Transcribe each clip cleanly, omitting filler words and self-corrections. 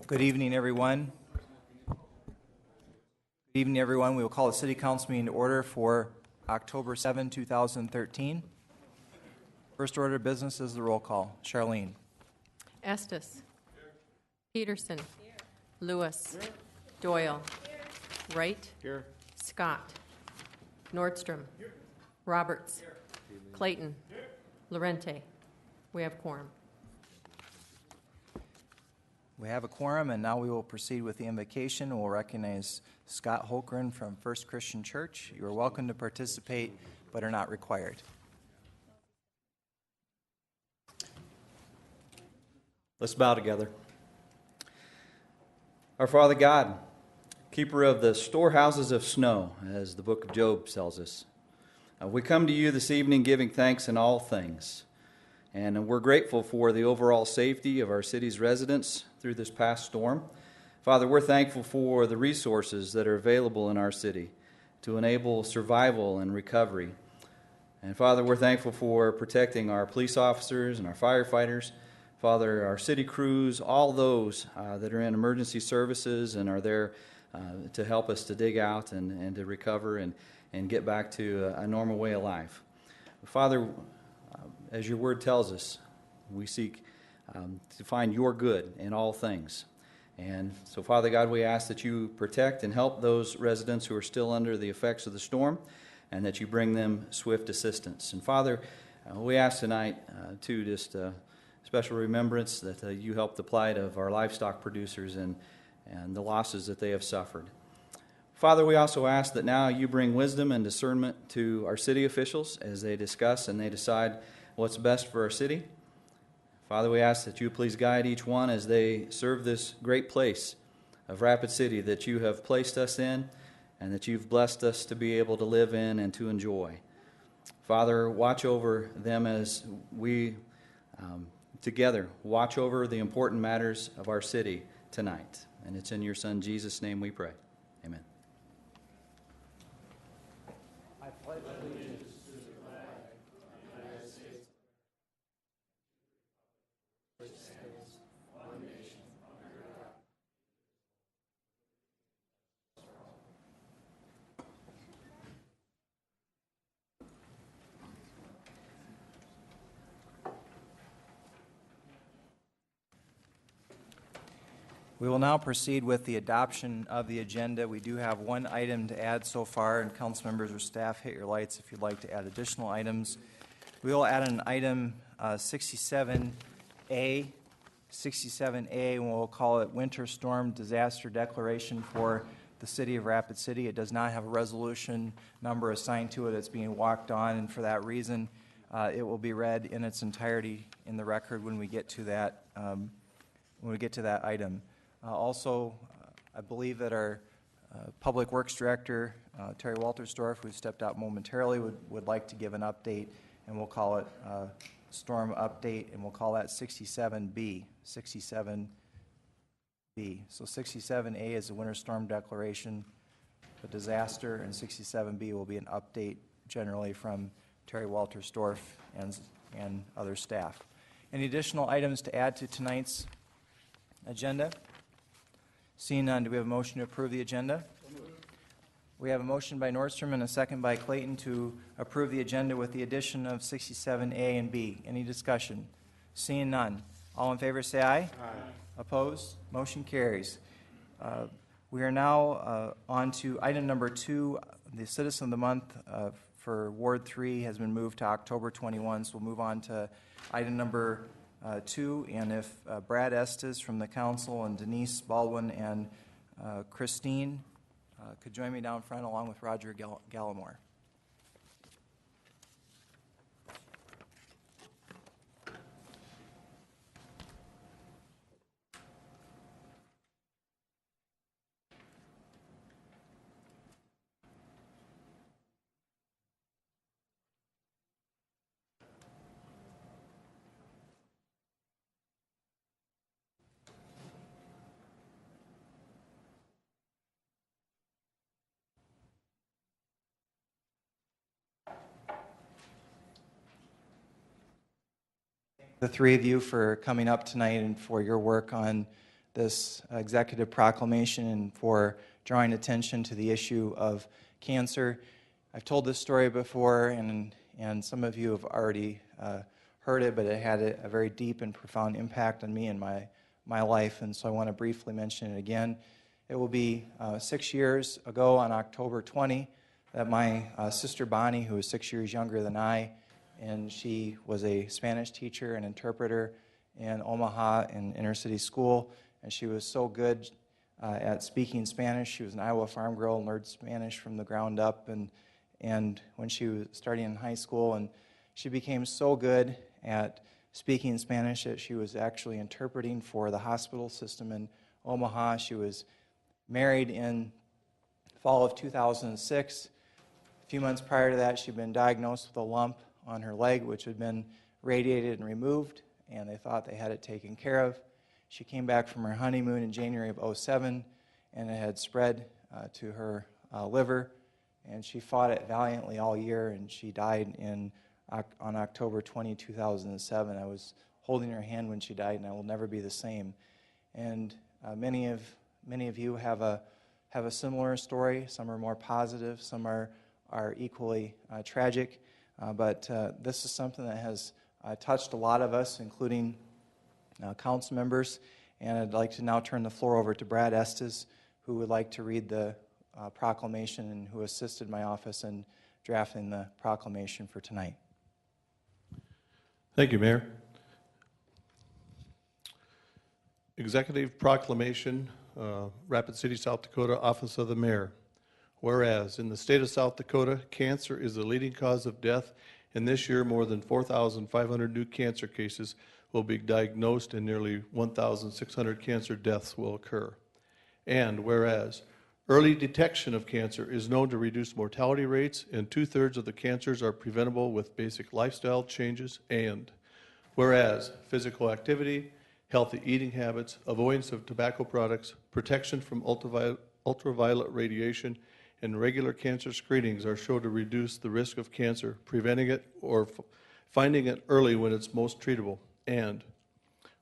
Good evening, everyone. Good evening, everyone. We will call the City Council meeting to order for October 7, 2013. First order of business is the roll call. Charlene. Estes. Peterson. Lewis. Doyle. Wright. Here. Scott. Nordstrom. Roberts. Clayton. Lorente. We have quorum. We have a quorum, and now we will proceed with the invocation. We'll recognize Scott Holgren from First Christian Church. You are welcome to participate, but are not required. Let's bow together. Our Father God, keeper of the storehouses of snow, as the book of Job tells us, we come to you this evening giving thanks in all things. And we're grateful for the overall safety of our city's residents through this past storm. Father, we're thankful for the resources that are available in our city to enable survival and recovery. And Father, we're thankful for protecting our police officers and our firefighters. Father, our city crews, all those that are in emergency services and are there to help us to dig out and to recover and get back to a normal way of life. Father, as your word tells us, we seek to find your good in all things. And so, Father God, we ask that you protect and help those residents who are still under the effects of the storm, and that you bring them swift assistance. And Father, we ask tonight, too, just special remembrance that you help the plight of our livestock producers and the losses that they have suffered. Father, we also ask that now you bring wisdom and discernment to our city officials as they discuss and they decide what's best for our city. Father, we ask that you please guide each one as they serve this great place of Rapid City that you have placed us in and that you've blessed us to be able to live in and to enjoy. Father, watch over them as we together watch over the important matters of our city tonight. And it's in your Son, Jesus' name we pray. Amen. I pledge allegiance to the flag of the United States, which stands one nation under God. We will now proceed with the adoption of the agenda. We do have one item to add so far, and council members or staff, hit your lights if you'd like to add additional items. We will add an item 67A, and we'll call it Winter Storm Disaster Declaration for the City of Rapid City. It does not have a resolution number assigned to it. It's being walked on, and for that reason, it will be read in its entirety in the record when we get to that item. Also, I believe that our Public Works Director, Terry Waltersdorf, who stepped out momentarily, would like to give an update, and we'll call it Storm Update, and we'll call that 67B. 67B. So 67A is the Winter Storm Declaration, the disaster, and 67B will be an update generally from Terry Waltersdorf and other staff. Any additional items to add to tonight's agenda? Seeing none, do we have a motion to approve the agenda? We have a motion by Nordstrom and a second by Clayton to approve the agenda with the addition of 67A and B. Any discussion? Seeing none. All in favor say aye. Aye. Opposed? Motion carries. We are now on to item number 2. The Citizen of the Month for Ward 3 has been moved to October 21, so we'll move on to item number 2, and if Brad Estes from the council and Denise Baldwin and Christine could join me down front along with Roger Gallimore. The three of you for coming up tonight and for your work on this executive proclamation and for drawing attention to the issue of cancer. I've told this story before, and some of you have already heard it, but it had a very deep and profound impact on me and my life, and so I want to briefly mention it again. It will be 6 years ago on October 20 that my sister Bonnie, who is 6 years younger than I, and she was a Spanish teacher and interpreter in Omaha in inner city school, and she was so good at speaking Spanish. She was an Iowa farm girl, learned Spanish from the ground up, and when she was starting in high school, and she became so good at speaking Spanish that she was actually interpreting for the hospital system in Omaha. She was married in fall of 2006. A few months prior to that, she'd been diagnosed with a lump on her leg, which had been radiated and removed, and they thought they had it taken care of. She came back from her honeymoon in January of 2007, and it had spread to her liver, and she fought it valiantly all year, and she died on October 20, 2007. I was holding her hand when she died, and I will never be the same. And many of you have a similar story. Some are more positive, some are equally tragic. But this is something that has touched a lot of us, including council members. And I'd like to now turn the floor over to Brad Estes, who would like to read the proclamation and who assisted my office in drafting the proclamation for tonight. Thank you, Mayor. Executive Proclamation, Rapid City, South Dakota, Office of the Mayor. Whereas, in the state of South Dakota, cancer is the leading cause of death, and this year more than 4,500 new cancer cases will be diagnosed and nearly 1,600 cancer deaths will occur. And whereas, early detection of cancer is known to reduce mortality rates, and 2/3 of the cancers are preventable with basic lifestyle changes. And whereas, physical activity, healthy eating habits, avoidance of tobacco products, protection from ultraviolet radiation, and regular cancer screenings are shown to reduce the risk of cancer, preventing it or finding it early when it's most treatable. And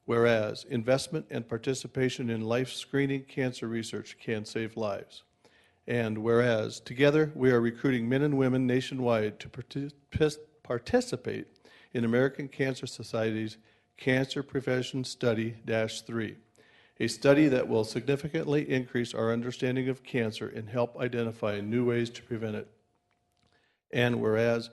whereas investment and participation in life screening cancer research can save lives. And whereas together we are recruiting men and women nationwide to participate in American Cancer Society's Cancer Prevention Study-3, a study that will significantly increase our understanding of cancer and help identify new ways to prevent it. And whereas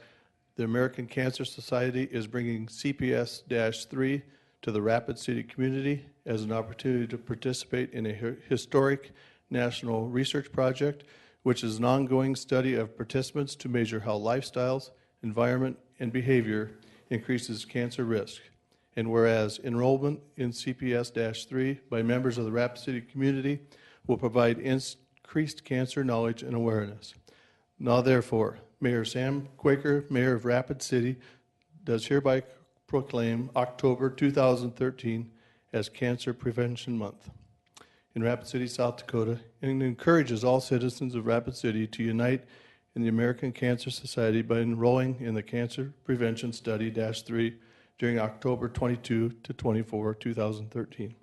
the American Cancer Society is bringing CPS-3 to the Rapid City community as an opportunity to participate in a historic national research project, which is an ongoing study of participants to measure how lifestyles, environment, and behavior increases cancer risk. And whereas enrollment in CPS-3 by members of the Rapid City community will provide increased cancer knowledge and awareness. Now therefore, Mayor Sam Quaker, Mayor of Rapid City, does hereby proclaim October 2013 as Cancer Prevention Month in Rapid City, South Dakota, and encourages all citizens of Rapid City to unite in the American Cancer Society by enrolling in the Cancer Prevention Study-3 during October 22 to 24, 2013.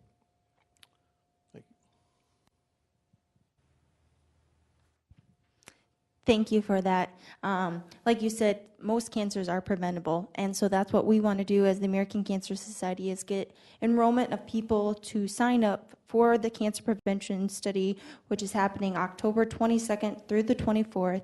Thank you. Thank you for that. Like you said, most cancers are preventable, and so that's what we want to do as the American Cancer Society is get enrollment of people to sign up for the cancer prevention study, which is happening October 22nd through the 24th.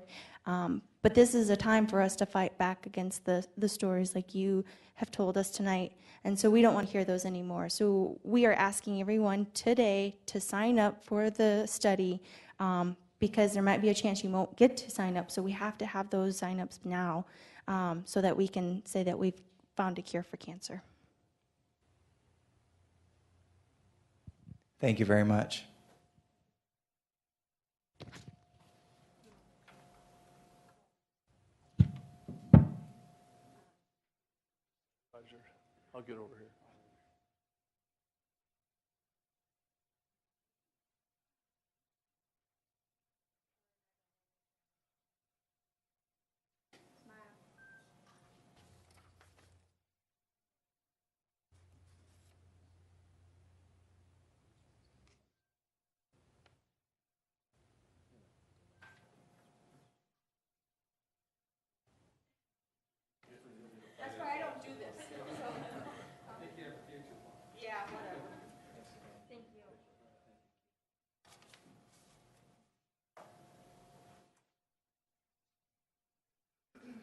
But this is a time for us to fight back against the stories like you have told us tonight, and so we don't want to hear those anymore. So we are asking everyone today to sign up for the study, because there might be a chance you won't get to sign up, so we have to have those sign-ups now so that we can say that we've found a cure for cancer. Thank you very much. I'll get over here.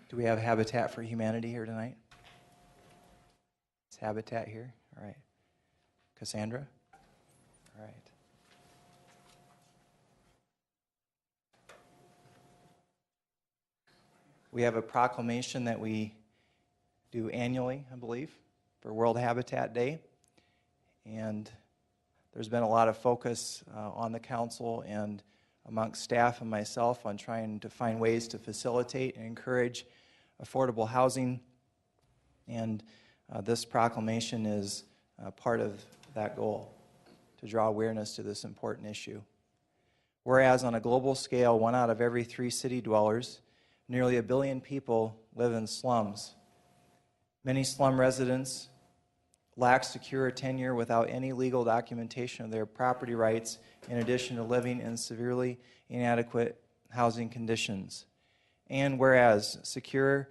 Do we have Habitat for Humanity here tonight? Is Habitat here? All right. Cassandra? All right. We have a proclamation that we do annually, I believe, for World Habitat Day. And there's been a lot of focus on the council and amongst staff and myself on trying to find ways to facilitate and encourage affordable housing. And this proclamation is part of that goal, to draw awareness to this important issue. Whereas on a global scale, 1 out of every 3 city dwellers, nearly 1 billion people live in slums. Many slum residents lack secure tenure without any legal documentation of their property rights, in addition to living in severely inadequate housing conditions. And whereas secure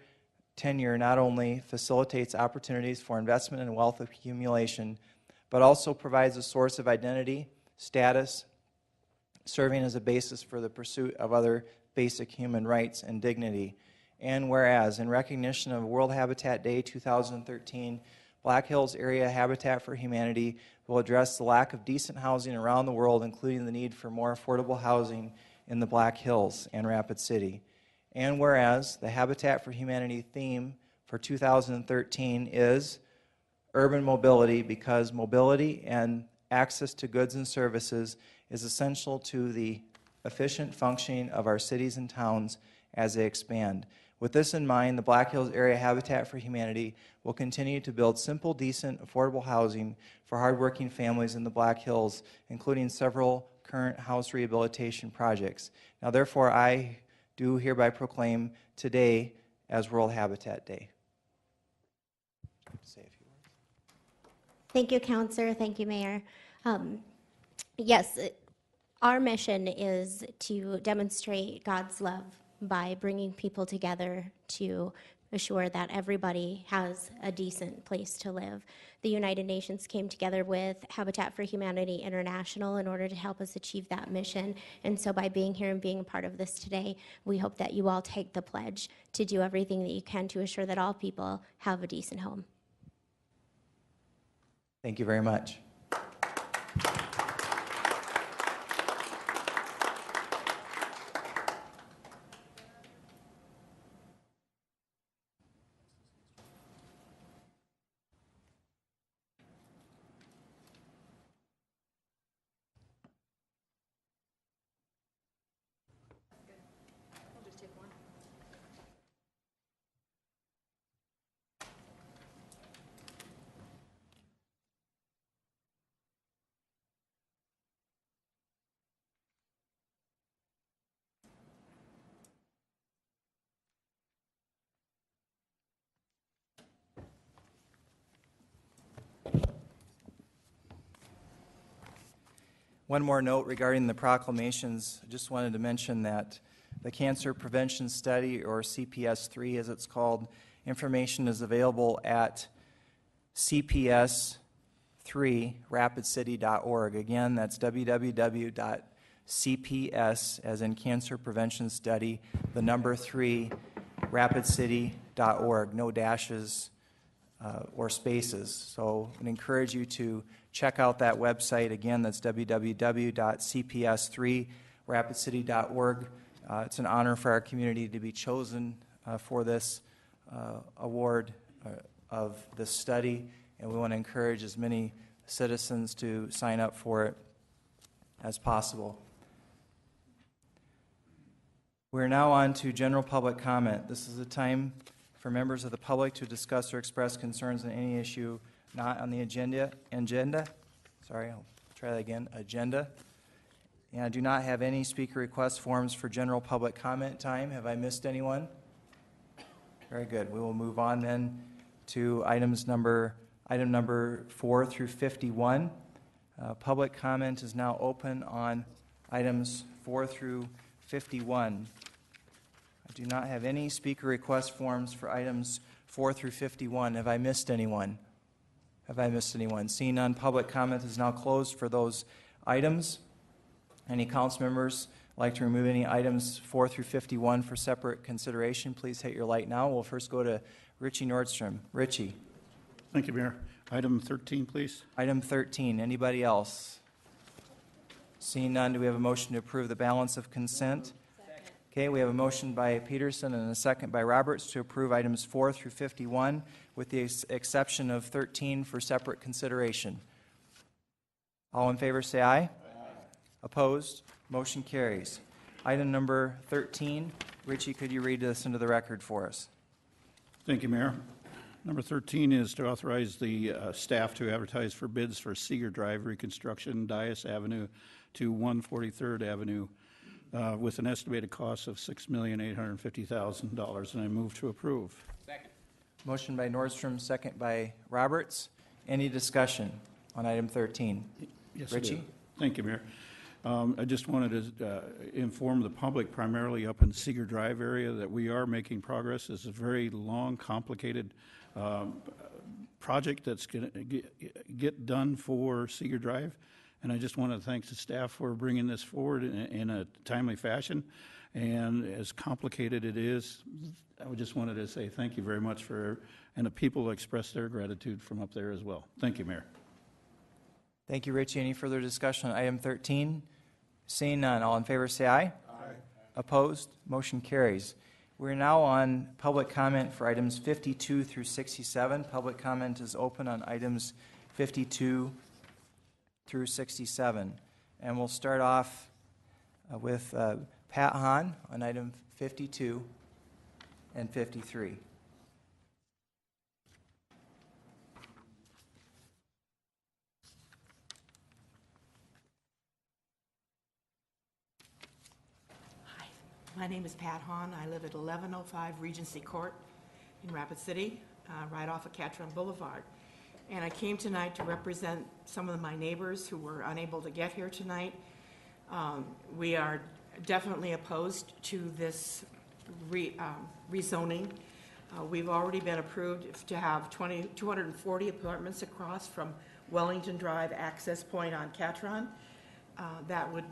tenure not only facilitates opportunities for investment and wealth accumulation, but also provides a source of identity, status, serving as a basis for the pursuit of other basic human rights and dignity. And whereas, in recognition of World Habitat Day 2013, Black Hills Area Habitat for Humanity will address the lack of decent housing around the world, including the need for more affordable housing in the Black Hills and Rapid City. And whereas, the Habitat for Humanity theme for 2013 is urban mobility, because mobility and access to goods and services is essential to the efficient functioning of our cities and towns as they expand. With this in mind, the Black Hills Area Habitat for Humanity will continue to build simple, decent, affordable housing for hardworking families in the Black Hills, including several current house rehabilitation projects. Now, therefore, I do hereby proclaim today as World Habitat Day. Say a few words. Thank you, Counselor. Thank you, Mayor. Yes, our mission is to demonstrate God's love by bringing people together to assure that everybody has a decent place to live. The United Nations came together with Habitat for Humanity International in order to help us achieve that mission. And so by being here and being a part of this today, we hope that you all take the pledge to do everything that you can to assure that all people have a decent home. Thank you very much. One more note regarding the proclamations. I just wanted to mention that the Cancer Prevention Study, or CPS-3 as it's called, information is available at cps3rapidcity.org. Again, that's www.cps, as in Cancer Prevention Study, the number 3, rapidcity.org. No dashes or spaces. So I encourage you to check out that website. Again, that's www.cps3rapidcity.org. It's an honor for our community to be chosen for this award of this study, and we want to encourage as many citizens to sign up for it as possible. We're now on to general public comment. This is a time for members of the public to discuss or express concerns on any issue not on the agenda. Sorry, I'll try that again. Agenda. And I do not have any speaker request forms for general public comment time. Have I missed anyone? Very good. We will move on then to item number 4 through 51. Public comment is now open on items 4 through 51. I do not have any speaker request forms for items 4 through 51. Have I missed anyone? Seeing none, public comment is now closed for those items. Any council members like to remove any items 4 through 51 for separate consideration, please hit your light now. We'll first go to Richie Nordstrom. Richie. Thank you, Mayor. Item 13, please. Item 13, anybody else? Seeing none, do we have a motion to approve the balance of consent? Okay, we have a motion by Peterson and a second by Roberts to approve items 4 through 51 with the exception of 13 for separate consideration. All in favor say aye. Aye. Opposed? Motion carries. Item number 13, Richie, could you read this into the record for us? Thank you, Mayor. Number 13 is to authorize the staff to advertise for bids for Seeger Drive reconstruction, Dias Avenue to 143rd Avenue, with an estimated cost of $6,850,000, and I move to approve. Second. Motion by Nordstrom, second by Roberts. Any discussion on item 13? Yes, I Richie? do. Thank you, Mayor. I just wanted to inform the public, primarily up in Seeger Drive area, that we are making progress. It's a very long, complicated project that's going to get done for Seeger Drive. And I just want to thank the staff for bringing this forward in a timely fashion. And as complicated it is, I just wanted to say thank you very much and the people express their gratitude from up there as well. Thank you, Mayor. Thank you, Richie. Any further discussion on item 13? Seeing none, all in favor say aye. Aye. Opposed? Motion carries. We're now on public comment for items 52 through 67. Public comment is open on items 52 through 67. And we'll start off with Pat Hahn on item 52 and 53. My name is Pat Hahn. I live at 1105 Regency Court in Rapid City, right off of Catron Boulevard. And I came tonight to represent some of my neighbors who were unable to get here tonight. We are definitely opposed to this rezoning. We've already been approved to have 240 apartments across from Wellington Drive access point on Catron. That would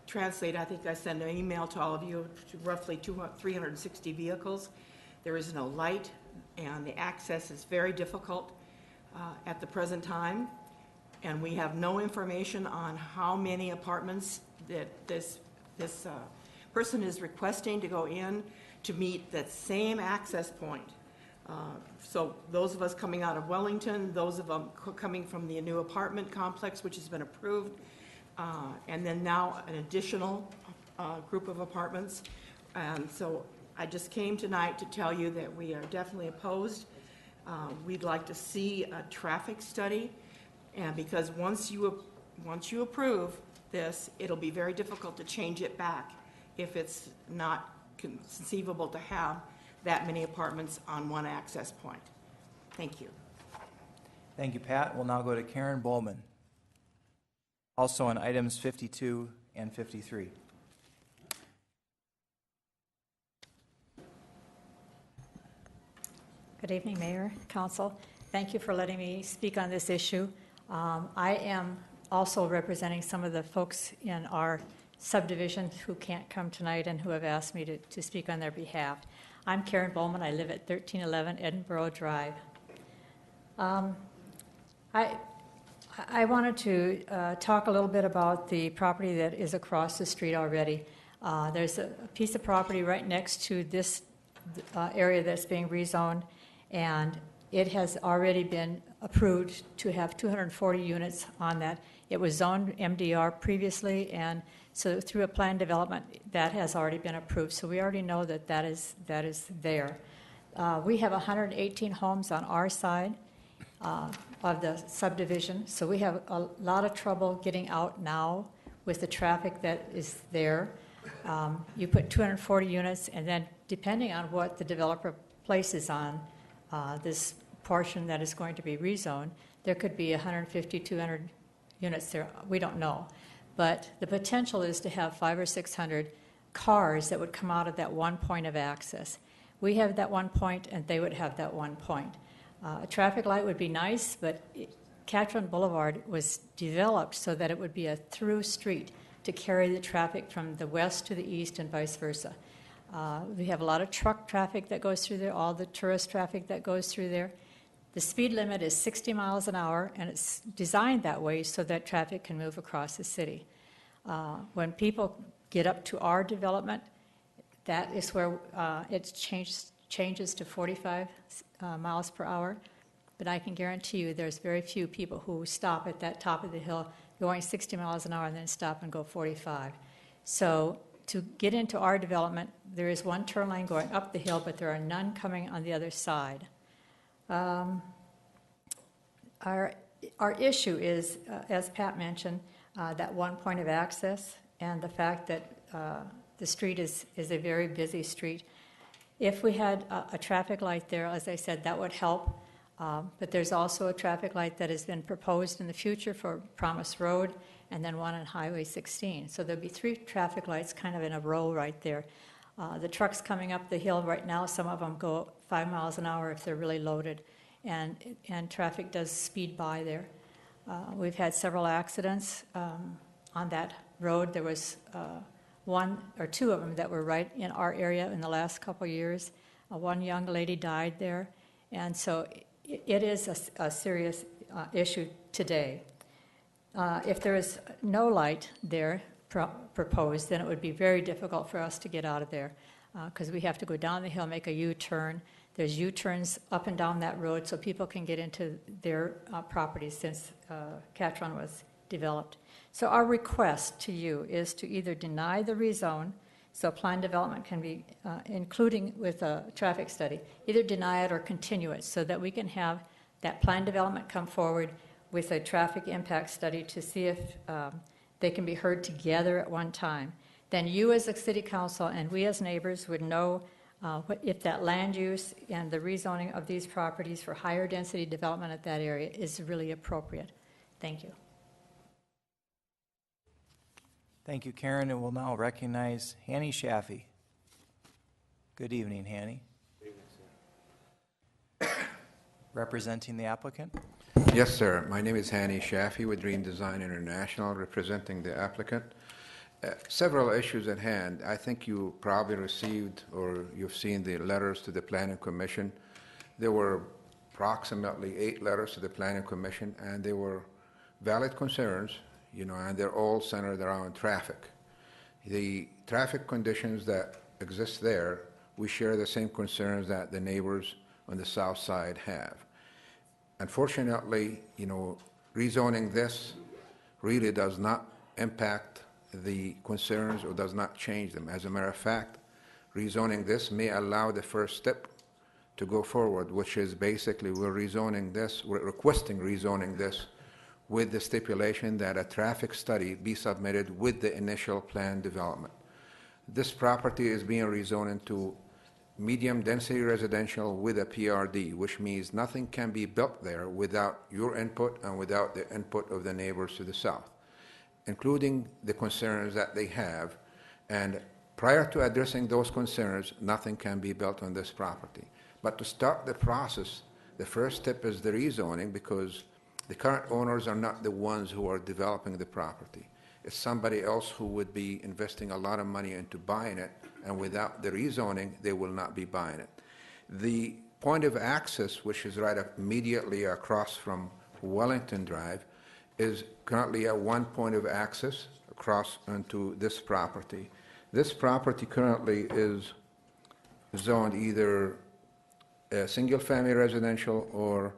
translate, I think I sent an email to all of you, to roughly 360 vehicles. There is no light, and the access is very difficult at the present time. And we have no information on how many apartments that this person is requesting to go in to meet that same access point. So those of us coming out of Wellington, those of them coming from the new apartment complex, which has been approved, and then now an additional group of apartments. And so I just came tonight to tell you that we are definitely opposed. We'd like to see a traffic study, and because once you approve this, it'll be very difficult to change it back if it's not conceivable to have that many apartments on one access point. Thank you. Thank you, Pat. We'll now go to Karen Bowman, also on items 52 and 53. Good evening, Mayor, Council. Thank you for letting me speak on this issue. I am also representing some of the folks in our subdivision who can't come tonight and who have asked me to speak on their behalf. I'm Karen Bowman. I live at 1311 Edinburgh Drive. I wanted to talk a little bit about the property that is across the street already. There's a piece of property right next to this area that's being rezoned, and it has already been approved to have 240 units on that. It was zoned MDR previously, and so through a plan development, that has already been approved. So we already know that that is there. We have 118 homes on our side of the subdivision, so we have a lot of trouble getting out now with the traffic that is there. You put 240 units, and then depending on what the developer places on this portion that is going to be rezoned, there could be 150, 200 units there. We don't know. But the potential is to have 500 or 600 cars that would come out of that one point of access. We have that one point, and they would have that one point. A traffic light would be nice, but Catron Boulevard was developed so that it would be a through street to carry the traffic from the west to the east and vice versa. We have a lot of truck traffic that goes through there, all the tourist traffic that goes through there. The speed limit is 60 miles an hour, and it's designed that way so that traffic can move across the city. When people get up to our development, that is where it changes to 45 miles per hour. But I can guarantee you there's very few people who stop at that top of the hill going 60 miles an hour and then stop and go 45. So to get into our development, there is one turn lane going up the hill, but there are none coming on the other side. Our issue is, as Pat mentioned, that one point of access and the fact that the street is a very busy street. If we had a traffic light there, as I said, that would help. But there's also a traffic light that has been proposed in the future for Promise Road and then one on Highway 16. So there'll be 3 traffic lights kind of in a row right there. The trucks coming up the hill right now, some of them go 5 miles an hour if they're really loaded, and traffic does speed by there. We've had several accidents on that road. There was 1 or 2 of them that were right in our area in the last couple of years. One young lady died there, and so it is a serious issue today. If there is no light there proposed, then it would be very difficult for us to get out of there because we have to go down the hill, make a U-turn. There's U-turns up and down that road so people can get into their properties since Catron was developed. So our request to you is to either deny the rezone, so plan development can be, including with a traffic study, either deny it or continue it so that we can have that plan development come forward with a traffic impact study to see if they can be heard together at one time. Then you as a city council and we as neighbors would know if that land use and the rezoning of these properties for higher density development at that area is really appropriate. Thank you. Thank you, Karen, and we'll now recognize Hanny Shaffey. Good evening, Hanny. Good evening, sir. Representing the applicant? Yes, sir. My name is Hanny Shaffey with Dream Design International, representing the applicant. Several issues at hand. I think you probably received or you've seen the letters to the Planning Commission. There were approximately 8 letters to the Planning Commission, and they were valid concerns, and they're all centered around traffic. The traffic conditions that exist there, we share the same concerns that the neighbors on the south side have. Unfortunately, rezoning this really does not impact the concerns or does not change them. As a matter of fact, rezoning this may allow the first step to go forward, which is basically we're requesting rezoning this with the stipulation that a traffic study be submitted with the initial plan development. This property is being rezoned into medium density residential with a PRD, which means nothing can be built there without your input and without the input of the neighbors to the south, including the concerns that they have. And prior to addressing those concerns, nothing can be built on this property. But to start the process, the first step is the rezoning, because the current owners are not the ones who are developing the property. It's somebody else who would be investing a lot of money into buying it, and without the rezoning, they will not be buying it. The point of access, which is right immediately across from Wellington Drive, is currently a one point of access across onto this property. This property currently is zoned either single-family residential or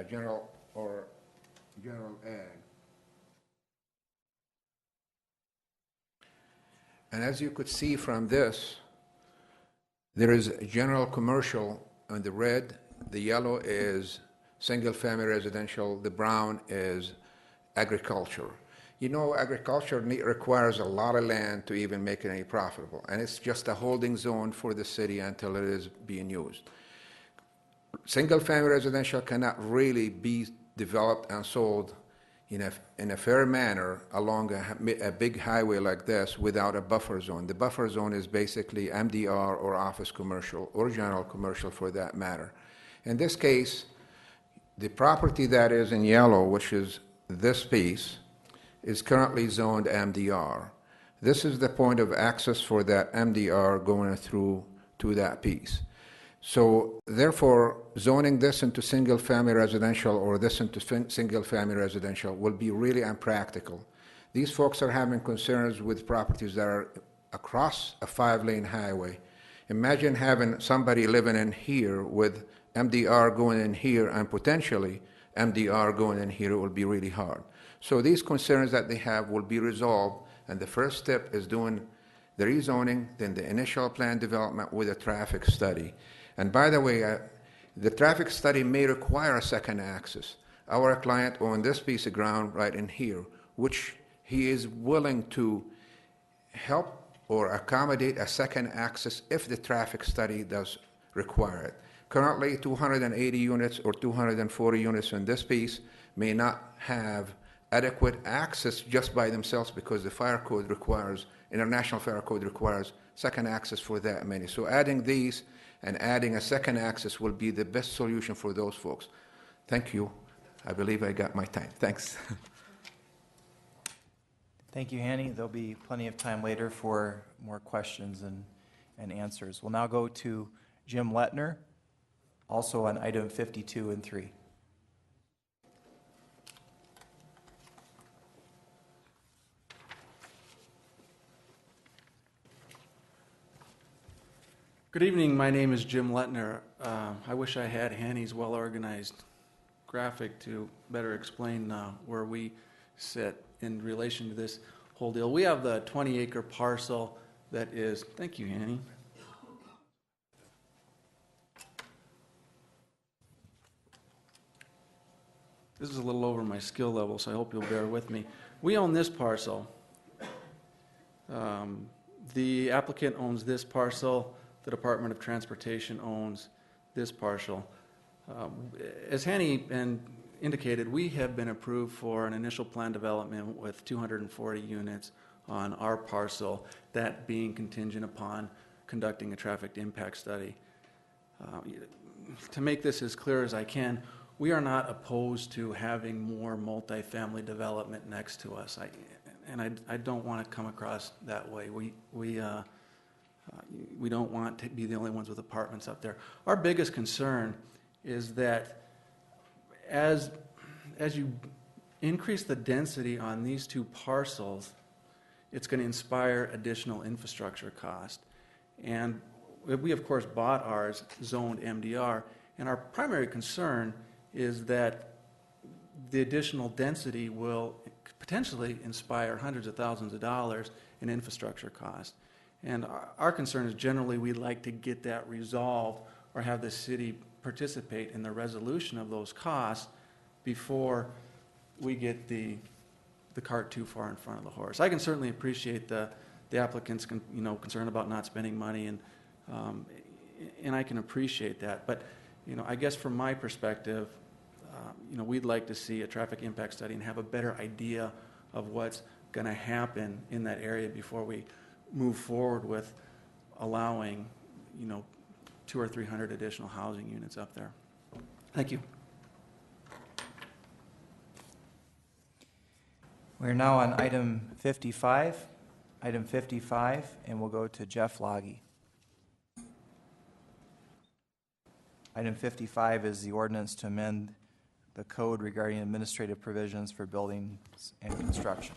general ag. And as you could see from this, there is general commercial on the red, the yellow is single-family residential, the brown is agriculture. Agriculture requires a lot of land to even make it any profitable, and it's just a holding zone for the city until it is being used. Single-family residential cannot really be developed and sold in a fair manner along a big highway like this without a buffer zone. The buffer zone is basically MDR or office commercial or general commercial for that matter. In this case, the property that is in yellow, which is this piece, is currently zoned MDR. This is the point of access for that MDR going through to that piece. So therefore, zoning this into single-family residential or this into single-family residential will be really impractical. These folks are having concerns with properties that are across a 5-lane highway. Imagine having somebody living in here with MDR going in here and potentially MDR going in here. It will be really hard. So these concerns that they have will be resolved, and the first step is doing the rezoning, then the initial plan development with a traffic study. And by the way, the traffic study may require a second access. Our client owned this piece of ground right in here, which he is willing to help or accommodate a second access if the traffic study does require it. Currently, 280 units or 240 units in this piece may not have adequate access just by themselves because the fire code requires, International Fire Code requires second access for that many. So adding these and adding a second access will be the best solution for those folks. Thank you. I believe I got my time. Thanks. Thank you, Hanny. There'll be plenty of time later for more questions and answers. We'll now go to Jim Letner, also on item 52 and 3. Good evening. My name is Jim Letner. I wish I had Hanny's well-organized graphic to better explain where we sit in relation to this whole deal. We have the 20-acre parcel that is, thank you, Hanny. This is a little over my skill level, so I hope you'll bear with me. We own this parcel. The applicant owns this parcel. The Department of Transportation owns this parcel. As Hanny indicated, we have been approved for an initial plan development with 240 units on our parcel, that being contingent upon conducting a traffic impact study. To make this as clear as I can, we are not opposed to having more multifamily development next to us. I don't want to come across that way. We don't want to be the only ones with apartments up there. Our biggest concern is that as you increase the density on these two parcels, it's going to inspire additional infrastructure cost. And we, of course, bought ours zoned MDR, and our primary concern is that the additional density will potentially inspire hundreds of thousands of dollars in infrastructure cost. And our concern is generally we'd like to get that resolved or have the city participate in the resolution of those costs before we get the cart too far in front of the horse. I can certainly appreciate the applicant's concern about not spending money, and I can appreciate that. But I guess from my perspective, we'd like to see a traffic impact study and have a better idea of what's going to happen in that area before we move forward with allowing 200 or 300 additional housing units up there. Thank you. We're now on item 55. Item 55, and we'll go to Jeff Loggy. Item 55 is the ordinance to amend the code regarding administrative provisions for buildings and construction.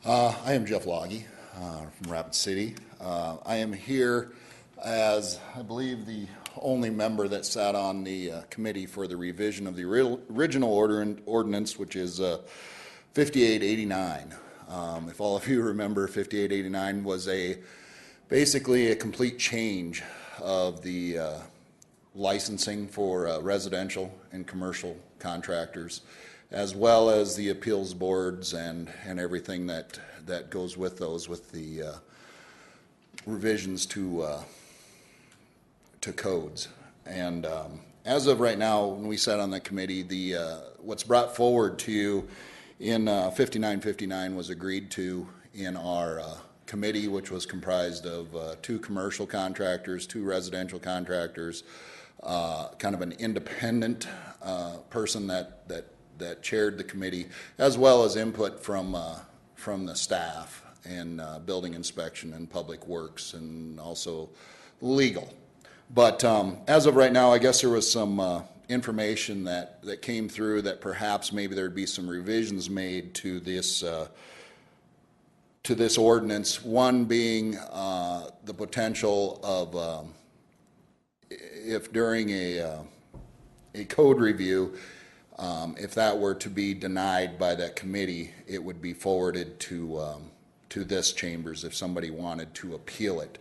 I am Jeff Loggy from Rapid City. I am here as, I believe, the only member that sat on the committee for the revision of the original ordinance, which is 5889. If all of you remember, 5889 was basically a complete change of the licensing for residential and commercial contractors, as well as the appeals boards and everything that goes with those, with the revisions to codes. And as of right now, when we sat on that committee, what's brought forward to you in 5959 was agreed to in our committee, which was comprised of 2 commercial contractors, 2 residential contractors, kind of an independent person that that chaired the committee, as well as input from the staff and building inspection and public works and also legal. But as of right now, I guess there was some information that came through that perhaps maybe there'd be some revisions made to this ordinance. One being the potential of if during a code review, if that were to be denied by that committee, it would be forwarded to this chambers if somebody wanted to appeal it.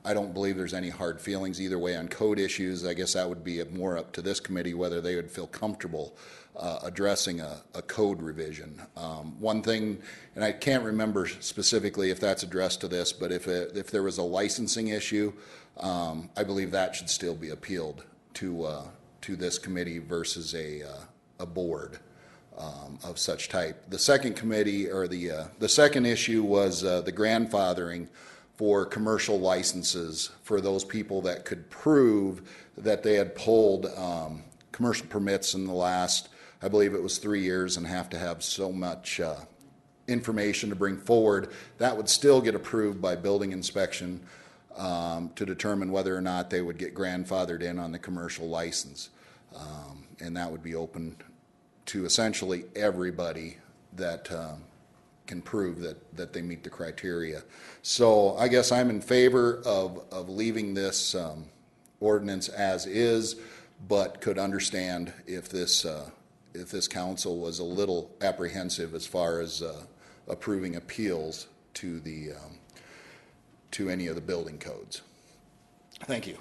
I don't believe there's any hard feelings either way on code issues. I guess that would be more up to this committee whether they would feel comfortable addressing a code revision. One thing, and I can't remember specifically if that's addressed to this, but if there was a licensing issue, I believe that should still be appealed to this committee versus a board of such type. The second committee, or the second issue was the grandfathering for commercial licenses for those people that could prove that they had pulled commercial permits in the last, I believe it was 3 years, and have to have so much information to bring forward. That would still get approved by building inspection to determine whether or not they would get grandfathered in on the commercial license. And that would be open to essentially everybody that can prove that they meet the criteria. So I guess I'm in favor of leaving this ordinance as is, but could understand if this council was a little apprehensive as far as approving appeals to any of the building codes. Thank you.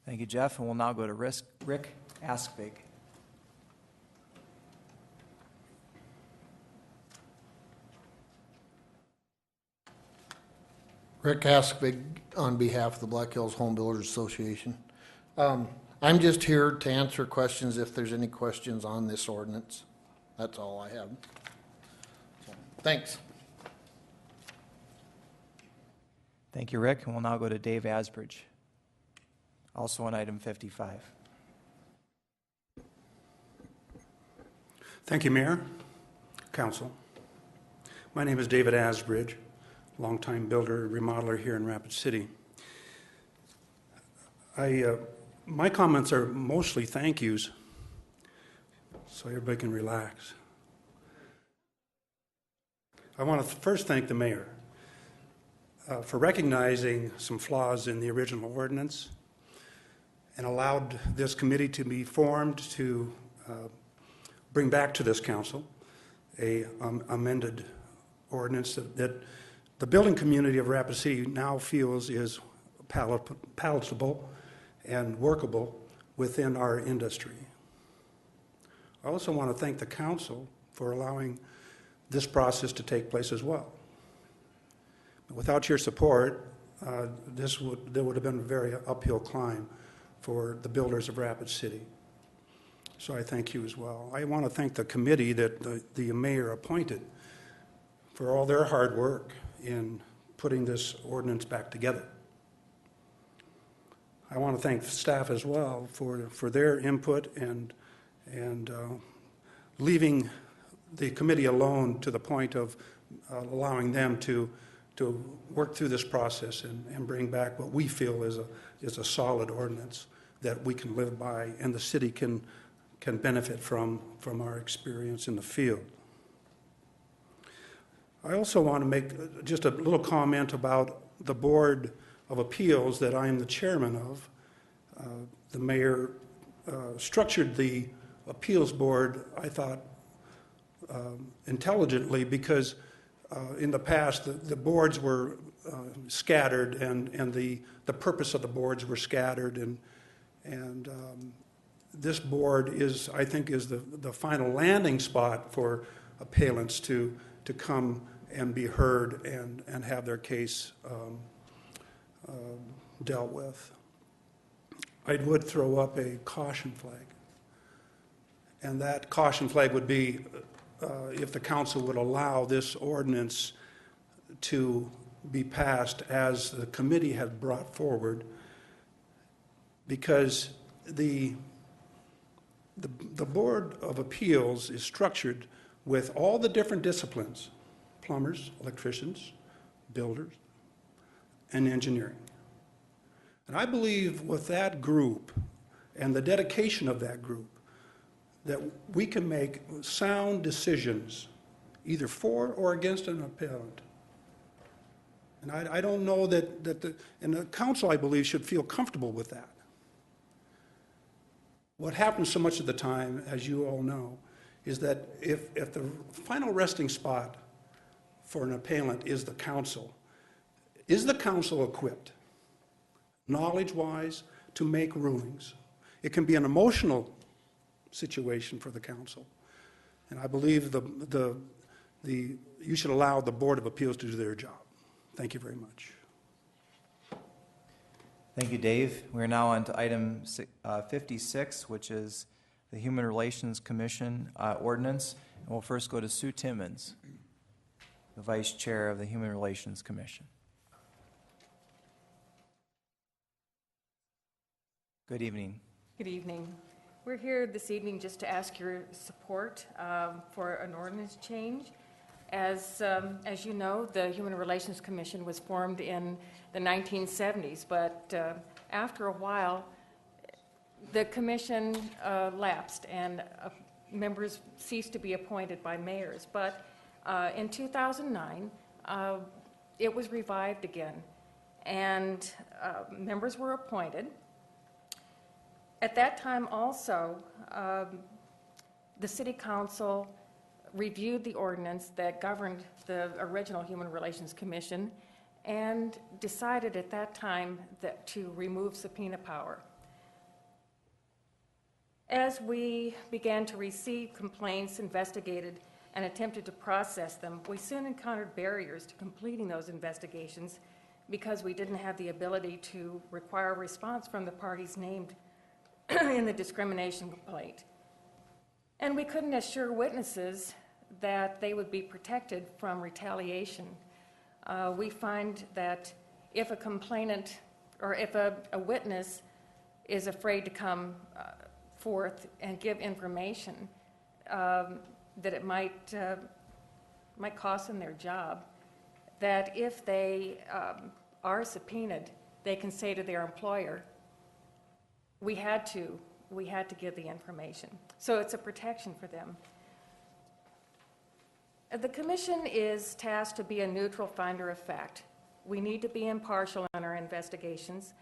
Thank you, Jeff. And we'll now go to Rick Askvig. Rick Askvig on behalf of the Black Hills Home Builders Association. I'm just here to answer questions if there's any questions on this ordinance. That's all I have. So, thanks. Thank you, Rick. And we'll now go to Dave Asbridge, also on item 55. Thank you, Mayor, Council. My name is David Asbridge, longtime builder, remodeler here in Rapid City. My comments are mostly thank yous, so everybody can relax. I want to first thank the mayor for recognizing some flaws in the original ordinance and allowed this committee to be formed to bring back to this council a amended ordinance that the building community of Rapid City now feels is palatable and workable within our industry. I also want to thank the council for allowing this process to take place as well. Without your support, there would have been a very uphill climb for the builders of Rapid City. So I thank you as well. I want to thank the committee that the mayor appointed for all their hard work in putting this ordinance back together. I want to thank the staff as well for their input and leaving the committee alone to the point of allowing them to work through this process and bring back what we feel is a solid ordinance that we can live by and the city can benefit from our experience in the field. I also want to make just a little comment about the Board of Appeals that I am the chairman of. The mayor structured the appeals board, I thought, intelligently, because in the past the boards were scattered and the purpose of the boards were scattered, and this board is, I think, is the final landing spot for appellants to come and be heard and have their case dealt with. I would throw up a caution flag, and that caution flag would be if the council would allow this ordinance to be passed as the committee had brought forward, because the the Board of Appeals is structured with all the different disciplines, plumbers, electricians, builders, and engineering. And I believe with that group and the dedication of that group, that we can make sound decisions either for or against an appellant. And I don't know that the council, I believe, should feel comfortable with that. What happens so much of the time, as you all know, is that if the final resting spot for an appellant is the council equipped, knowledge-wise, to make rulings? It can be an emotional situation for the council. And I believe you should allow the Board of Appeals to do their job. Thank you very much. Thank you, Dave. We're now on to item 56, which is the Human Relations Commission ordinance. And we'll first go to Sue Timmons, the Vice Chair of the Human Relations Commission. Good evening. Good evening. We're here this evening just to ask your support for an ordinance change. As you know, the Human Relations Commission was formed in the 1970s, but after a while, the commission lapsed and members ceased to be appointed by mayors. But in 2009, it was revived again, and members were appointed. At that time also, the City Council reviewed the ordinance that governed the original Human Relations Commission and decided at that time that to remove subpoena power. As we began to receive complaints, investigated, and attempted to process them, we soon encountered barriers to completing those investigations because we didn't have the ability to require a response from the parties named in the discrimination complaint. And we couldn't assure witnesses that they would be protected from retaliation. We find that if a complainant or if a witness is afraid to come forth and give information, that it might cost them their job, that if they are subpoenaed, they can say to their employer, we had to give the information. So it's a protection for them. The commission is tasked to be a neutral finder of fact. We need to be impartial in our investigations,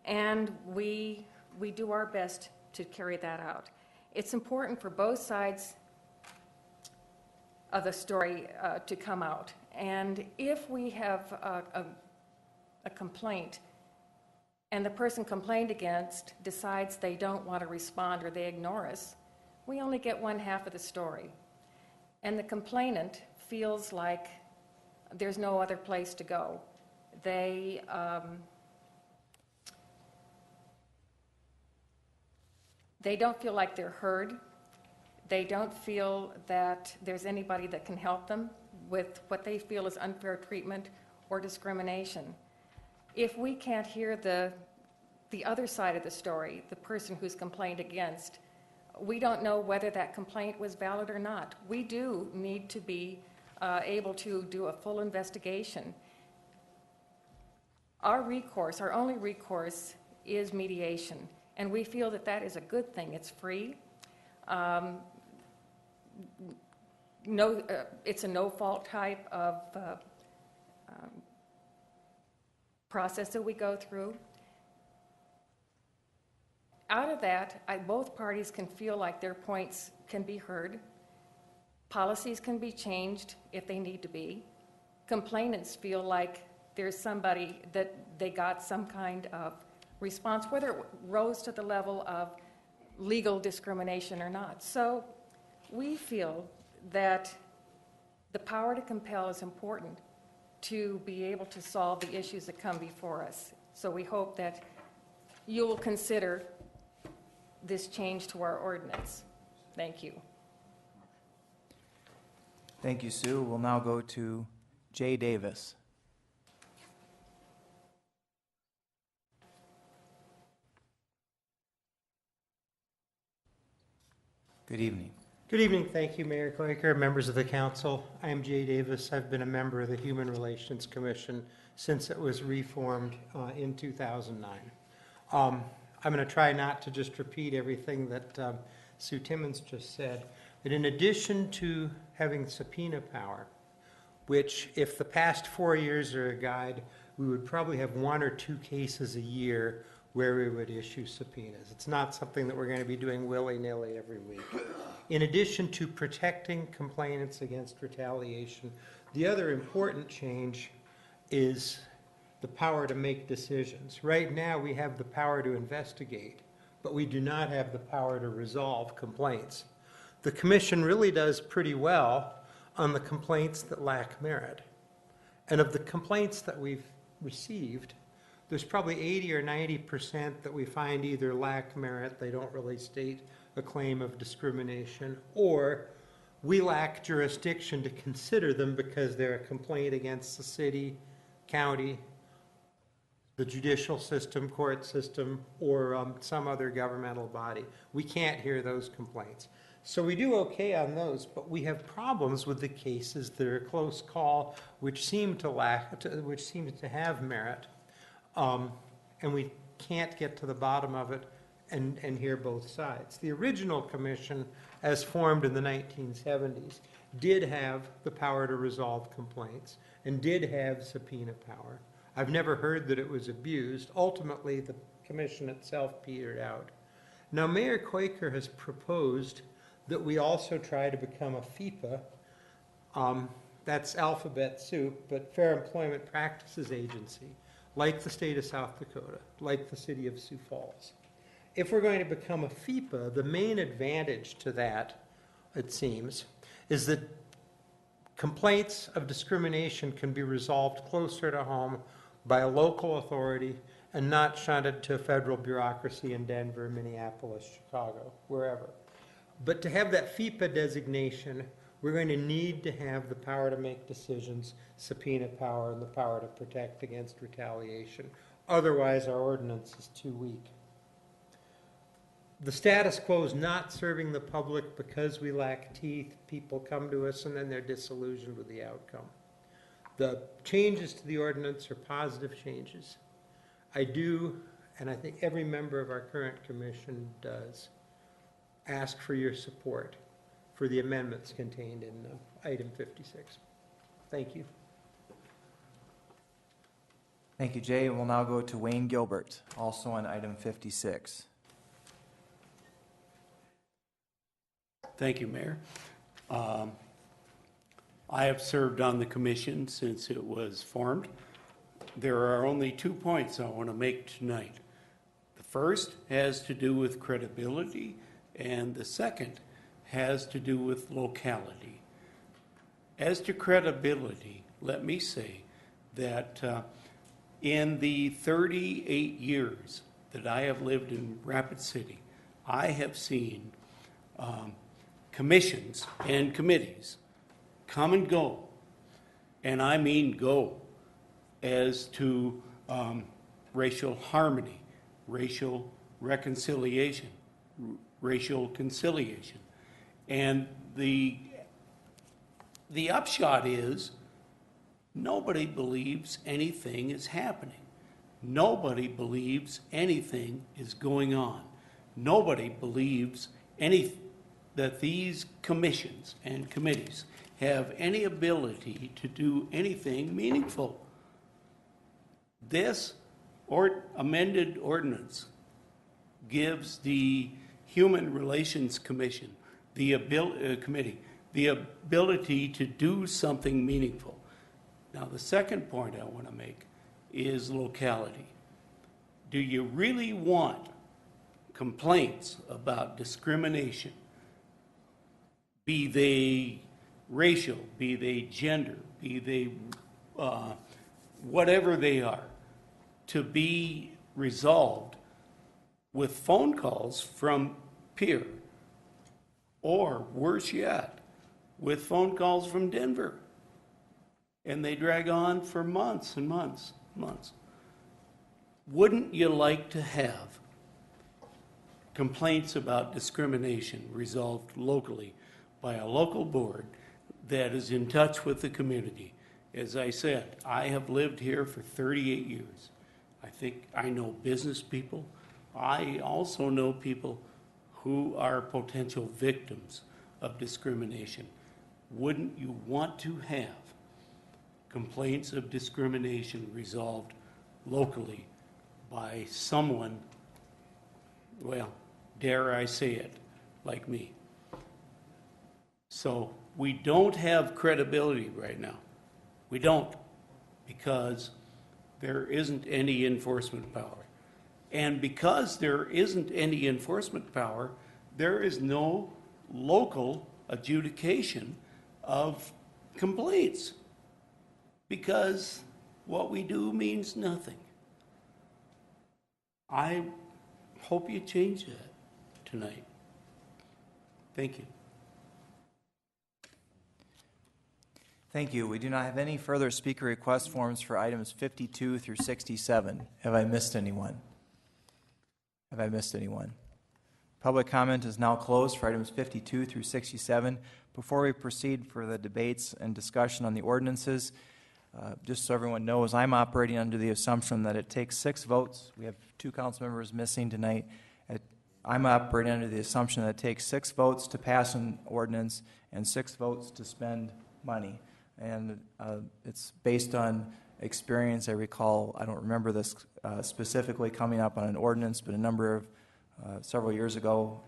and we do our best to carry that out. It's important for both sides of the story to come out. And if we have a complaint and the person complained against decides they don't want to respond or they ignore us, we only get one half of the story. And the complainant feels like there's no other place to go. They don't feel like they're heard. They don't feel that there's anybody that can help them with what they feel is unfair treatment or discrimination. If we can't hear the other side of the story, the person who's complained against, we don't know whether that complaint was valid or not. We do need to be able to do a full investigation. Our only recourse is mediation, and we feel that that is a good thing. It's free. It's a no-fault type of process that we go through. Out of that, both parties can feel like their points can be heard. Policies can be changed if they need to be. Complainants feel like there's somebody that they got some kind of response, whether it rose to the level of legal discrimination or not. So we feel that the power to compel is important to be able to solve the issues that come before us. So we hope that you will consider this change to our ordinance. Thank you. Thank you, Sue. We'll now go to Jay Davis. Good evening. Good evening. Thank you, Mayor Quaker, members of the council. I am Jay Davis. I've been a member of the Human Relations Commission since it was reformed in 2009. I'm going to try not to just repeat everything that Sue Timmons just said, but in addition to having subpoena power, which if the past 4 years are a guide, we would probably have 1 or 2 cases a year where we would issue subpoenas. It's not something that we're going to be doing willy-nilly every week. In addition to protecting complainants against retaliation, the other important change is the power to make decisions. Right now, we have the power to investigate, but we do not have the power to resolve complaints. The commission really does pretty well on the complaints that lack merit. And of the complaints that we've received, there's probably 80 or 90% that we find either lack merit, they don't really state a claim of discrimination, or we lack jurisdiction to consider them because they're a complaint against the city, county, the judicial system, court system, or some other governmental body. We can't hear those complaints. So we do okay on those, but we have problems with the cases that are a close call, which seem to have merit. And we can't get to the bottom of it and hear both sides. The original commission, as formed in the 1970s, did have the power to resolve complaints and did have subpoena power. I've never heard that it was abused. Ultimately, the commission itself petered out. Now, Mayor Quaker has proposed that we also try to become a FEPA. That's alphabet soup, but Fair Employment Practices Agency, like the state of South Dakota, like the city of Sioux Falls. If we're going to become a FEPA, the main advantage to that, it seems, is that complaints of discrimination can be resolved closer to home by a local authority and not shunted to federal bureaucracy in Denver, Minneapolis, Chicago, wherever. But to have that FEPA designation, we're going to need to have the power to make decisions, subpoena power, and the power to protect against retaliation. Otherwise, our ordinance is too weak. The status quo is not serving the public because we lack teeth. People come to us and then they're disillusioned with the outcome. The changes to the ordinance are positive changes. I do, and I think every member of our current commission does, ask for your support for the amendments contained in item 56. Thank you. Thank you, Jay. We'll now go to Wayne Gilbert, also on item 56. Thank you, Mayor. I have served on the commission since it was formed. There are only 2 points I want to make tonight. The first has to do with credibility, and the second has to do with locality. As to credibility, let me say that in the 38 years that I have lived in Rapid City, I have seen commissions and committees come and go, and I mean go, as to racial harmony, racial reconciliation, racial conciliation. And the upshot is nobody believes anything is happening. Nobody believes anything is going on. Nobody believes that these commissions and committees have any ability to do anything meaningful. This amended ordinance gives the Human Relations Commission, committee, the ability to do something meaningful. Now, the second point I want to make is locality. Do you really want complaints about discrimination, be they racial, be they gender, be they whatever they are, to be resolved with phone calls from Pierre, or worse yet, with phone calls from Denver? And they drag on for months and months and months. Wouldn't you like to have complaints about discrimination resolved locally by a local board that is in touch with the community. As I said, I have lived here for 38 years. I think I know business people. I also know people who are potential victims of discrimination. Wouldn't you want to have complaints of discrimination resolved locally by someone, well, dare I say it, like me? So we don't have credibility right now. We don't, because there isn't any enforcement power. And because there isn't any enforcement power, there is no local adjudication of complaints, because what we do means nothing. I hope you change that tonight. Thank you. Thank you. We do not have any further speaker request forms for items 52 through 67. Have I missed anyone? Have I missed anyone? Public comment is now closed for items 52 through 67. Before we proceed for the debates and discussion on the ordinances, just so everyone knows, I'm operating under the assumption that it takes 6 votes. We have 2 council members missing tonight. I'm operating under the assumption that it takes 6 votes to pass an ordinance and 6 votes to spend money. And it's based on experience. I recall, I don't remember this specifically coming up on an ordinance, but several years ago,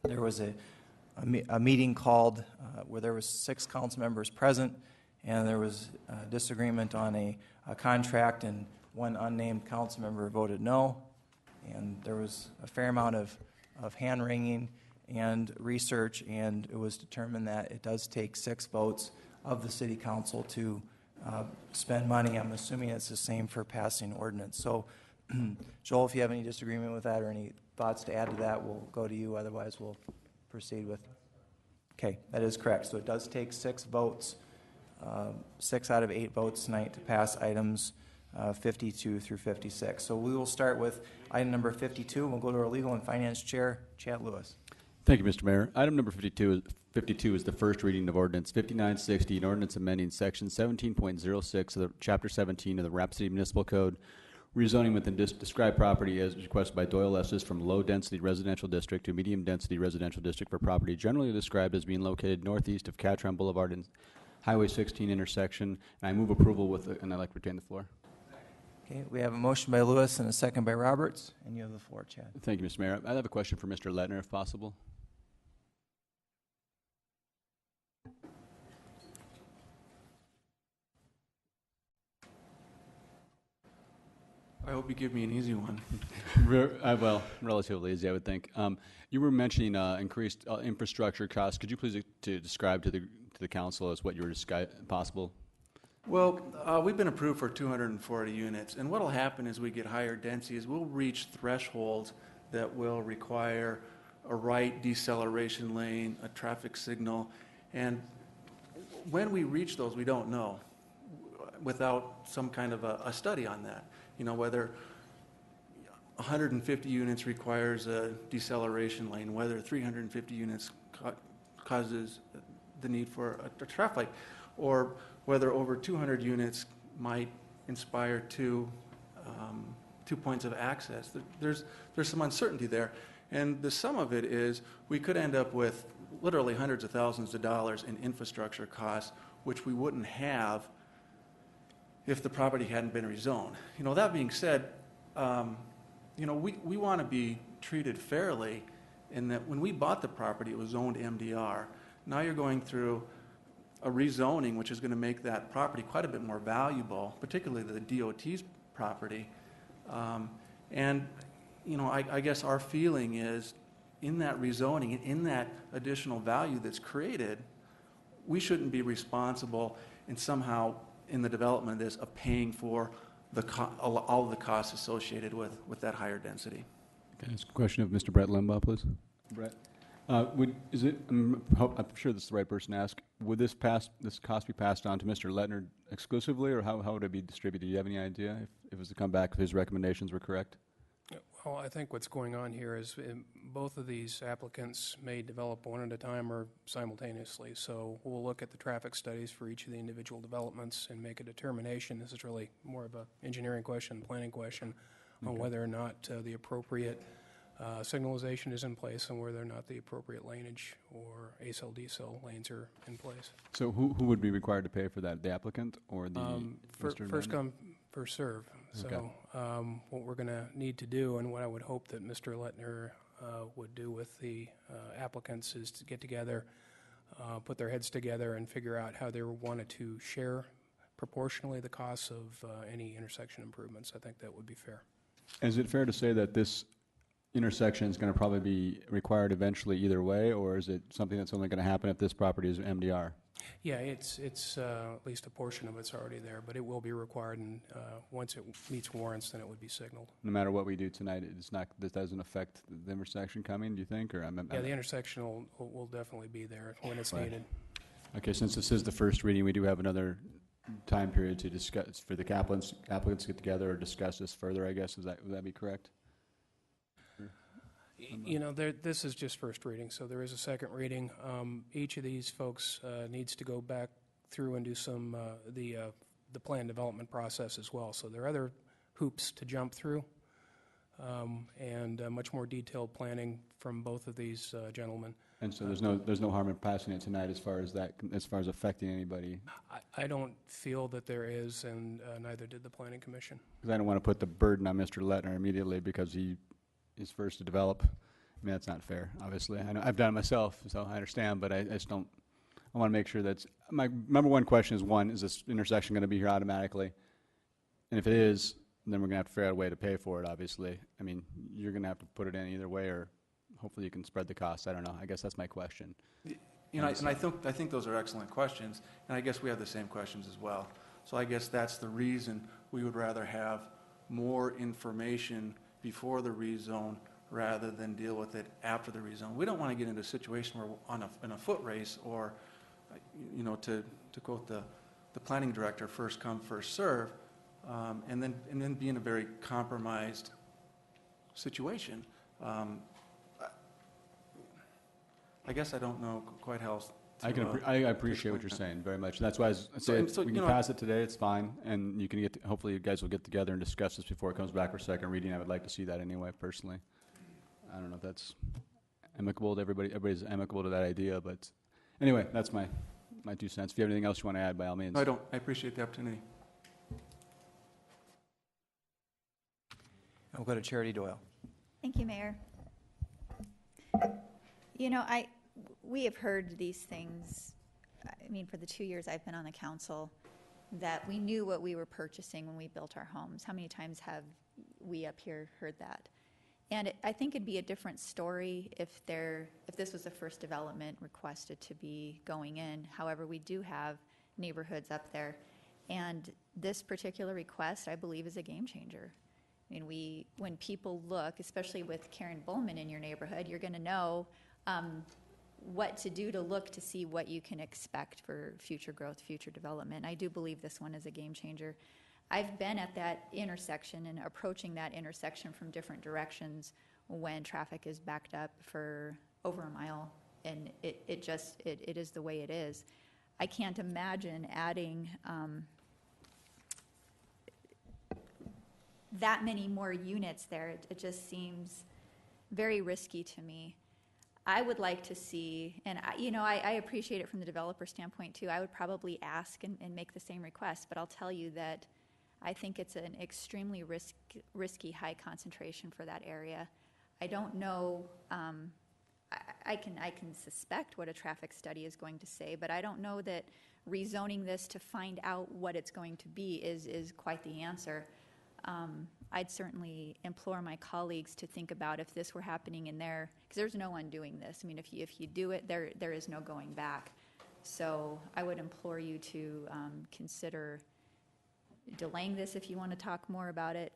there was a meeting called where there was 6 council members present, and there was disagreement on a contract, and one unnamed council member voted no, and there was a fair amount of hand-wringing and research, and it was determined that it does take 6 votes of the city council to spend money. I'm assuming it's the same for passing ordinance. So, Joel, if you have any disagreement with that or any thoughts to add to that, we'll go to you. Otherwise, we'll proceed with. Okay, that is correct. So it does take 6 votes, 6 out of 8 votes tonight to pass items 52 through 56. So we will start with item number 52. We'll go to our Legal and Finance Chair, Chad Lewis. Thank you, Mr. Mayor. Item number 52 is the first reading of ordinance 5960, an ordinance amending section 17.06 of the chapter 17 of the Rapid City Municipal Code, rezoning within described property as requested by Doyle Estes from low-density residential district to medium-density residential district for property generally described as being located northeast of Catron Boulevard and Highway 16 intersection. And I move approval and I'd like to retain the floor. Okay, we have a motion by Lewis and a second by Roberts, and you have the floor, Chad. Thank you, Mr. Mayor. I have a question for Mr. Lettner, if possible. I hope you give me an easy one. Well, relatively easy, I would think. You were mentioning increased infrastructure costs. Could you please describe to the council as what you were possible? Well, we've been approved for 240 units, and what will happen as we get higher densities, we'll reach thresholds that will require a right deceleration lane, a traffic signal, and when we reach those, we don't know without some kind of a study on that. You know, whether 150 units requires a deceleration lane, whether 350 units causes the need for a traffic light, or whether over 200 units might inspire two points of access. There's some uncertainty there, and the sum of it is we could end up with literally hundreds of thousands of dollars in infrastructure costs, which we wouldn't have if the property hadn't been rezoned. You know, that being said, you know, we want to be treated fairly in that when we bought the property, it was zoned MDR. Now you're going through a rezoning, which is going to make that property quite a bit more valuable, particularly the DOT's property. And, you know, I guess our feeling is in that rezoning and in that additional value that's created, we shouldn't be responsible in somehow in the development of this of paying for all of the costs associated with that higher density. Okay, ask a question of Mr. Brett Limbaugh, please. Brett, I'm sure this is the right person to ask. Would this cost be passed on to Mr. Lettner exclusively, or how would it be distributed? Do you have any idea if it was to come back if his recommendations were correct? Well, I think what's going on here is both of these applicants may develop one at a time or simultaneously. So we'll look at the traffic studies for each of the individual developments and make a determination. This is really more of an engineering question, planning question, on whether or not the appropriate signalization is in place and whether or not the appropriate laneage or ACEL, DCEL lanes are in place. So who would be required to pay for that, the applicant or the First Mr. come, first serve. Okay. So what we're going to need to do, and what I would hope that Mr. Lettner would do with the applicants, is to get together, put their heads together, and figure out how they wanted to share proportionally the costs of any intersection improvements. I think that would be fair. Is it fair to say that this intersection is going to probably be required eventually either way, or is it something that's only going to happen if this property is MDR? Yeah, it's at least a portion of it's already there, but it will be required, and once it meets warrants, then it would be signaled. No matter what we do tonight, it's not. This doesn't affect the intersection coming. Do you think, or Yeah, the intersection will definitely be there when it's Right. needed. Okay, since this is the first reading, we do have another time period to discuss for the applicants to get together or discuss this further. I guess would that be correct? You know, this is just first reading, so there is a second reading. Each of these folks needs to go back through and do some the plan development process as well. So there are other hoops to jump through, and much more detailed planning from both of these gentlemen. And so there's no harm in passing it tonight as far as affecting anybody. I don't feel that there is, and neither did the Planning Commission. Because I don't want to put the burden on Mr. Lettner immediately because he is first to develop. I mean, that's not fair, obviously. I know I've done it myself, so I understand, but I just don't, I want to make sure that's, my number one question is, one, is this intersection going to be here automatically? And if it is, then we're going to have to figure out a way to pay for it, obviously. I mean, you're going to have to put it in either way, or hopefully you can spread the cost. I don't know. I guess that's my question. You know, and I think those are excellent questions, and I guess we have the same questions as well. So I guess that's the reason we would rather have more information before the rezone rather than deal with it after the rezone. We don't want to get into a situation where in a foot race, or, you know, to quote the planning director, first come, first serve, and then be in a very compromised situation. I guess I don't know quite how. I appreciate what you're saying very much. And that's why I say we can pass it today. It's fine, and you can hopefully you guys will get together and discuss this before it comes back for second reading. I would like to see that anyway, personally. I don't know if that's amicable to everybody. Everybody's amicable to that idea, but anyway, that's my 2 cents. If you have anything else you want to add, by all means. No, I don't. I appreciate the opportunity. I'll go to Charity Doyle. Thank you, Mayor. You know, we have heard these things, I mean, for the 2 years I've been on the council, that we knew what we were purchasing when we built our homes. How many times have we up here heard that? And I think it'd be a different story if this was the first development requested to be going in. However, we do have neighborhoods up there. And this particular request, I believe, is a game changer. I mean, when people look, especially with Karen Bowman in your neighborhood, you're going to know what to do to look to see what you can expect for future growth, future development. I do believe this one is a game changer. I've been at that intersection and approaching that intersection from different directions when traffic is backed up for over a mile, and it is the way it is. I can't imagine adding that many more units there. It just seems very risky to me. I would like to see, and I appreciate it from the developer standpoint too. I would probably ask and make the same request, but I'll tell you that I think it's an extremely risky high concentration for that area. I don't know, I can suspect what a traffic study is going to say, but I don't know that rezoning this to find out what it's going to be is quite the answer. I'd certainly implore my colleagues to think about if this were happening in there, because there's no undoing this. I mean, if you do it, there is no going back. So I would implore you to consider delaying this if you want to talk more about it.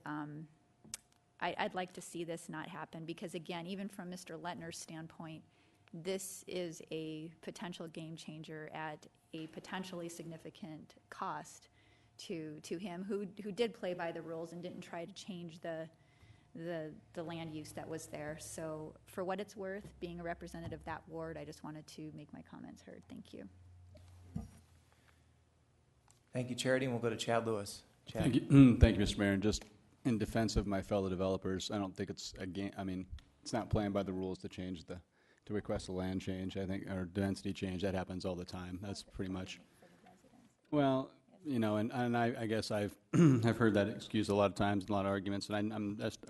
I'd like to see this not happen because, again, even from Mr. Lettner's standpoint, this is a potential game changer at a potentially significant cost to him, who did play by the rules and didn't try to change the land use that was there. So for what it's worth, being a representative of that ward, I just wanted to make my comments heard. Thank you. Thank you, Charity, and we'll go to Chad Lewis. Chad. Thank you, thank you, Mr. Mayor. And just in defense of my fellow developers, I don't think it's a game. I mean, it's not playing by the rules to change to request a land change. I think, or density change. That happens all the time. That's pretty much. Well, you know, and I guess I've I've heard that excuse a lot of times, in a lot of arguments, and I'm just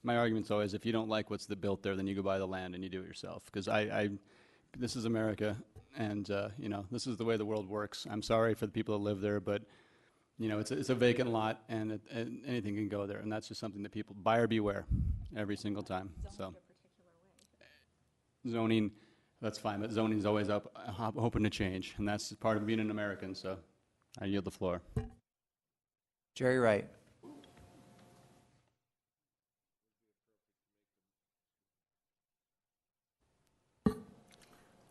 my argument's always, if you don't like what's built there, then you go buy the land and you do it yourself. Because this is America, and you know, this is the way the world works. I'm sorry for the people that live there, but you know, it's a vacant lot, and anything can go there, and that's just something that people, buyer beware, every single time. So zoning, that's fine, but zoning is always open to change, and that's part of being an American. So I yield the floor. Jerry Wright.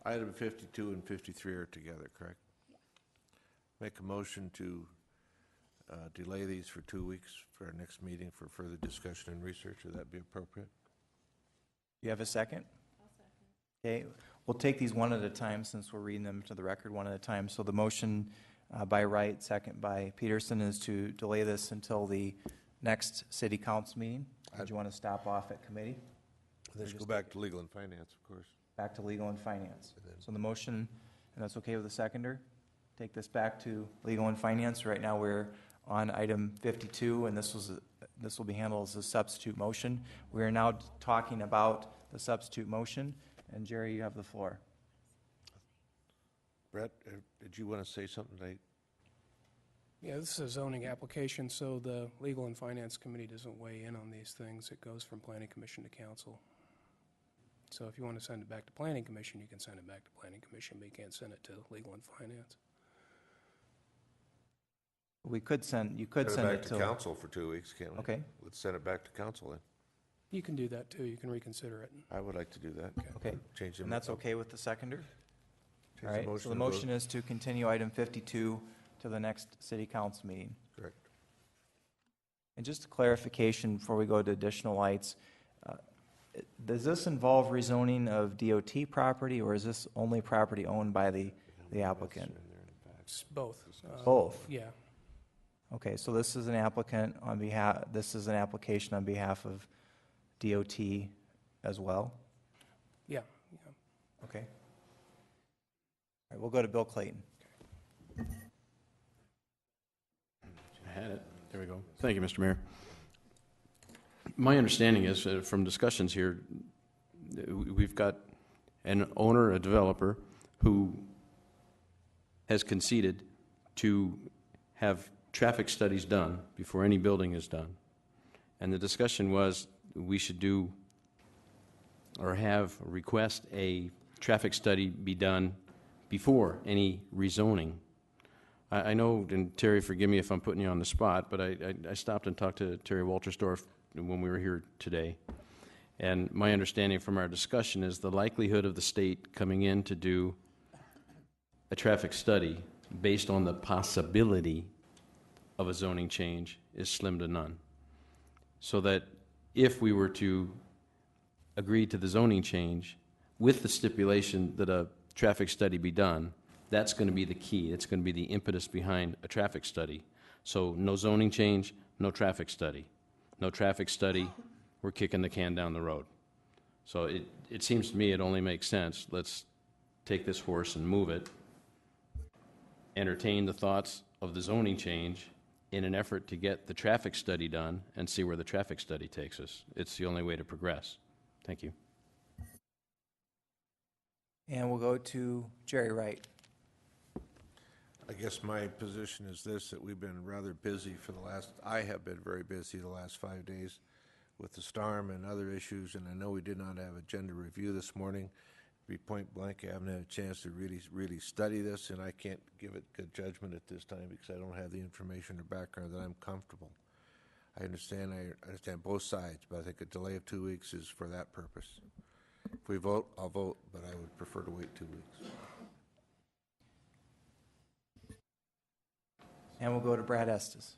Item 52 and 53 are together, correct? Yeah. Make a motion to delay these for 2 weeks for our next meeting for further discussion and research. Would that be appropriate? You have a second? I'll second. Okay, we'll take these one at a time since we're reading them to the record one at a time. So the motion by Wright, second by Peterson, is to delay this until the next city council meeting. Did you want to stop off at committee? Let's go back to legal and finance, of course. Back to legal and finance. So the motion, and that's okay with the seconder? Take this back to legal and finance. Right now we're on item 52, and this will be handled as a substitute motion. We are now talking about the substitute motion, and Jerry, you have the floor. Brett, did you want to say something tonight? Yeah, this is a zoning application, so the Legal and Finance Committee doesn't weigh in on these things. It goes from Planning Commission to Council. So if you want to send it back to Planning Commission, you can send it back to Planning Commission, but you can't send it to Legal and Finance. You could send it back to council for 2 weeks, can't we? Okay. Let's send it back to council then. You can do that too. You can reconsider it. I would like to do that. Okay. Change the And that's okay with the seconder? Change All right, the so the motion motion is to continue item 52 to the next city council meeting. Correct. And just a clarification before we go to additional lights, does this involve rezoning of DOT property, or is this only property owned by the applicant? It's both. Both? Yeah. Okay, so this is an application on behalf of DOT as well? Yeah. Okay. All right, we'll go to Bill Clayton. I had it. There we go. Thank you, Mr. Mayor. My understanding is from discussions here, we've got an owner, a developer, who has conceded to have traffic studies done before any building is done. And the discussion was we should do or request a traffic study be done before any rezoning. I know, and Terry, forgive me if I'm putting you on the spot, but I stopped and talked to Terry Waltersdorf when we were here today. And my understanding from our discussion is the likelihood of the state coming in to do a traffic study based on the possibility of a zoning change is slim to none. So that if we were to agree to the zoning change with the stipulation that a traffic study be done, that's going to be the key. It's going to be the impetus behind a traffic study. So no zoning change, no traffic study. No traffic study, we're kicking the can down the road. So it seems to me it only makes sense. Let's take this horse and move it, entertain the thoughts of the zoning change in an effort to get the traffic study done and see where the traffic study takes us. It's the only way to progress. Thank you. And we'll go to Jerry Wright. I guess my position is this, that we've been rather busy I have been very busy the last 5 days with the storm and other issues, and I know we did not have agenda review this morning. To be point blank, I haven't had a chance to really study this, and I can't give it good judgment at this time because I don't have the information or background that I'm comfortable. I understand both sides, but I think a delay of 2 weeks is for that purpose. If we vote, I'll vote, but I would prefer to wait 2 weeks. And we'll go to Brad Estes.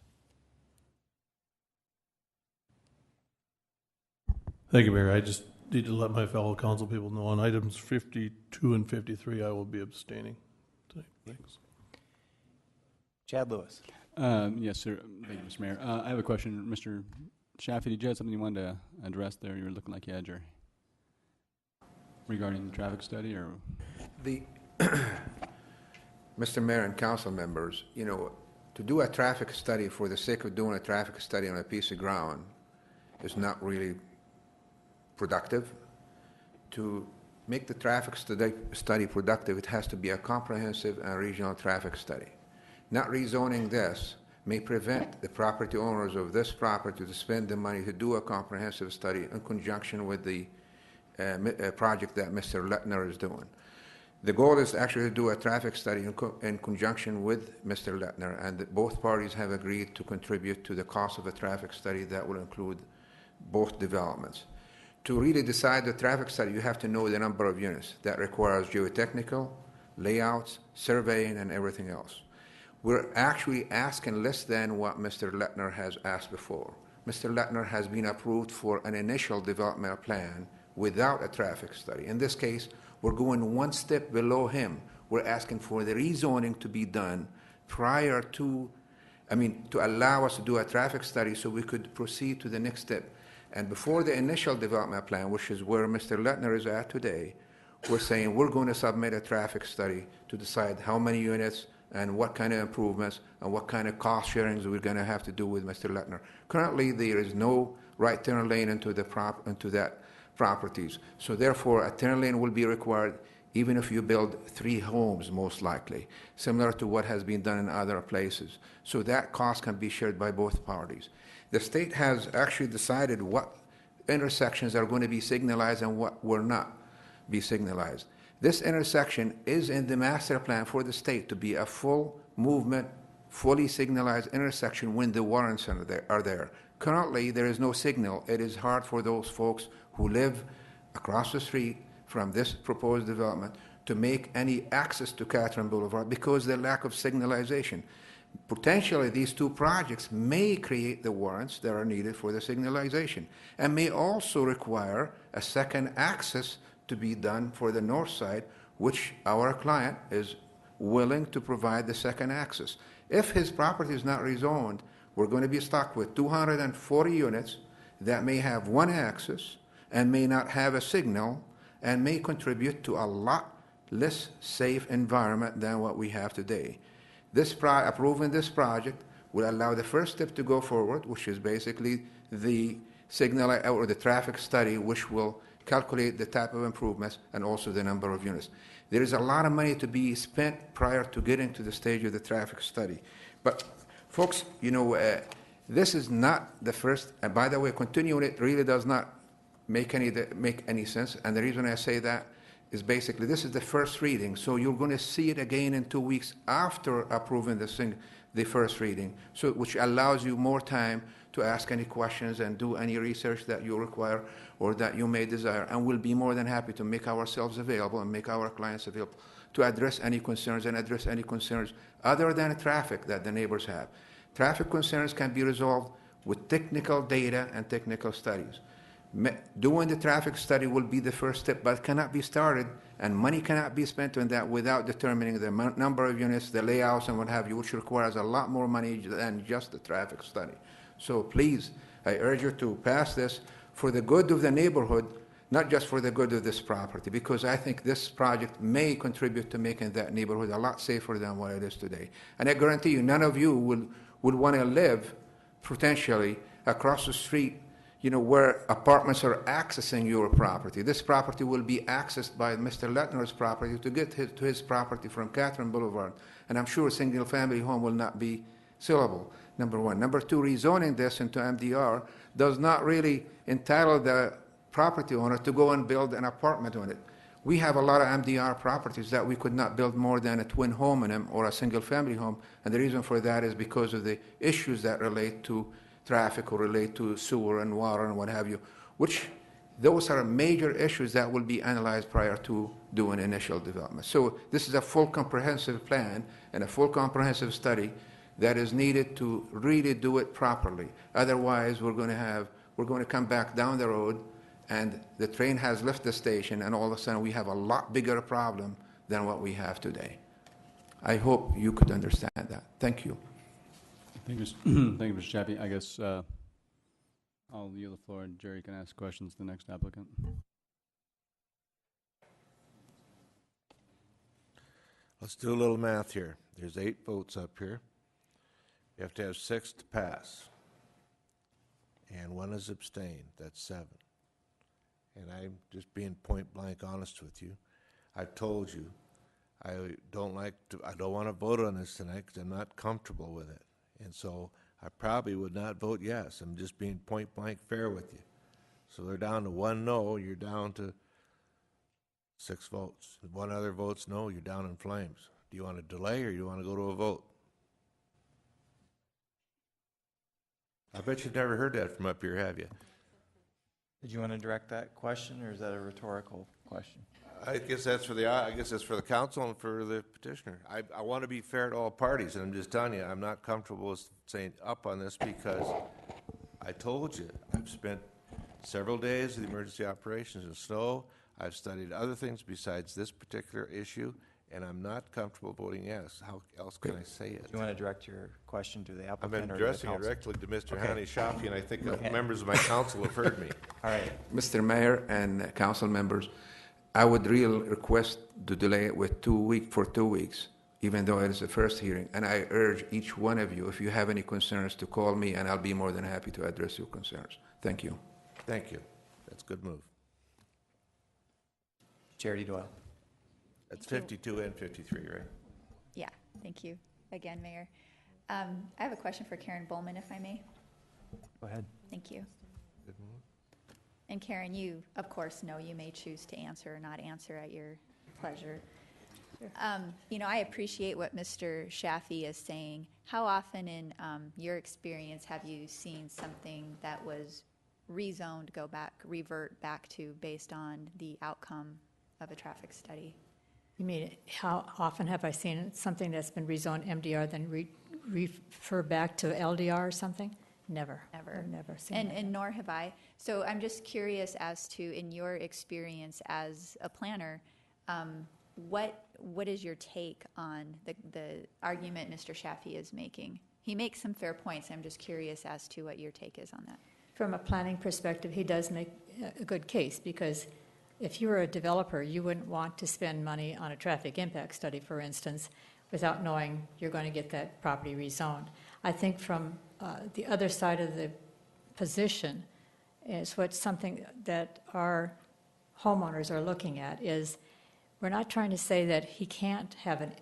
Thank you, Mayor. I just need to let my fellow council people know on items 52 and 53, I will be abstaining. Thanks. Chad Lewis. Yes, sir. Thank you, Mr. Mayor. I have a question. Mr. Shaffey, did you have something you wanted to address there? You were looking like you had your, regarding the traffic study, or? The, Mr. Mayor and council members, you know, to do a traffic study for the sake of doing a traffic study on a piece of ground is not really productive. To make the traffic study productive, it has to be a comprehensive and regional traffic study. Not rezoning this may prevent the property owners of this property to spend the money to do a comprehensive study in conjunction with the project that Mr. Lettner is doing. The goal is actually to do a traffic study in conjunction with Mr. Lettner, and both parties have agreed to contribute to the cost of a traffic study that will include both developments. To really decide the traffic study, you have to know the number of units. That requires geotechnical, layouts, surveying, and everything else. We're actually asking less than what Mr. Lettner has asked before. Mr. Lettner has been approved for an initial development plan without a traffic study. In this case, we're going one step below him. We're asking for the rezoning to be done prior to, to allow us to do a traffic study so we could proceed to the next step. And before the initial development plan, which is where Mr. Lettner is at today, we're saying we're going to submit a traffic study to decide how many units and what kind of improvements and what kind of cost sharings we're going to have to do with Mr. Lettner. Currently, there is no right turn lane into that properties. So therefore, a turn lane will be required even if you build 3 homes, most likely, similar to what has been done in other places. So that cost can be shared by both parties. The state has actually decided what intersections are going to be signalized and what will not be signalized. This intersection is in the master plan for the state to be a full movement, fully signalized intersection when the warrants are there. Currently, there is no signal. It is hard for those folks who live across the street from this proposed development to make any access to Catherine Boulevard because of the lack of signalization. Potentially, these 2 projects may create the warrants that are needed for the signalization and may also require a second access to be done for the north side, which our client is willing to provide the second access. If his property is not rezoned, we're going to be stuck with 240 units that may have 1 access and may not have a signal and may contribute to a lot less safe environment than what we have today. Approving this project will allow the first step to go forward, which is basically the signal or the traffic study, which will calculate the type of improvements and also the number of units. There is a lot of money to be spent prior to getting to the stage of the traffic study. But folks, this is not the first, and by the way, continuing it really does not make any sense. And the reason I say that is basically this is the first reading, so you're going to see it again in 2 weeks after approving the first reading, so which allows you more time to ask any questions and do any research that you require or that you may desire, and we'll be more than happy to make ourselves available and make our clients available to address any concerns other than traffic that the neighbors have. Traffic concerns can be resolved with technical data and technical studies. Doing the traffic study will be the first step, but cannot be started, and money cannot be spent on that without determining the number of units, the layouts, and what have you, which requires a lot more money than just the traffic study. So please, I urge you to pass this for the good of the neighborhood, not just for the good of this property, because I think this project may contribute to making that neighborhood a lot safer than what it is today. And I guarantee you, none of you would want to live potentially across the street, where apartments are accessing your property. This property will be accessed by Mr. Lettner's property to get to his property from Catherine Boulevard. And I'm sure a single-family home will not be sellable, number 1. Number 2, rezoning this into MDR does not really entitle the property owner to go and build an apartment on it. We have a lot of MDR properties that we could not build more than a twin home in them or a single-family home, and the reason for that is because of the issues that relate to traffic or relate to sewer and water and what have you, which those are major issues that will be analyzed prior to doing initial development. So this is a full comprehensive plan and a full comprehensive study that is needed to really do it properly. Otherwise, we're going to come back down the road and the train has left the station, and all of a sudden we have a lot bigger problem than what we have today. I hope you could understand that. Thank you. Thank you, thank you, Mr. Chappie. I guess I'll yield the floor, and Jerry can ask questions to the next applicant. Let's do a little math here. There's 8 votes up here. You have to have 6 to pass. And 1 is abstained. That's 7. And I'm just being point blank honest with you. I've told you I don't want to vote on this tonight because I'm not comfortable with it. And so I probably would not vote yes. I'm just being point blank fair with you. So they're down to 1 no, you're down to 6 votes. If 1 other votes no, you're down in flames. Do you want to delay or do you want to go to a vote? I bet you've never heard that from up here, have you? Did you want to direct that question, or is that a rhetorical question? I guess that's for the council and for the petitioner. I want to be fair to all parties, and I'm just telling you, I'm not comfortable with saying up on this because I told you, I've spent several days with the emergency operations in snow. I've studied other things besides this particular issue, and I'm not comfortable voting yes. How else can I say it? Do you want to direct your question to the I've applicant been or to the addressing it council? directly to Mr. Okay. Hani Shafi, and I think members of my council have heard me. All right. Mr. Mayor and council members, I would really request to delay it with 2 weeks, for 2 weeks, even though it is the first hearing. And I urge each one of you, if you have any concerns, to call me, and I'll be more than happy to address your concerns. Thank you. Thank you. That's a good move. Charity Doyle. That's 52 and 53, right? Yeah, thank you again, Mayor. I have a question for Karen Bowman, if I may. Go ahead. Thank you. Good move. And Karen, you, of course, know you may choose to answer or not answer at your pleasure. You know, I appreciate what Mr. Shafi is saying. How often in your experience have you seen something that was rezoned, revert back to based on the outcome of a traffic study? You mean, how often have I seen something that's been rezoned MDR, then refer back to LDR or something? Never. Never. I've never seen that. And nor have I. So I'm just curious as to, in your experience as a planner, what is your take on the argument Mr. Shafi is making? He makes some fair points. I'm just curious as to what your take is on that. From a planning perspective, he does make a good case, because if you were a developer, you wouldn't want to spend money on a traffic impact study, for instance, without knowing you're going to get that property rezoned. I think from the other side of the position is what's something that our homeowners are looking at is, we're not trying to say that he can't have it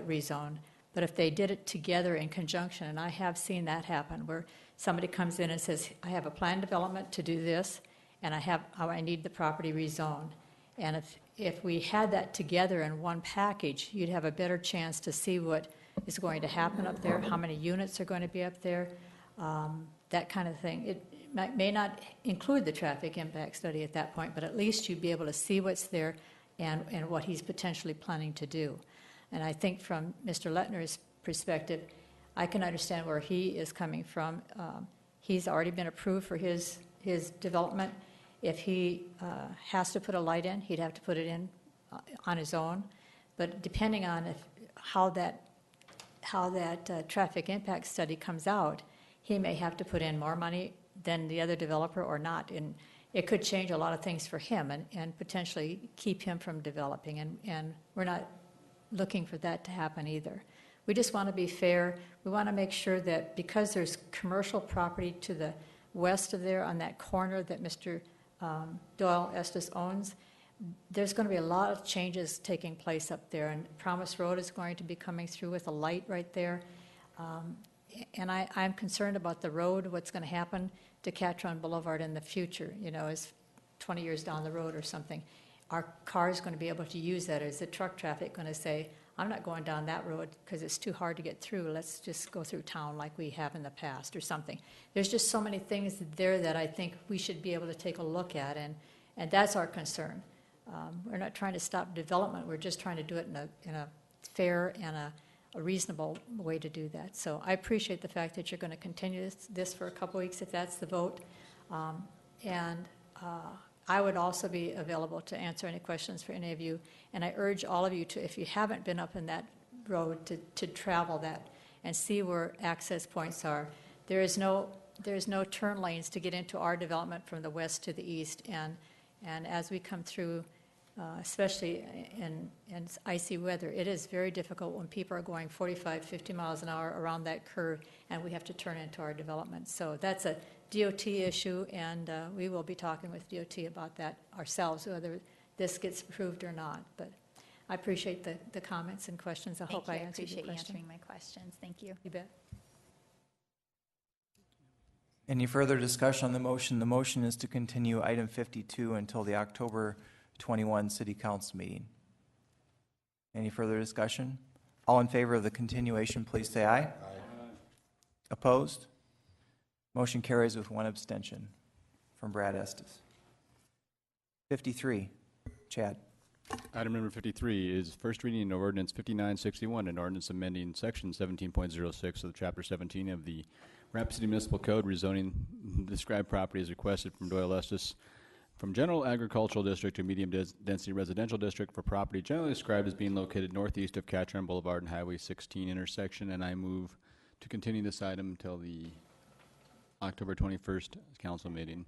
rezoned, but if they did it together in conjunction, and I have seen that happen, where somebody comes in and says, I have a planned development to do this, and I need the property rezoned. And if we had that together in one package, you'd have a better chance to see what is going to happen up there, how many units are going to be up there, that kind of thing. It may not include the traffic impact study at that point, but at least you'd be able to see what's there and what he's potentially planning to do. And I think from Mr. Lettner's perspective, I can understand where he is coming from. He's already been approved for his development. If he has to put a light in, he'd have to put it in on his own. But depending on how that traffic impact study comes out, he may have to put in more money than the other developer or not. And it could change a lot of things for him and potentially keep him from developing. And we're not looking for that to happen either. We just want to be fair. We want to make sure that because there's commercial property to the west of there on that corner that Mr. Doyle Estes owns, there's going to be a lot of changes taking place up there, and Promise Road is going to be coming through with a light right there. And I'm concerned about the road, what's going to happen to Catron Boulevard in the future, as 20 years down the road or something. Are cars going to be able to use that? Or is the truck traffic going to say, I'm not going down that road because it's too hard to get through. Let's just go through town like we have in the past or something. There's just so many things there that I think we should be able to take a look at, and that's our concern. We're not trying to stop development. We're just trying to do it in a fair and a reasonable way to do that. So I appreciate the fact that you're going to continue this for a couple weeks if that's the vote. I would also be available to answer any questions for any of you. And I urge all of you to, if you haven't been up in that road, to travel that and see where access points are. There's no turn lanes to get into our development from the west to the east. And as we come through, especially in icy weather, it is very difficult when people are going 45, 50 miles an hour around that curve, and we have to turn into our development. So that's a DOT issue, and we will be talking with DOT about that ourselves, whether this gets approved or not. But I appreciate the comments and questions. I hope I answered your question. I appreciate you answering my questions. Thank you. You bet. Any further discussion on the motion? The motion is to continue item 52 until the October 21 City Council meeting. Any further discussion? All in favor of the continuation, please say aye. Aye. Opposed? Motion carries with one abstention from Brad Estes. 53, Chad. Item number 53 is first reading of ordinance 5961, an ordinance amending section 17.06 of Chapter 17 of the Rapid City Municipal Code, rezoning described property as requested from Doyle Estes from General Agricultural District to Medium Density Residential District for property generally described as being located northeast of Catron Boulevard and Highway 16 intersection. And I move to continue this item until the October 21st council meeting.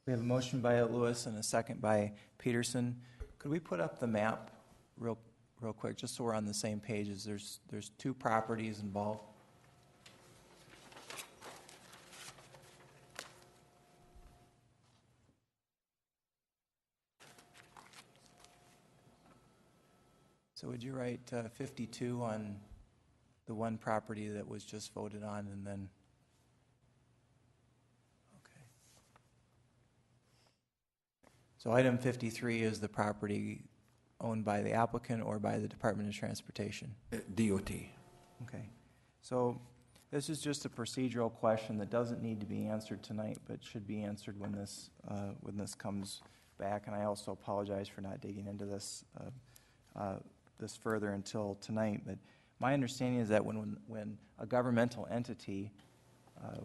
We have a motion by Lewis and a second by Peterson. Could we put up the map real quick, just so we're on the same page? There's two properties involved. So would you write 52 on the one property that was just voted on, and then, okay. So item 53 is the property owned by the applicant or by the Department of Transportation? DOT. Okay. So this is just a procedural question that doesn't need to be answered tonight, but should be answered when this comes back. And I also apologize for not digging into this this further until tonight. But my understanding is that when a governmental entity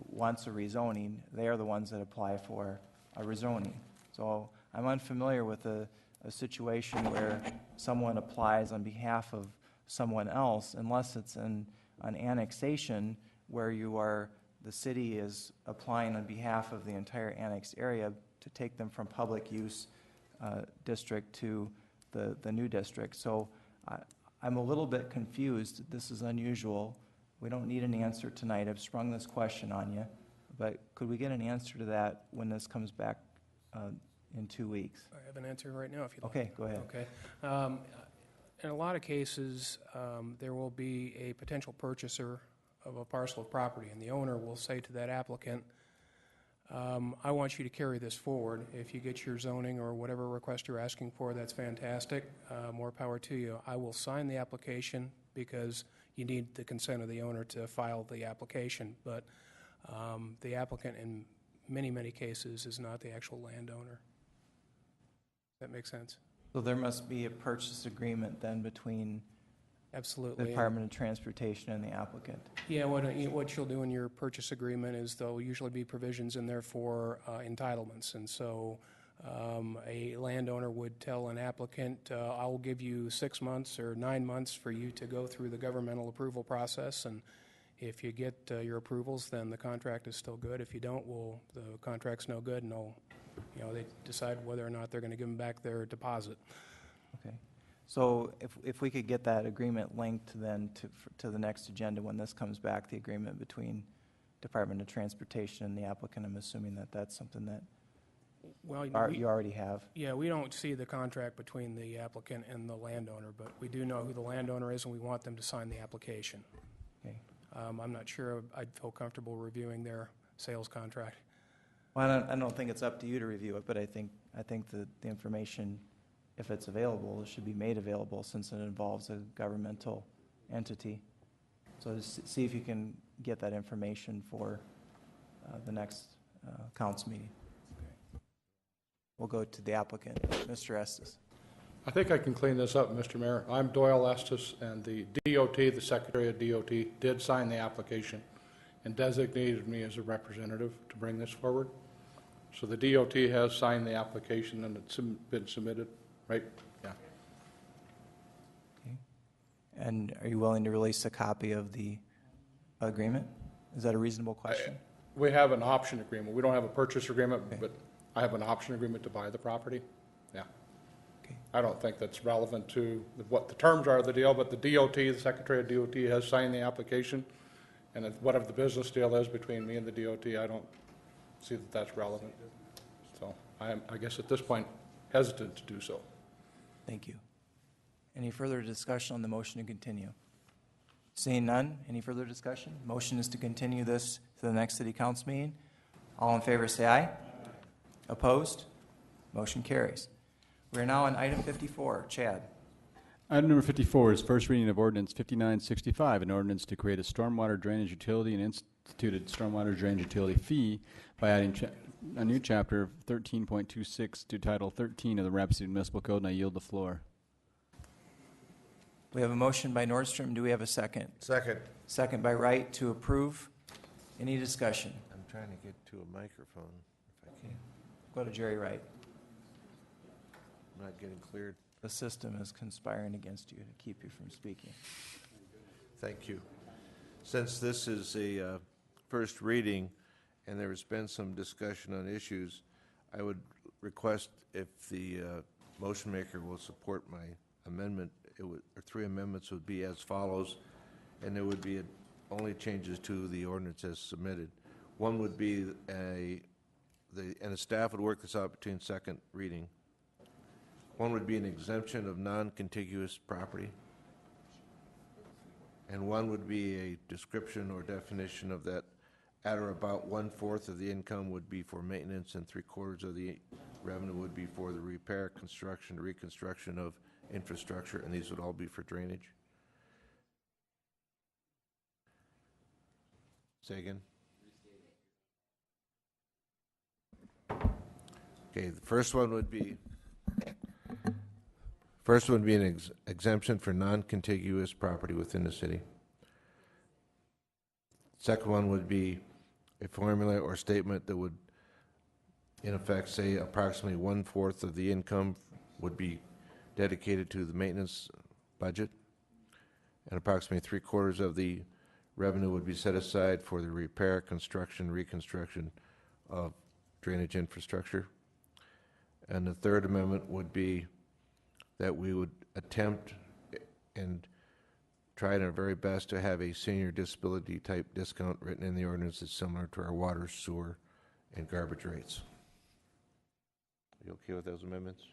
wants a rezoning, they are the ones that apply for a rezoning. So I'm unfamiliar with a situation where someone applies on behalf of someone else, unless it's an annexation where the city is applying on behalf of the entire annexed area to take them from public use district to the new district. So I'm a little bit confused. This is unusual. We don't need an answer tonight. I've sprung this question on you, but could we get an answer to that when this comes back in 2 weeks? I have an answer right now if you'd like. Okay, go ahead. Okay. In a lot of cases, there will be a potential purchaser of a parcel of property, and the owner will say to that applicant, I want you to carry this forward. If you get your zoning or whatever request you're asking for, that's fantastic. More power to you. I will sign the application because you need the consent of the owner to file the application, but the applicant in many, many cases is not the actual landowner. That makes sense? So there must be a purchase agreement then between Absolutely. the Department of Transportation and the applicant. Yeah, what you'll do in your purchase agreement is there'll usually be provisions in there for entitlements. And so a landowner would tell an applicant, I'll give you 6 months or 9 months for you to go through the governmental approval process. And if you get your approvals, then the contract is still good. If you don't, well, the contract's no good, and they decide whether or not they're going to give them back their deposit. Okay. So if we could get that agreement linked then to the next agenda when this comes back, the agreement between Department of Transportation and the applicant, I'm assuming that that's something that you already have. Yeah, we don't see the contract between the applicant and the landowner, but we do know who the landowner is, and we want them to sign the application. Okay. I'm not sure I'd feel comfortable reviewing their sales contract. Well, I don't think it's up to you to review it, but I think the information, if it's available, it should be made available since it involves a governmental entity. So just see if you can get that information for the next council meeting. Okay. We'll go to the applicant, Mr. Estes. I think I can clean this up, Mr. Mayor. I'm Doyle Estes, and the DOT, the Secretary of DOT, did sign the application and designated me as a representative to bring this forward. So the DOT has signed the application and it's been submitted, right? Yeah. And are you willing to release a copy of the agreement? Is that a reasonable question? We have an option agreement. We don't have a purchase agreement, but I have an option agreement to buy the property. Yeah. Okay. I don't think that's relevant to what the terms are of the deal, but the DOT, the Secretary of DOT has signed the application. And whatever the business deal is between me and the DOT, I don't see that that's relevant. So I guess at this point hesitant to do so. Thank you. Any further discussion on the motion to continue? Seeing none, any further discussion? Motion is to continue this to the next city council meeting. All in favor say aye. Opposed? Motion carries. We are now on item 54. Chad. Item number 54 is first reading of ordinance 5965, an ordinance to create a stormwater drainage utility and instituted stormwater drainage utility fee by adding a new chapter 13.26 to Title 13 of the Rapid City Municipal Code, and I yield the floor. We have a motion by Nordstrom. Do we have a second? Second. Second by Wright to approve. Any discussion? I'm trying to get to a microphone if I can. Go to Jerry Wright. I'm not getting cleared. The system is conspiring against you to keep you from speaking. Thank you. Since this is a first reading and there has been some discussion on issues, I would request if the motion maker will support my amendment, or three amendments would be as follows, and there would be only changes to the ordinance as submitted. One would be and the staff would work this out between second reading. One would be an exemption of non-contiguous property. And one would be a description or definition of that at or about 1/4 of the income would be for maintenance and 3/4 of the revenue would be for the repair, construction, reconstruction of infrastructure, and these would all be for drainage. Say again? Okay, the first one would be an exemption for non-contiguous property within the city. Second one would be a formula or statement that would, in effect, say approximately 1/4 of the income would be dedicated to the maintenance budget, and approximately 3/4 of the revenue would be set aside for the repair, construction, reconstruction of drainage infrastructure. And the third amendment would be that we would attempt and try our very best to have a senior disability type discount written in the ordinance that's similar to our water, sewer, and garbage rates. Are you okay with those amendments?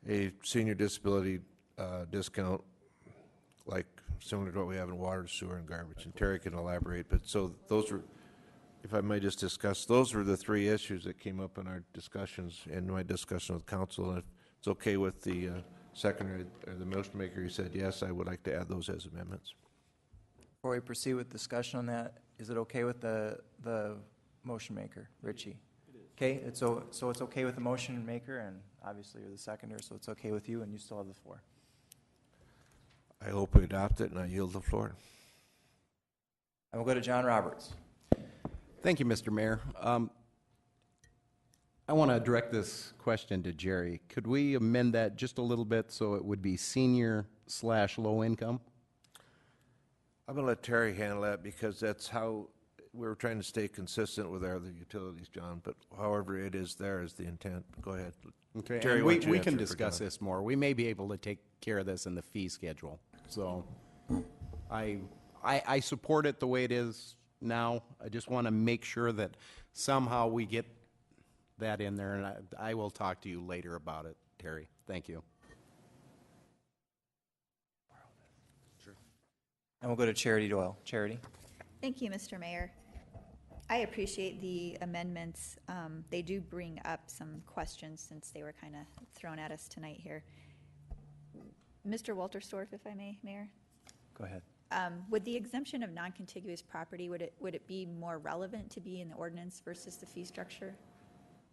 A senior disability discount, like similar to what we have in water, sewer, and garbage. And Terry can elaborate, but so those were, if I may just discuss, those were the three issues that came up in our discussions, in my discussion with council. And if it's okay with the seconder or the motion maker, he said, yes, I would like to add those as amendments. Before we proceed with discussion on that, is it okay with the motion maker, Richie? It is. Okay, so it's okay with the motion maker, and obviously you're the seconder, so it's okay with you, and you still have the floor. I hope we adopt it, and I yield the floor. And we'll go to John Roberts. Thank you, Mr. Mayor. I want to direct this question to Jerry. Could we amend that just a little bit so it would be senior/low income? I'm going to let Terry handle that because that's how we're trying to stay consistent with our other utilities, John. But however it is, there is the intent. Go ahead. Okay, Terry, and why don't you we answer can for discuss John? this more. We may be able to take care of this in the fee schedule. So I support it the way it is now. I just want to make sure that somehow we get that in there, and I will talk to you later about it, Terry. Thank you. And we'll go to Charity Doyle. Charity. Thank you, Mr. Mayor. I appreciate the amendments. They do bring up some questions since they were kind of thrown at us tonight here. Mr. Walterstorff, if I may, Mayor? Go ahead. Would the exemption of non-contiguous property, would it be more relevant to be in the ordinance versus the fee structure?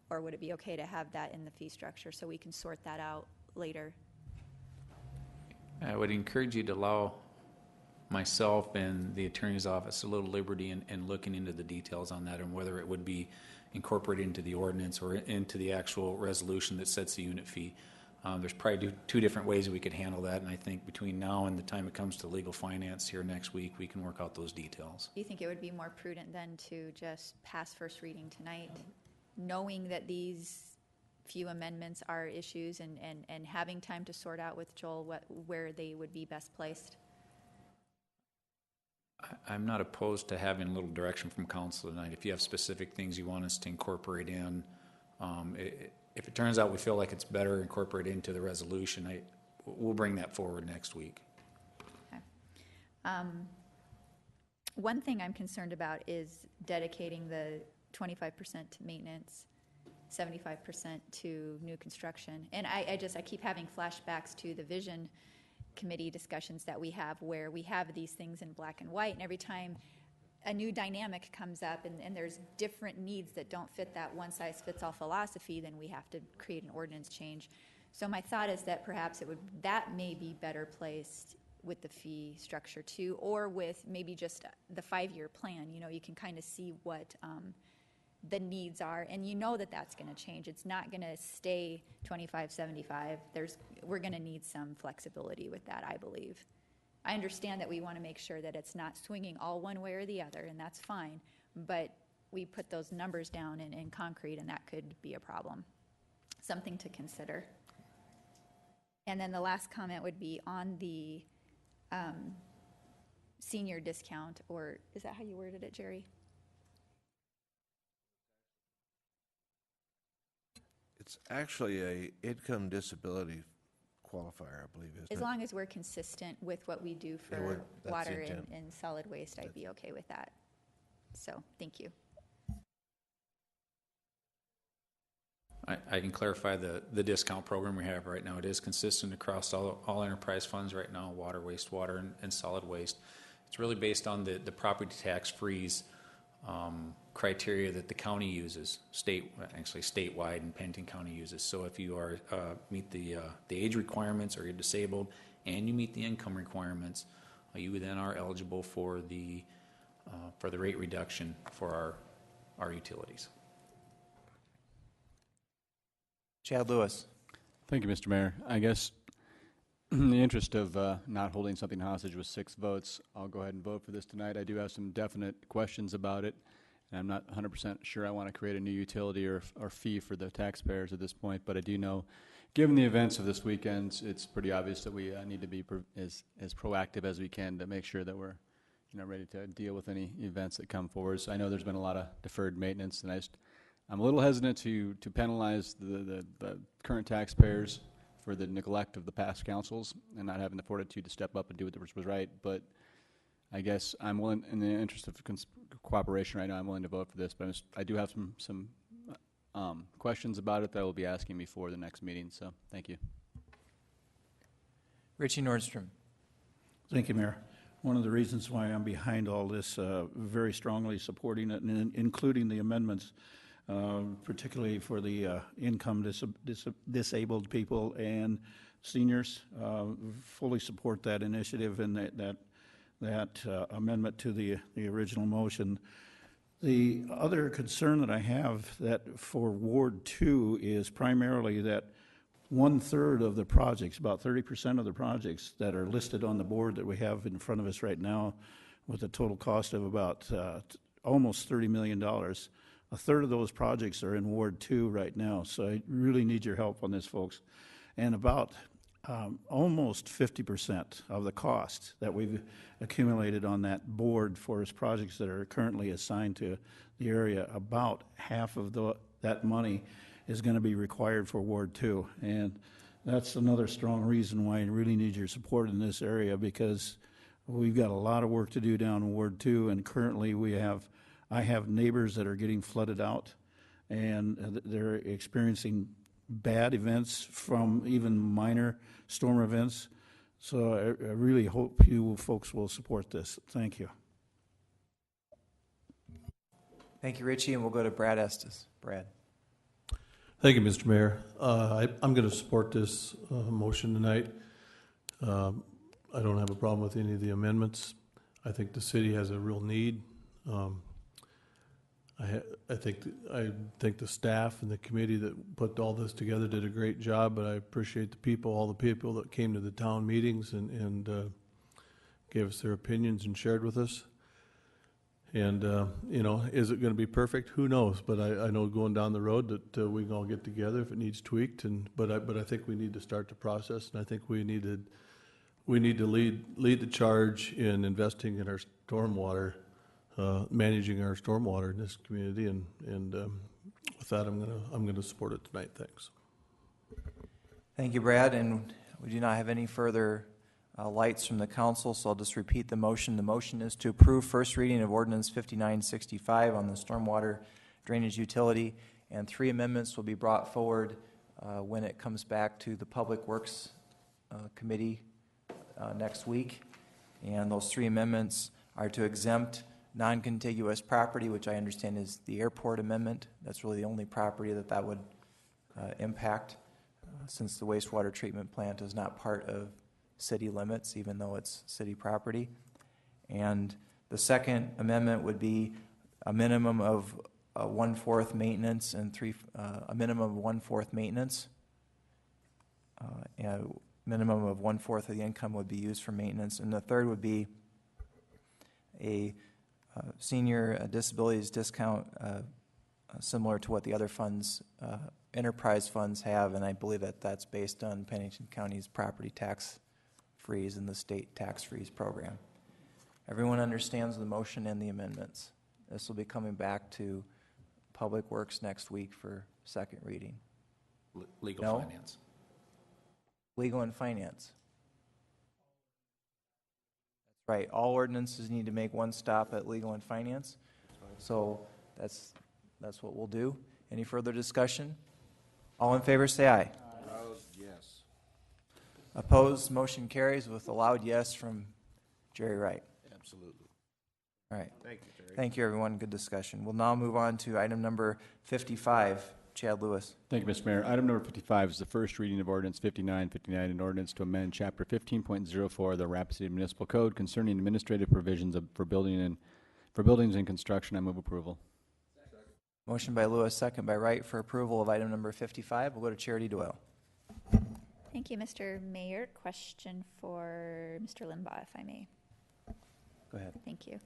Or would it be okay to have that in the fee structure so we can sort that out later? I would encourage you to allow myself and the attorney's office a little liberty in looking into the details on that and whether it would be incorporate into the ordinance or into the actual resolution that sets the unit fee. There's probably two different ways that we could handle that, and I think between now and the time it comes to legal finance here next week, we can work out those details. Do you think it would be more prudent then to just pass first reading tonight, knowing that these few amendments are issues and having time to sort out with Joel where they would be best placed? I'm not opposed to having a little direction from council tonight. If you have specific things you want us to incorporate in, if it turns out we feel like it's better incorporated into the resolution, we'll bring that forward next week. Okay. One thing I'm concerned about is dedicating the 25% to maintenance, 75% to new construction. And I keep having flashbacks to the vision committee discussions that we have where we have these things in black and white, and every time a new dynamic comes up and there's different needs that don't fit that one-size-fits-all philosophy, then we have to create an ordinance change. So my thought is that perhaps that may be better placed with the fee structure too, or with maybe just the 5-year plan. You can kind of see what the needs are, and that's going to change. It's not going to stay 25-75. We're going to need some flexibility with that, I believe. I understand that we want to make sure that it's not swinging all one way or the other, and that's fine, but we put those numbers down in concrete, and that could be a problem. Something to consider. And then the last comment would be on the senior discount, or is that how you worded it, Jerry? It's actually a income disability qualifier, I believe, isn't it? As long as we're consistent with what we do for that's the water intent. and solid waste, I'd be okay with that. So, thank you. I can clarify the discount program we have right now. It is consistent across all enterprise funds right now, water, wastewater, and solid waste. It's really based on the property tax freeze criteria that the county uses, statewide, and Pennington County uses. So if you are meet the age requirements, or you're disabled, and you meet the income requirements, you then are eligible for the rate reduction for our utilities. Chad Lewis. Thank you, Mr. Mayor. I guess in the interest of not holding something hostage with 6 votes, I'll go ahead and vote for this tonight. I do have some definite questions about it, and I'm not 100% sure I want to create a new utility or fee for the taxpayers at this point, but I do know, given the events of this weekend, it's pretty obvious that we need to be as proactive as we can to make sure that we're ready to deal with any events that come forward. So I know there's been a lot of deferred maintenance, and I'm a little hesitant to penalize the current taxpayers for the neglect of the past councils and not having the fortitude to step up and do what was right. But I guess I'm willing, in the interest of cooperation right now, I'm willing to vote for this. But I do have some questions about it that I will be asking before the next meeting. So thank you. Richie Nordstrom. Thank you, Mayor. One of the reasons why I'm behind all this, very strongly supporting it, and including the amendments, particularly for the income disabled people and seniors, fully support that initiative and that amendment to the original motion. The other concern that I have that for Ward 2 is primarily that 1/3 of the projects, about 30% of the projects that are listed on the board that we have in front of us right now, with a total cost of about almost $30 million, 1/3 of those projects are in Ward 2 right now. So I really need your help on this, folks. And about almost 50% of the cost that we've accumulated on that board for us projects that are currently assigned to the area, about half of that money is going to be required for Ward 2. And that's another strong reason why I really need your support in this area, because we've got a lot of work to do down in Ward 2, and currently I have neighbors that are getting flooded out, and they're experiencing bad events from even minor storm events. So I really hope you folks will support this. Thank you. Thank you, Richie, and we'll go to Brad Estes. Brad. Thank you, Mr. Mayor. I'm going to support this motion tonight. I don't have a problem with any of the amendments. I think the city has a real need. I think the staff and the committee that put all this together did a great job, but I appreciate all the people that came to the town meetings and gave us their opinions and shared with us. And, is it going to be perfect? Who knows? But I know going down the road that we can all get together if it needs tweaked. But I think we need to start the process, and I think we need to lead the charge in investing in our stormwater, managing our stormwater in this community. And with that, I'm gonna support it tonight. Thanks. Thank you, Brad. And we do not have any further lights from the council, so I'll just repeat the motion. The motion is to approve first reading of ordinance 5965 on the stormwater drainage utility, and 3 amendments will be brought forward when it comes back to the Public Works Committee next week. And those 3 amendments are to exempt non-contiguous property, which I understand is the airport amendment. That's really the only property that would impact, since the wastewater treatment plant is not part of city limits, even though it's city property. And the second amendment would be a minimum of 1/4 maintenance and a minimum of 1/4 maintenance. And a minimum of 1/4 of the income would be used for maintenance. And the third would be a senior disabilities discount similar to what the other funds, enterprise funds have, and I believe that's based on Pennington County's property tax freeze and the state tax freeze program. Everyone understands the motion and the amendments. This will be coming back to Public Works next week for second reading. Legal finance. Legal and finance. That's right. All ordinances need to make one stop at legal and finance. So that's what we'll do. Any further discussion? All in favor say aye. Yes. Opposed, motion carries with a loud yes from Jerry Wright. Absolutely. All right. Thank you, Terry. Thank you, everyone. Good discussion. We'll now move on to item number 55. Chad Lewis. Thank you, Mr. Mayor. Item number 55 is the first reading of ordinance 5959, an ordinance to amend chapter 15.04 of the Rapid City Municipal Code concerning administrative provisions for buildings and construction. I move approval. Motion by Lewis, second by Wright for approval of item number 55. We'll go to Charity Doyle. Thank you, Mr. Mayor. Question for Mr. Limbaugh, if I may. Go ahead. Thank you.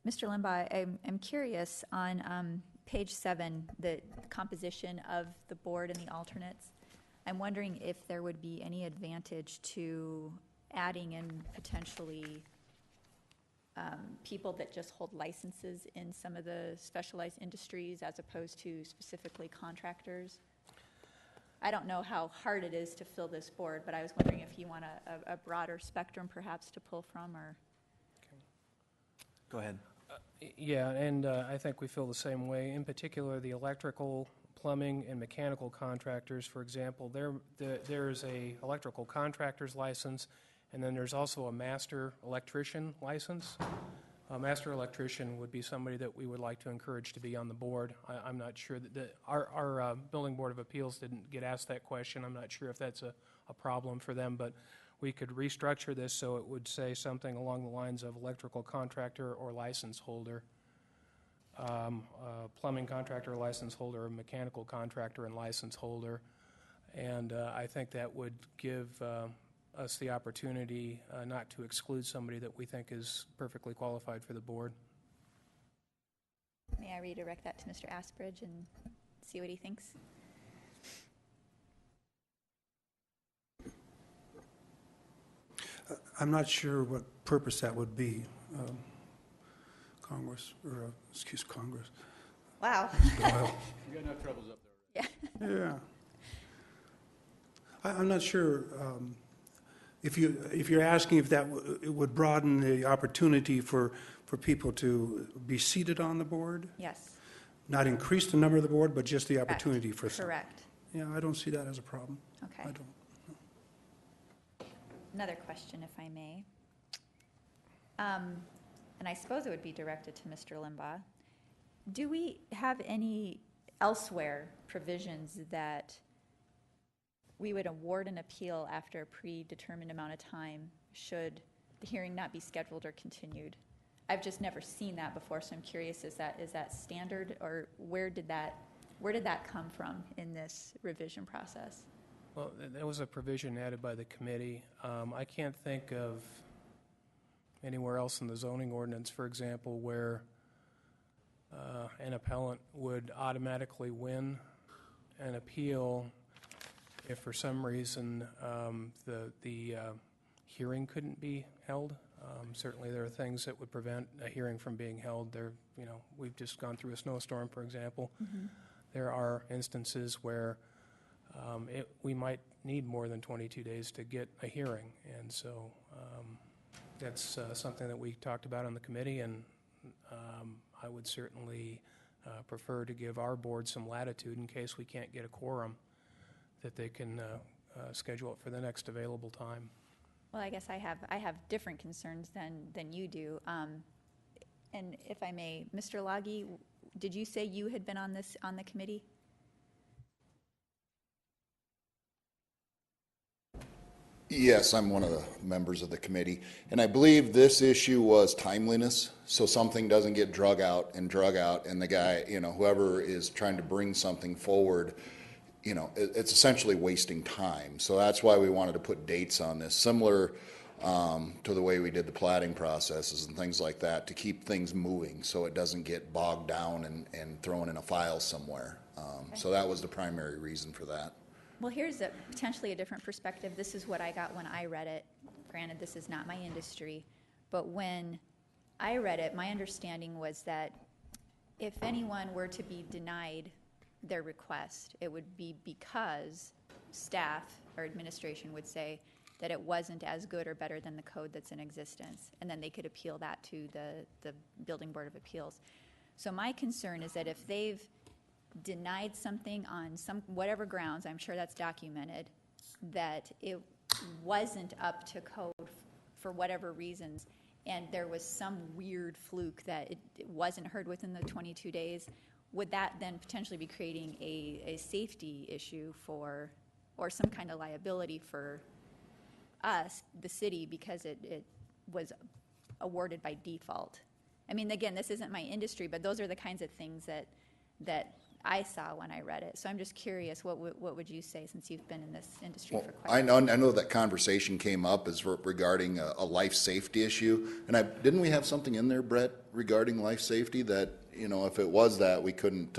Mr. Limbaugh, I'm curious on page 7, the composition of the board and the alternates. I'm wondering if there would be any advantage to adding in potentially people that just hold licenses in some of the specialized industries as opposed to specifically contractors. I don't know how hard it is to fill this board, but I was wondering if you want a broader spectrum perhaps to pull from, or... Go ahead. Yeah, and I think we feel the same way. In particular, the electrical, plumbing, and mechanical contractors, for example, there's a electrical contractor's license, and then there's also a master electrician license. A master electrician would be somebody that we would like to encourage to be on the board. I'm not sure that our Building Board of Appeals didn't get asked that question. I'm not sure if that's a problem for them, but we could restructure this so it would say something along the lines of electrical contractor or license holder, plumbing contractor or license holder, mechanical contractor and license holder. And I think that would give us the opportunity not to exclude somebody that we think is perfectly qualified for the board. May I redirect that to Mr. Asbridge and see what he thinks? I'm not sure what purpose that would be, Congress. Wow. You got enough troubles up there. Yeah. I'm not sure if you're asking if it would broaden the opportunity for people to be seated on the board. Yes. Not increase the number of the board, but just the opportunity for some. Correct. Yeah, I don't see that as a problem. Okay. I don't. Another question, if I may. And I suppose it would be directed to Mr. Limbaugh. Do we have any elsewhere provisions that we would award an appeal after a predetermined amount of time should the hearing not be scheduled or continued? I've just never seen that before, so I'm curious, is that standard, or where did that come from in this revision process? Well, there was a provision added by the committee. I can't think of anywhere else in the zoning ordinance, for example, where an appellant would automatically win an appeal if for some reason the hearing couldn't be held. Certainly there are things that would prevent a hearing from being held. We've just gone through a snowstorm, for example. Mm-hmm. There are instances where we might need more than 22 days to get a hearing, and so that's something that we talked about on the committee, and I would certainly prefer to give our board some latitude in case we can't get a quorum, that they can schedule it for the next available time. Well, I guess I have different concerns than you do. And if I may, Mr. Loggy, did you say you had been on the committee? Yes, I'm one of the members of the committee, and I believe this issue was timeliness, so something doesn't get drug out, and the guy, whoever is trying to bring something forward, it's essentially wasting time. So that's why we wanted to put dates on this, similar to the way we did the plating processes and things like that, to keep things moving so it doesn't get bogged down and thrown in a file somewhere. So that was the primary reason for that. Well, here's potentially a different perspective. This is what I got when I read it. Granted, this is not my industry, but when I read it, my understanding was that if anyone were to be denied their request, it would be because staff or administration would say that it wasn't as good or better than the code that's in existence, and then they could appeal that to the Building Board of Appeals. So my concern is that if they've denied something on whatever grounds, I'm sure that's documented, that it wasn't up to code for whatever reasons, and there was some weird fluke that it wasn't heard within the 22 days, would that then potentially be creating a safety issue or some kind of liability for us, the city, because it was awarded by default? I mean, again, this isn't my industry, but those are the kinds of things that I saw when I read it. So I'm just curious, what would you say, since you've been in this industry for quite a while? I know that conversation came up as regarding a life safety issue, and didn't we have something in there, Brett, regarding life safety that, if it was that, we couldn't,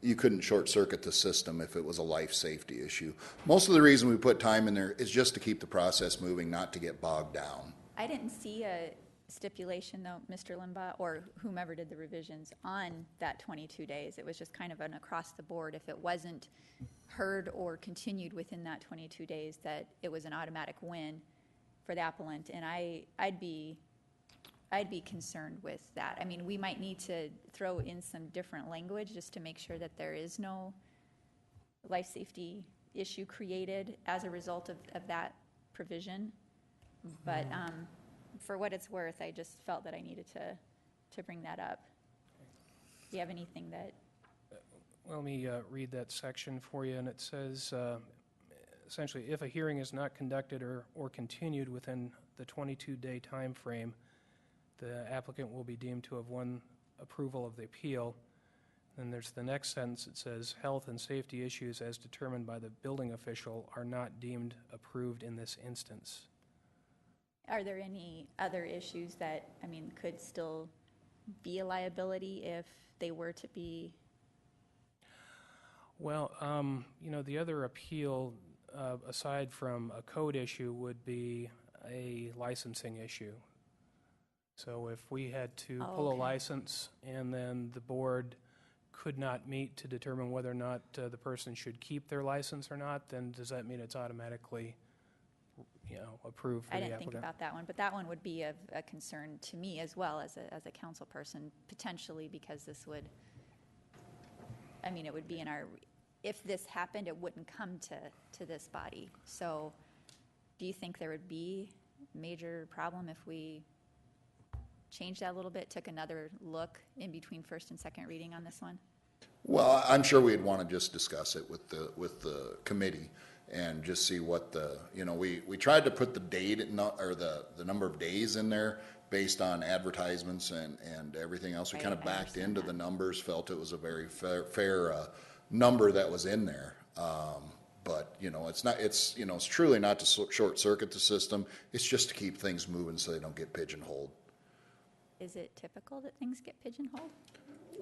you couldn't short circuit the system if it was a life safety issue. Most of the reason we put time in there is just to keep the process moving, not to get bogged down. I didn't see a stipulation, though, Mr. Limbaugh, or whomever did the revisions, on that 22 days. It was just kind of an across the board. If it wasn't heard or continued within that 22 days, that it was an automatic win for the appellant. And I'd be concerned with that. I mean, we might need to throw in some different language just to make sure that there is no life safety issue created as a result of that provision. But for what it's worth, I just felt that I needed to bring that up. Do you have anything that? Well, let me read that section for you, and it says, essentially, if a hearing is not conducted or continued within the 22-day time frame, the applicant will be deemed to have won approval of the appeal. Then there's the next sentence. It says, health and safety issues as determined by the building official are not deemed approved in this instance. Are there any other issues that, could still be a liability if they were to be? Well, the other appeal, aside from a code issue, would be a licensing issue. So if we had to pull a license and then the board could not meet to determine whether or not the person should keep their license or not, then does that mean it's automatically approved for the applicant? I didn't think about that one, but that one would be of a concern to me as well as a council person, potentially, because this would, it would be in our, if this happened, it wouldn't come to this body. So do you think there would be a major problem if we changed that a little bit, took another look in between first and second reading on this one? Well, I'm sure we'd want to just discuss it with the committee and just see what we tried to put the date or the number of days in there based on advertisements and everything else. We kind of backed into the numbers, felt it was a very fair number that was in there. But, you know, it's not, it's, you know, it's truly not to short circuit the system. It's just to keep things moving so they don't get pigeonholed. Is it typical that things get pigeonholed?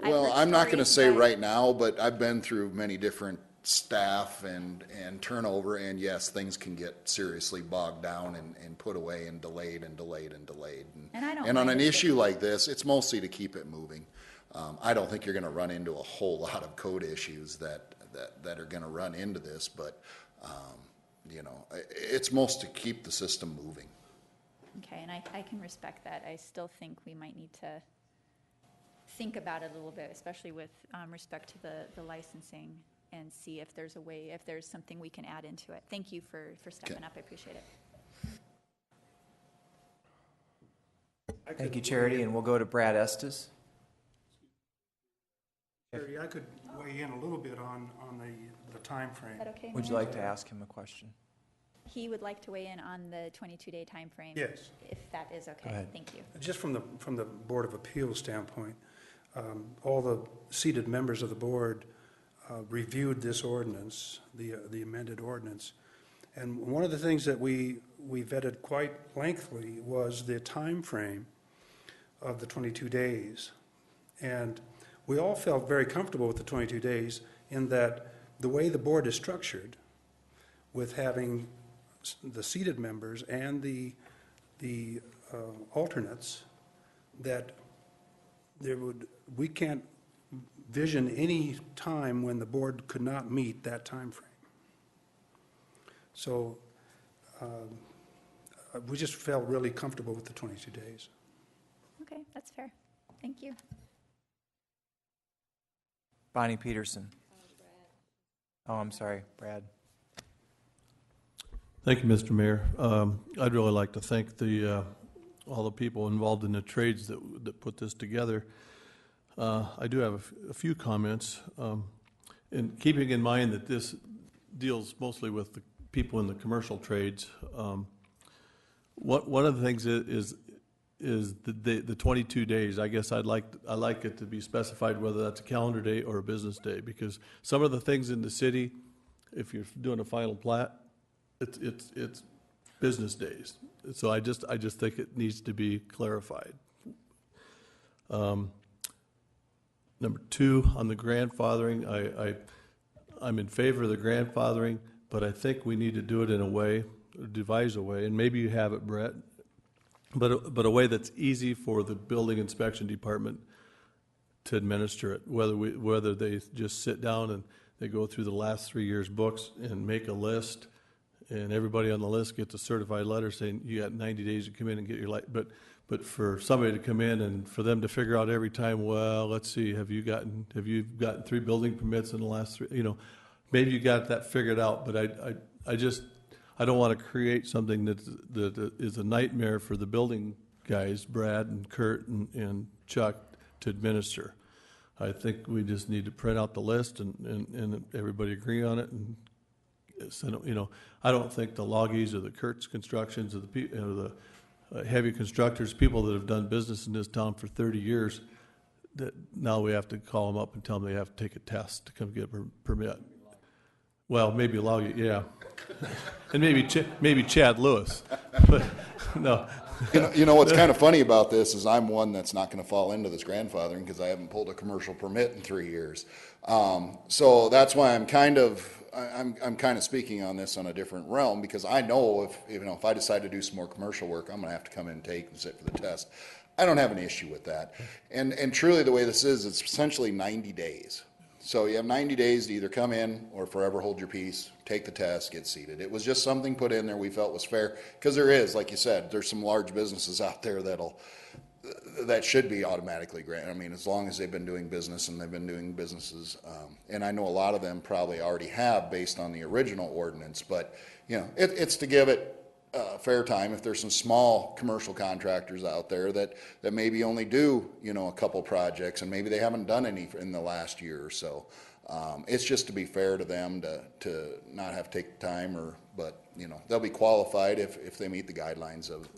Well, I'm not going to say right now, but I've been through many different staff and turnover, and yes, things can get seriously bogged down and put away and delayed and delayed and delayed. And on an issue like this, it's mostly to keep it moving. I don't think you're going to run into a whole lot of code issues that are going to run into this, but you know, it's most to keep the system moving. Okay, and I can respect that. I still think we might need to think about it a little bit, especially with respect to the licensing, and see if there's a way, if there's something we can add into it. Thank you for stepping up. I appreciate it. Thank you, Charity, and we'll go to Brad Estes. Charity, I could weigh in a little bit on the timeframe. Is that okay? Would you like to ask him a question? He would like to weigh in on the 22-day time frame. Yes. If that is okay. Thank you. Just from the Board of Appeals standpoint, all the seated members of the board reviewed this ordinance, the amended ordinance, and one of the things that we vetted quite lengthily was the time frame of the 22 days, and we all felt very comfortable with the 22 days in that the way the board is structured, with having the seated members and the alternates, that we can't vision any time when the board could not meet that time frame. So we just felt really comfortable with the 22 days. Okay, that's fair. Thank you. Bonnie Peterson. Oh, I'm sorry, Brad. Thank you, Mr. Mayor. I'd really like to thank all the people involved in the trades that put this together. I do have a few comments, and keeping in mind that this deals mostly with the people in the commercial trades. One of the things is the 22 days. I guess I like it to be specified whether that's a calendar day or a business day, because some of the things in the city, if you're doing a final plat, it's business days. So I just think it needs to be clarified. Number two, on the grandfathering, I'm in favor of the grandfathering, but I think we need to do it in a way, devise a way, and maybe you have it, Brett, but a way that's easy for the building inspection department to administer it, whether they just sit down and they go through the last 3 years' books and make a list, and everybody on the list gets a certified letter saying you got 90 days to come in and get your light. But for somebody to come in and for them to figure out every time, well, let's see, have you gotten 3 building permits in the last 3? You know, maybe you got that figured out, but I don't want to create something that is a nightmare for the building guys, Brad and Kurt and Chuck, to administer. I think we just need to print out the list and everybody agree on it and send it. You know, I don't think the Loggies or the Kurt's Constructions or the heavy constructors, people that have done business in this town for 30 years, that now we have to call them up and tell them they have to take a test to come get a permit. Well, maybe Loggie, yeah. And maybe Chad Lewis. But no. You know what's kind of funny about this is I'm one that's not going to fall into this grandfathering because I haven't pulled a commercial permit in 3 years. So that's why I'm kind of speaking on this on a different realm, because I know if I decide to do some more commercial work, I'm going to have to come in and take and sit for the test. I don't have an issue with that. And truly the way this is, it's essentially 90 days. So you have 90 days to either come in or forever hold your peace, take the test, get seated. It was just something put in there we felt was fair, because there is, like you said, there's some large businesses out there that should be automatically granted. I mean, as long as they've been doing business and they've been doing businesses, and I know a lot of them probably already have based on the original ordinance, but you know, it's to give it fair time. If there's some small commercial contractors out there that maybe only do, you know, a couple projects and maybe they haven't done any in the last year or so, it's just to be fair to them to not have to take time, but you know, they'll be qualified if they meet the guidelines of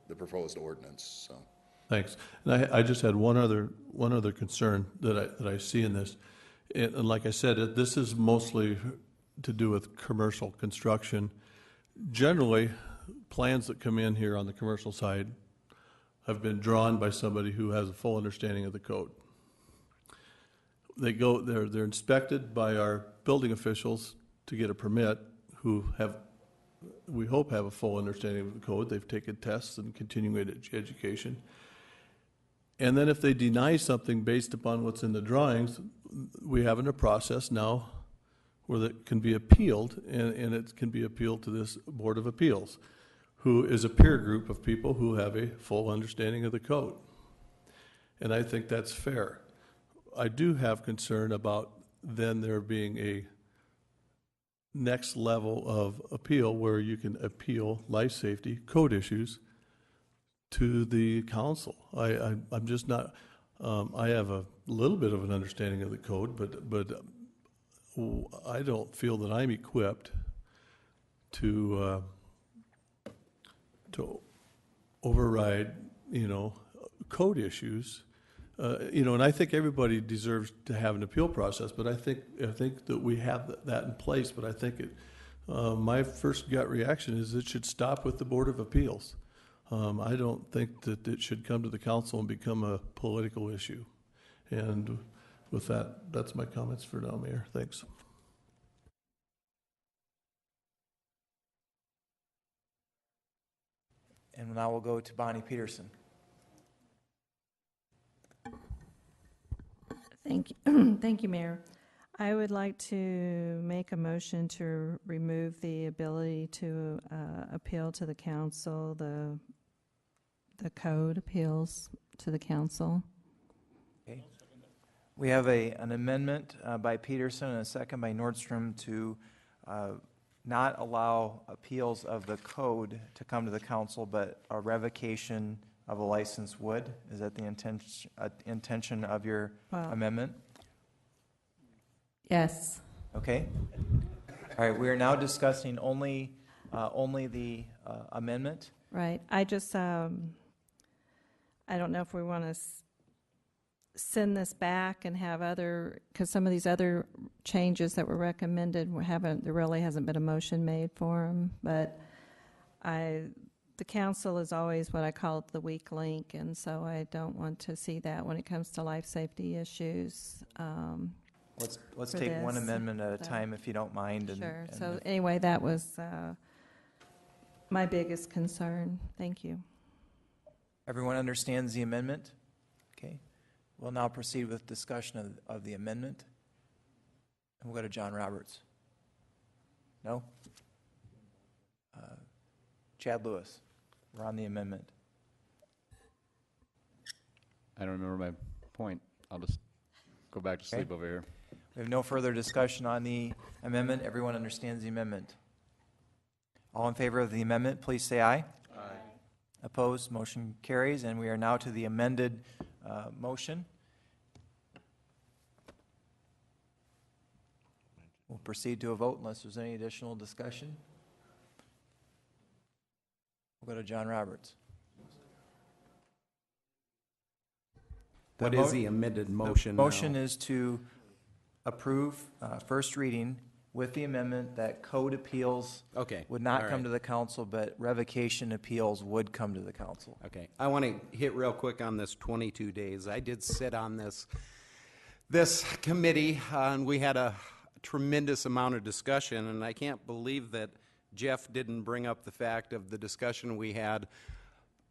the proposed ordinance, so. Thanks. And I just had one other concern that I see in this. And like I said, this is mostly to do with commercial construction. Generally, plans that come in here on the commercial side have been drawn by somebody who has a full understanding of the code. They're inspected by our building officials to get a permit, who we hope have a full understanding of the code. They've taken tests and continuing education. And then if they deny something based upon what's in the drawings, we have a process now where that can be appealed, and it can be appealed to this Board of Appeals, who is a peer group of people who have a full understanding of the code. And I think that's fair. I do have concern about then there being a next level of appeal where you can appeal life safety code issues to the council. I'm just not, I have a little bit of an understanding of the code, but I don't feel that I'm equipped to override, code issues. And I think everybody deserves to have an appeal process, but I think that we have that in place, but I think my first gut reaction is it should stop with the Board of Appeals. I don't think that it should come to the council and become a political issue. And with that, that's my comments for now, Mayor. Thanks. And now we'll go to Bonnie Peterson. Thank you. Thank you, Mayor. I would like to make a motion to remove the ability to appeal to the council, the code appeals to the council. Okay. We have an amendment by Peterson and a second by Nordstrom to not allow appeals of the code to come to the council, but a revocation of a license would. Is that the intention of your amendment? Yes. Okay. All right. We are now discussing only the amendment. Right. I just, I don't know if we want to send this back and have because some of these other changes that were recommended there really hasn't been a motion made for them, but the council is always what I call the weak link, and so I don't want to see that when it comes to life safety issues. Let's take one amendment at a time, if you don't mind. Sure. So anyway, that was my biggest concern. Thank you. Everyone understands the amendment? Okay. We'll now proceed with discussion of the amendment. And we'll go to John Roberts. No? Chad Lewis. We're on the amendment. I don't remember my point. I'll just go back to sleep over here. We have no further discussion on the amendment. Everyone understands the amendment. All in favor of the amendment, please say aye. Aye. Opposed, motion carries, and we are now to the amended motion. We'll proceed to a vote unless there's any additional discussion. We'll go to John Roberts. What is the amended motion The motion is to approve first reading with the amendment that code appeals would not come to the council, but revocation appeals would come to the council. Okay. I want to hit real quick on this 22 days. I did sit on this committee, and we had a tremendous amount of discussion, and I can't believe that Jeff didn't bring up the fact of the discussion we had.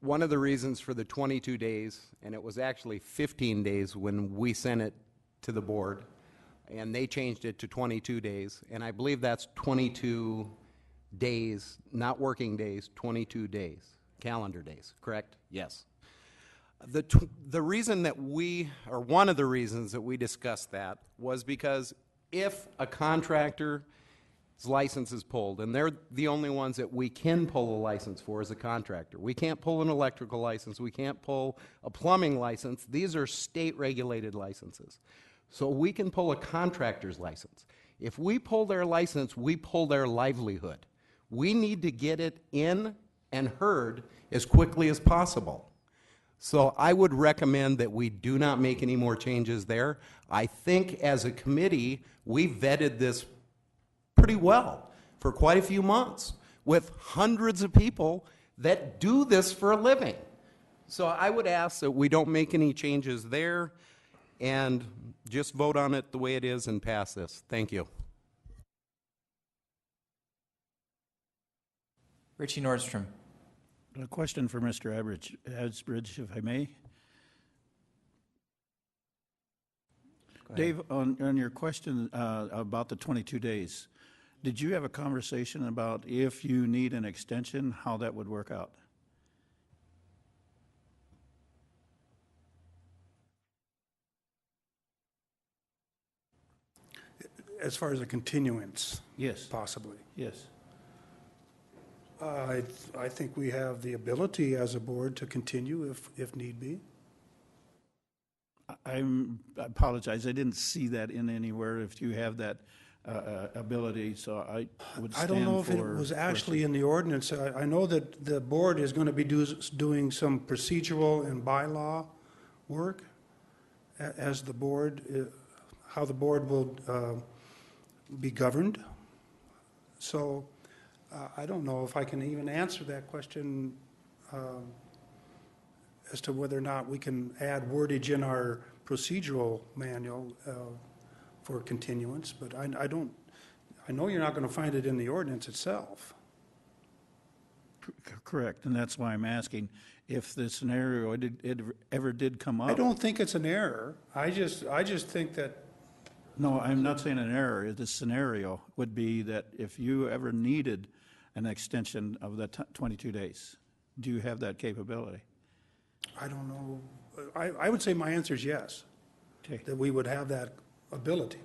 One of the reasons for the 22 days, and it was actually 15 days when we sent it to the board, and they changed it to 22 days, and I believe that's 22 days, not working days, 22 days, calendar days, correct? Yes. The reason that one of the reasons that we discussed that was because if a contractor's license is pulled, and they're the only ones that we can pull a license for as a contractor. We can't pull an electrical license. We can't pull a plumbing license. These are state-regulated licenses. So we can pull a contractor's license. If we pull their license, we pull their livelihood. We need to get it in and heard as quickly as possible. So I would recommend that we do not make any more changes there. I think as a committee, we vetted this pretty well for quite a few months with hundreds of people that do this for a living. So I would ask that we don't make any changes there and just vote on it the way it is and pass this. Thank you. Richie Nordstrom. A question for Mr. Asbridge, if I may. Dave, on your question about the 22 days, did you have a conversation about if you need an extension, how that would work out? As far as a continuance? Yes. Possibly. Yes. I think we have the ability as a board to continue if need be. I apologize, I didn't see that in anywhere, if you have that ability, so I would stand for... I don't know if it was actually in the ordinance. I know that the board is going to be doing some procedural and bylaw work as the board, how the board will be governed. So I don't know if I can even answer that question as to whether or not we can add wordage in our procedural manual for continuance, but I know you're not going to find it in the ordinance itself. Correct, and that's why I'm asking if the scenario ever did come up. I don't think it's an error. I just think that... No, I'm not saying an error. The scenario would be that if you ever needed an extension of the 22 days, do you have that capability? I don't know. I would say my answer is yes, that we would have that ability.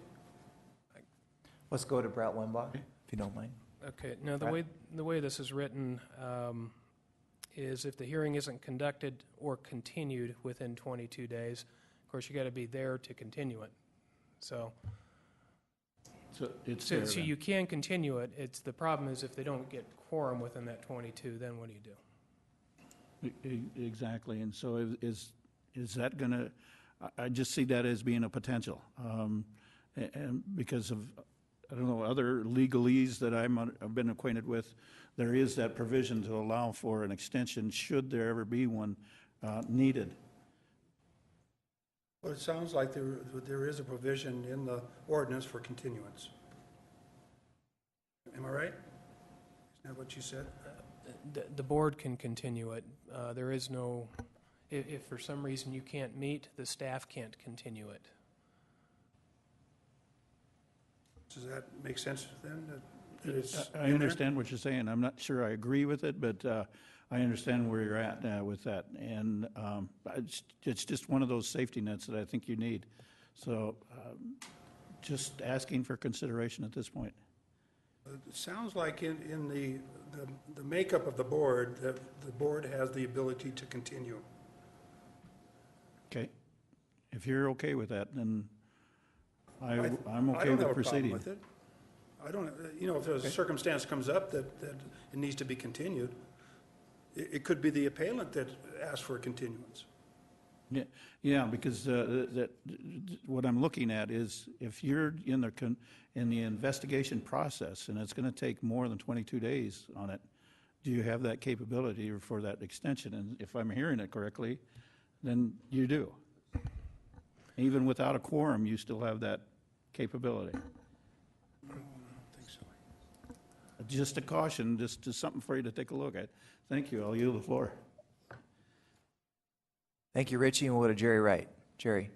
Let's go to Brett Limbaugh, if you don't mind. Okay, now Brett? the way this is written is if the hearing isn't conducted or continued within 22 days, of course, you got to be there to continue it. So it's you can continue it. The problem is if they don't get quorum within that 22, then what do you do? Exactly, and so is that going to, I just see that as being a potential, and because of, I don't know, other legalese that I've been acquainted with, there is that provision to allow for an extension should there ever be one needed. Well, it sounds like there is a provision in the ordinance for continuance. Am I right? Isn't that what you said? The board can continue it. There is no, if for some reason you can't meet, the staff can't continue it. Does that make sense then? That it's I understand what you're saying. I'm not sure I agree with it, but I understand where you're at with that. And it's just one of those safety nets that I think you need. So just asking for consideration at this point. It sounds like in the makeup of the board, that the board has the ability to continue. Okay. If you're okay with that, then I'm I okay don't with have a proceeding. problem with it. I don't, if a circumstance comes up that it needs to be continued, it could be the appellant that asks for a continuance. Yeah, because what I'm looking at is if you're in the investigation process and it's going to take more than 22 days on it, do you have that capability for that extension? And if I'm hearing it correctly, then you do. Even without a quorum, you still have that capability. I don't think so. Just a caution, just something for you to take a look at. Thank you. I'll yield the floor. Thank you, Richie, and we'll go to Jerry Wright. Jerry.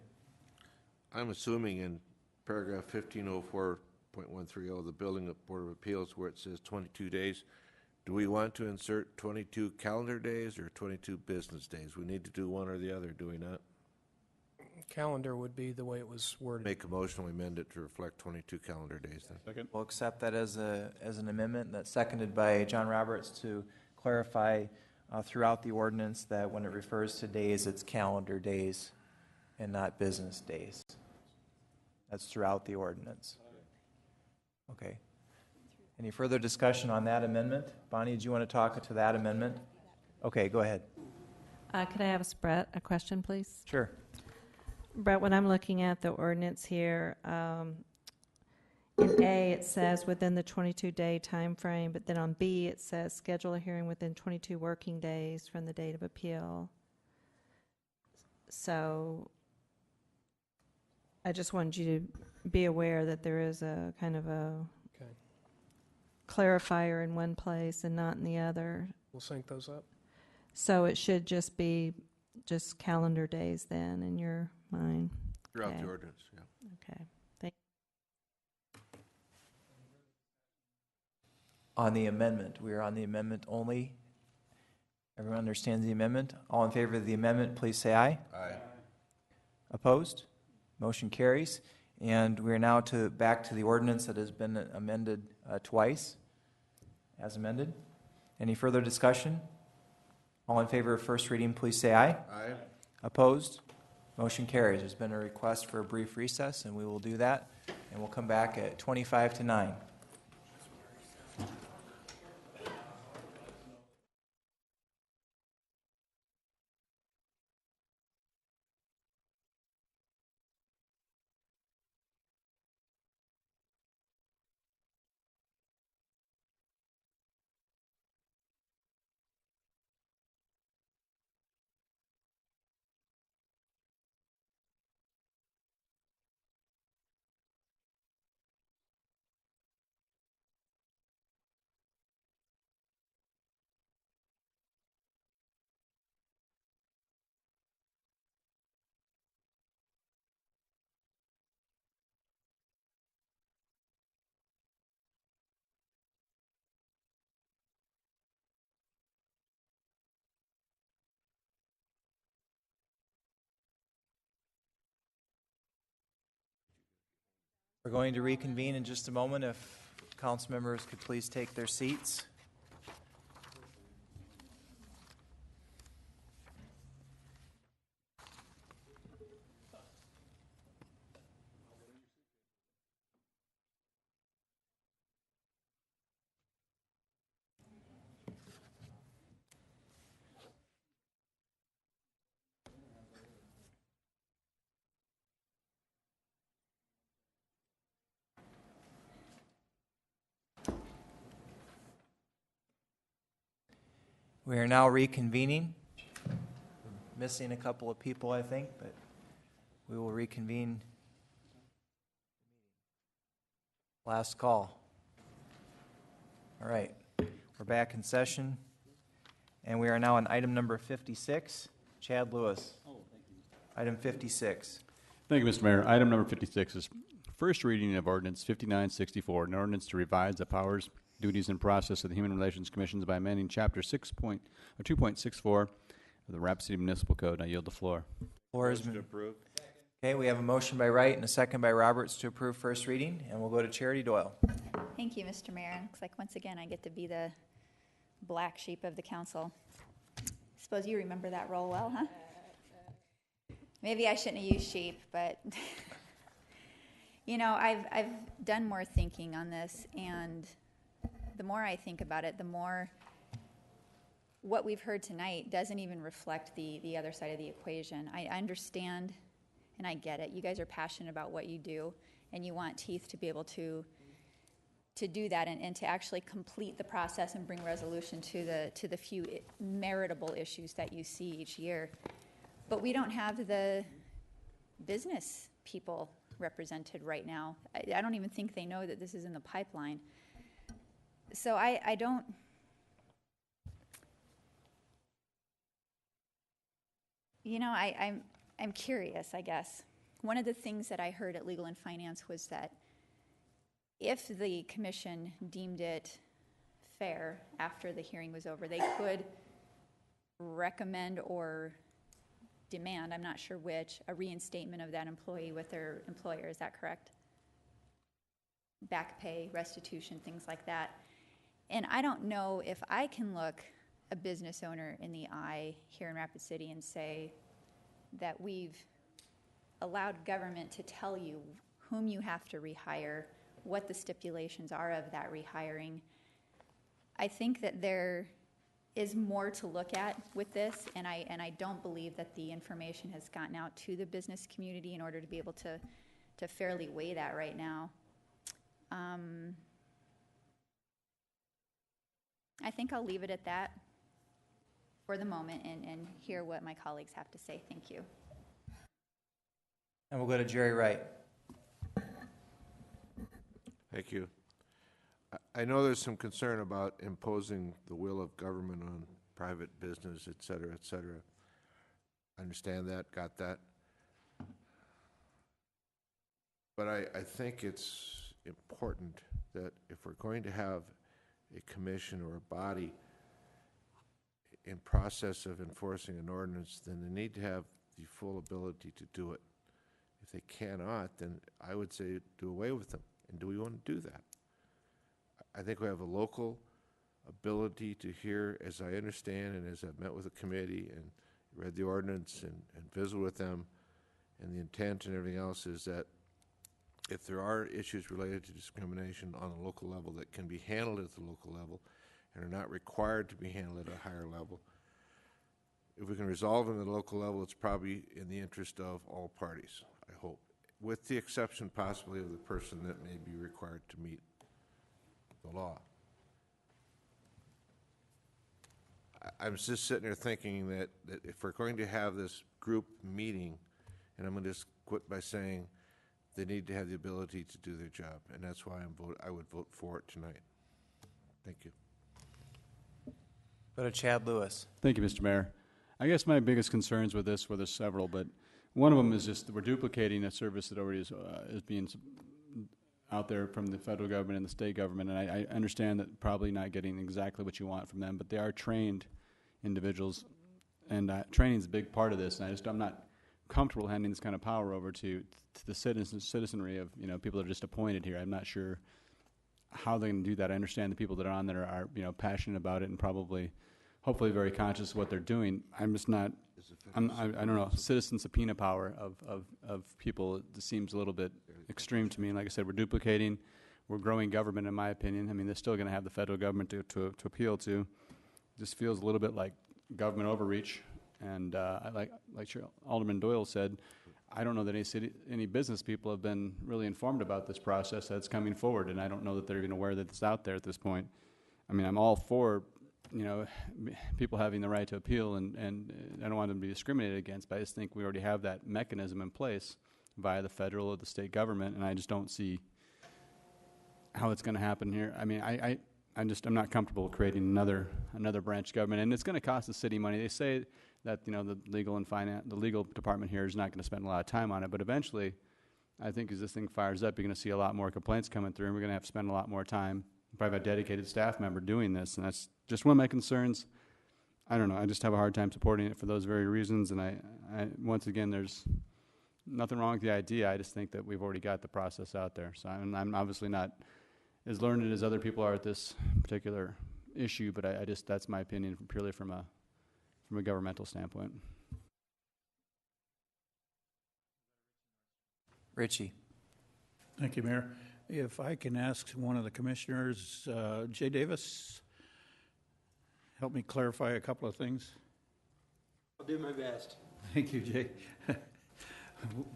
I'm assuming in paragraph 1504.130 of the Building Board of Appeals where it says 22 days, do we want to insert 22 calendar days or 22 business days? We need to do one or the other, do we not? Calendar would be the way it was worded. Make a motion, we amend it to reflect 22 calendar days then. Second. We'll accept that as an amendment that's seconded by John Roberts to clarify throughout the ordinance that when it refers to days, it's calendar days and not business days. That's throughout the ordinance. Okay. Any further discussion on that amendment? Bonnie, did you want to talk to that amendment? Okay, go ahead. Could I have Brett a question, please? Sure. Brett, when I'm looking at the ordinance here, in A, it says within the 22-day time frame, but then on B, it says schedule a hearing within 22 working days from the date of appeal. So I just wanted you to be aware that there is a kind of a Okay. clarifier in one place and not in the other. We'll sync those up. So it should just be just calendar days then in your mind. Throughout Okay. the ordinance, yeah. Okay. Thank On the amendment, we are on the amendment only. Everyone understands the amendment? All in favor of the amendment, please say aye. Aye. Opposed? Motion carries. And we are now back to the ordinance that has been amended twice, as amended. Any further discussion? All in favor of first reading, please say aye. Aye. Opposed? Motion carries. There's been a request for a brief recess, and we will do that. And we'll come back at 25 to 9. We're going to reconvene in just a moment. If council members could please take their seats. We are now reconvening. Missing a couple of people, I think, but we will reconvene. Last call. All right, we're back in session, and we are now on item number 56. Chad Lewis. Item 56. Thank you, Mr. Mayor. Item number 56 is first reading of ordinance 5964, an ordinance to revise the powers, duties, and process of the Human Relations Commissions by amending Chapter 2.64 of the Rapid City Municipal Code. I yield the floor. Floor is okay. We have a motion by Wright and a second by Roberts to approve first reading, and we'll go to Charity Doyle. Thank you, Mr. Mayor. Looks like once again I get to be the black sheep of the council. Suppose you remember that role well, huh? Maybe I shouldn't have used sheep, but you know, I've done more thinking on this, and the more I think about it, the more what we've heard tonight doesn't even reflect the other side of the equation. I understand and I get it. You guys are passionate about what you do, and you want Teeth to be able to do that and to actually complete the process and bring resolution to the few meritable issues that you see each year. But we don't have the business people represented right now. I don't even think they know that this is in the pipeline. So I don't, you know, I'm curious, I guess. One of the things that I heard at Legal and Finance was that if the commission deemed it fair after the hearing was over, they could recommend or demand, I'm not sure which, a reinstatement of that employee with their employer. Is that correct? Back pay, restitution, things like that. And I don't know if I can look a business owner in the eye here in Rapid City and say that we've allowed government to tell you whom you have to rehire, what the stipulations are of that rehiring. I think that there is more to look at with this, and I don't believe that the information has gotten out to the business community in order to be able to fairly weigh that right now. I think I'll leave it at that for the moment and hear what my colleagues have to say. Thank you. And we'll go to Jerry Wright. Thank you. I know there's some concern about imposing the will of government on private business, et cetera, et cetera. I understand that, got that. But I think it's important that if we're going to have a commission or a body in process of enforcing an ordinance, then they need to have the full ability to do it. If they cannot, then I would say do away with them. And do we want to do that? I think we have a local ability to hear, as I understand, and as I've met with the committee and read the ordinance and visited with them, and the intent and everything else is that if there are issues related to discrimination on a local level that can be handled at the local level and are not required to be handled at a higher level, if we can resolve them at a local level, it's probably in the interest of all parties, I hope, with the exception possibly of the person that may be required to meet the law. I'm just sitting there thinking that if we're going to have this group meeting, and I'm going to just quit by saying they need to have the ability to do their job, and that's why I would vote for it tonight. Thank you. Go to Chad Lewis. Thank you, Mr. Mayor. I guess my biggest concerns with this, well, there's several, but one of them is just that we're duplicating a service that already is being out there from the federal government and the state government, and I understand that probably not getting exactly what you want from them, but they are trained individuals, and training is a big part of this, and I'm not comfortable handing this kind of power over to the citizenry of, people that are just appointed here. I'm not sure how they're going to do that. I understand the people that are on there are passionate about it and probably, hopefully, very conscious of what they're doing. I'm just not. I don't know. Citizen subpoena power of people seems a little bit extreme to me. And like I said, we're duplicating. We're growing government, in my opinion. I mean, they're still going to have the federal government to appeal to. Just feels a little bit like government overreach. And like Alderman Doyle said, I don't know that any business people have been really informed about this process that's coming forward, and I don't know that they're even aware that it's out there at this point. I mean, I'm all for, people having the right to appeal, and I don't want them to be discriminated against, but I just think we already have that mechanism in place via the federal or the state government, and I just don't see how it's going to happen here. I mean, I'm not comfortable creating another branch of government, and it's going to cost the city money. They say that the legal department here is not going to spend a lot of time on it, but eventually, I think as this thing fires up, you're going to see a lot more complaints coming through, and we're going to have to spend a lot more time. Probably have a dedicated staff member doing this, and that's just one of my concerns. I don't know. I just have a hard time supporting it for those very reasons, and I once again, there's nothing wrong with the idea. I just think that we've already got the process out there. So I'm obviously not as learned as other people are at this particular issue, but I just that's my opinion purely from a governmental standpoint. Richie. Thank you, Mayor. If I can ask one of the commissioners, Jay Davis, help me clarify a couple of things. I'll do my best. Thank you, Jay.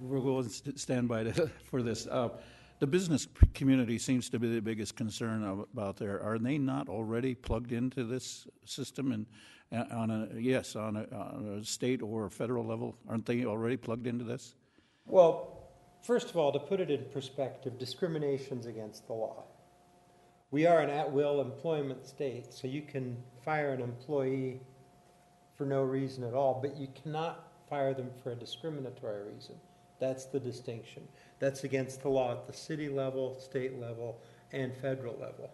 We'll go and stand by for this. The business community seems to be the biggest concern about there. Are they not already plugged into this system? And on a state or federal level, aren't they already plugged into this? Well, first of all, to put it in perspective, discrimination's against the law. We are an at-will employment state, so you can fire an employee for no reason at all, but you cannot fire them for a discriminatory reason. That's the distinction. That's against the law at the city level, state level, and federal level.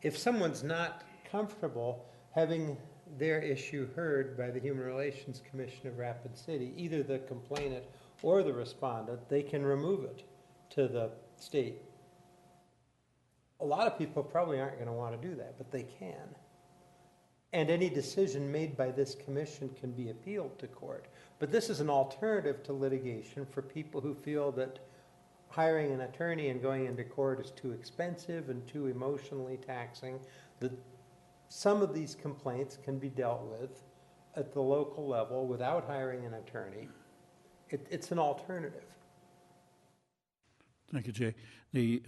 If someone's not comfortable having their issue heard by the Human Relations Commission of Rapid City, either the complainant or the respondent, they can remove it to the state. A lot of people probably aren't going to want to do that, but they can. And any decision made by this commission can be appealed to court. But this is an alternative to litigation for people who feel that hiring an attorney and going into court is too expensive and too emotionally taxing. That some of these complaints can be dealt with at the local level without hiring an attorney. It's an alternative. Thank you, Jay. The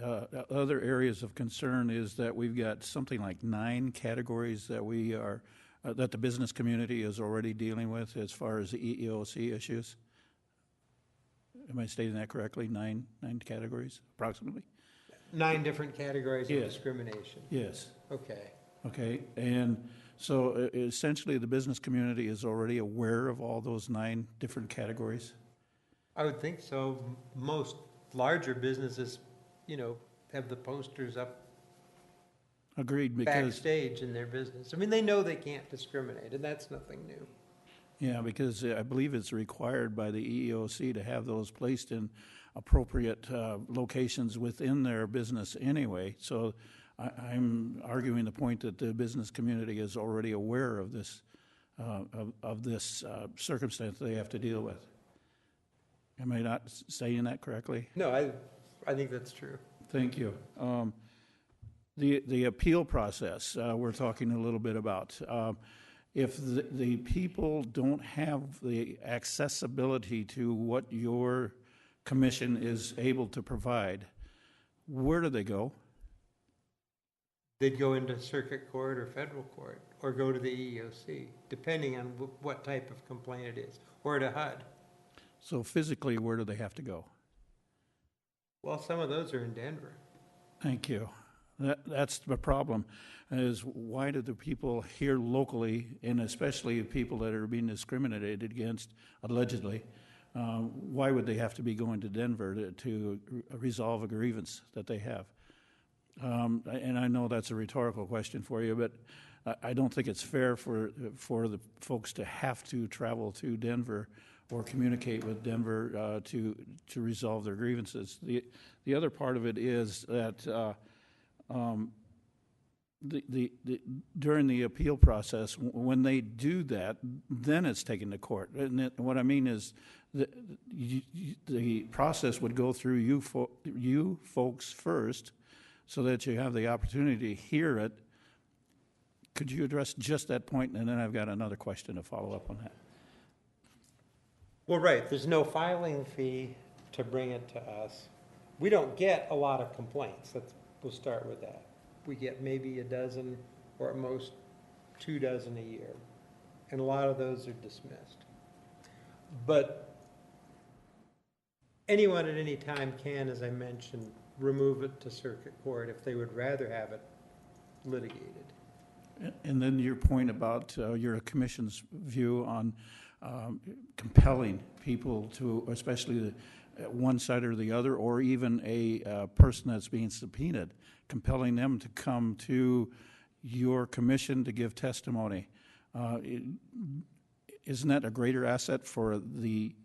other areas of concern is that we've got something like 9 categories that we are, that the business community is already dealing with as far as the EEOC issues. Am I stating that correctly? 9 categories, approximately? 9 different categories of Yes. discrimination. Yes. Okay. Okay, and so essentially the business community is already aware of all those 9 different categories? I would think so. Most larger businesses, have the posters up Agreed, because... backstage in their business. I mean, they know they can't discriminate, and that's nothing new. Yeah, because I believe it's required by the EEOC to have those placed in appropriate locations within their business anyway. So I'm arguing the point that the business community is already aware of this circumstance they have to deal with. Am I not saying that correctly? No, I think that's true. Thank you. The appeal process we're talking a little bit about. If the people don't have the accessibility to what your commission is able to provide, where do they go? They'd go into circuit court or federal court, or go to the EEOC, depending on what type of complaint it is, or to HUD. So physically, where do they have to go? Well, some of those are in Denver. Thank you. That's the problem, is why do the people here locally, and especially people that are being discriminated against, allegedly, why would they have to be going to Denver to resolve a grievance that they have? And I know that's a rhetorical question for you, but I don't think it's fair for the folks to have to travel to Denver or communicate with Denver to resolve their grievances. The other part of it is that during the appeal process, when they do that, then it's taken to court. And what I mean is the process would go through you folks first, so that you have the opportunity to hear it. Could you address just that point, and then I've got another question to follow up on that. Well, right, there's no filing fee to bring it to us. We don't get a lot of complaints. We'll start with that. We get maybe a dozen, or at most 24 a year, and a lot of those are dismissed. But anyone at any time can, as I mentioned, remove it to circuit court if they would rather have it litigated. And then your point about your commission's view on compelling people to, especially one side or the other, or even a person that's being subpoenaed, compelling them to come to your commission to give testimony. Isn't that a greater asset for the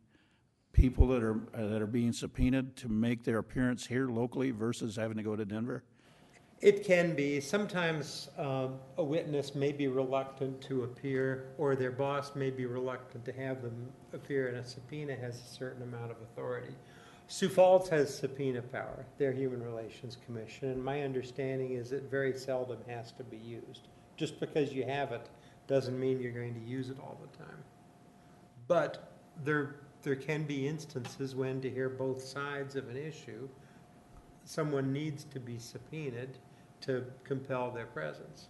people that are being subpoenaed to make their appearance here locally versus having to go to Denver? It can be. Sometimes a witness may be reluctant to appear, or their boss may be reluctant to have them appear, and a subpoena has a certain amount of authority. Sioux Falls has subpoena power, their Human Relations Commission, and my understanding is it very seldom has to be used. Just because you have it doesn't mean you're going to use it all the time. But there can be instances when, to hear both sides of an issue, someone needs to be subpoenaed to compel their presence.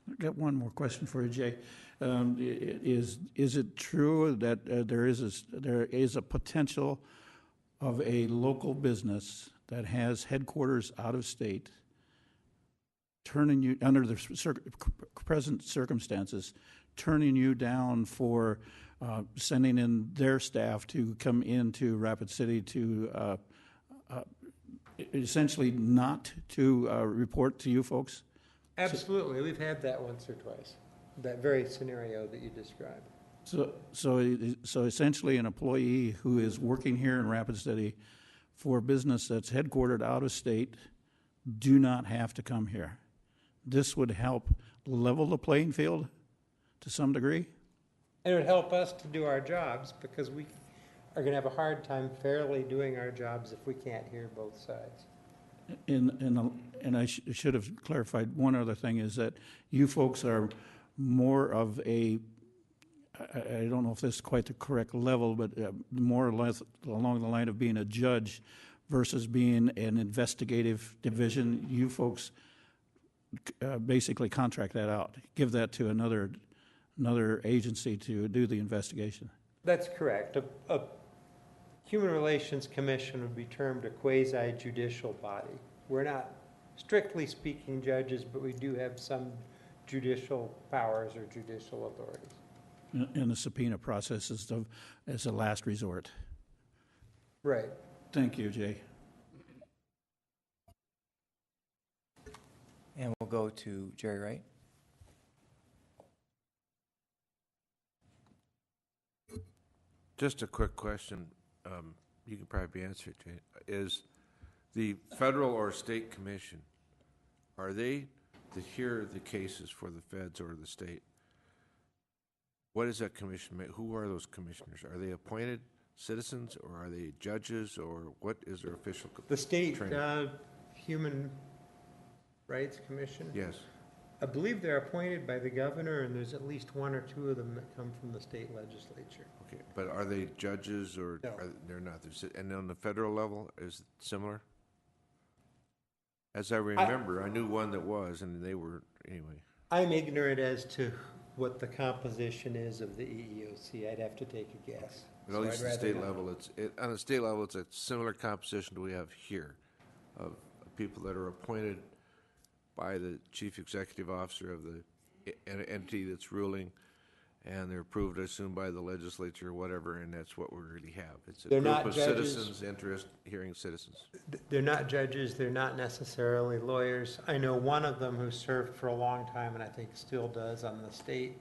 I've got one more question for you, Jay. Is it true that there is a potential of a local business that has headquarters out of state turning you, under the present circumstances, turning you down for sending in their staff to come into Rapid City to essentially not to report to you folks? Absolutely. We've had that once or twice, that very scenario that you described. So essentially an employee who is working here in Rapid City for a business that's headquartered out of state do not have to come here. This would help level the playing field to some degree? And it would help us to do our jobs, because are going to have a hard time fairly doing our jobs if we can't hear both sides. And I should have clarified one other thing, is that you folks are more of a, I don't know if this is quite the correct level, but more or less along the line of being a judge versus being an investigative division. You folks basically contract that out, give that to another agency to do the investigation. That's correct. A Human Relations Commission would be termed a quasi-judicial body. We're not, strictly speaking, judges, but we do have some judicial powers or judicial authorities. And the subpoena process is as a last resort. Right. Thank you, Jay. And we'll go to Jerry Wright. Just a quick question, you can probably answer it, Jay. Is the federal or state commission, are they to hear the cases for the feds or the state? What is that commission? Who are those commissioners? Are they appointed citizens, or are they judges, or what is their official The state training? Human Rights Commission? Yes. I believe they're appointed by the governor, and there's at least one or two of them that come from the state legislature. Okay, but are they judges, or No. they're not? And on the federal level, is it similar? As I remember, I knew one that was, and they were, anyway. I'm ignorant as to what the composition is of the EEOC. I'd have to take a guess. But at least So at I'd the rather state not. level, on the state level, it's a similar composition to we have here of people that are appointed by the chief executive officer of the entity that's ruling, and they're approved, I assume, by the legislature or whatever, and that's what we really have. It's a They're group not of judges. citizens, interest, hearing citizens. They're not judges, they're not necessarily lawyers. I know one of them who served for a long time, and I think still does, on the state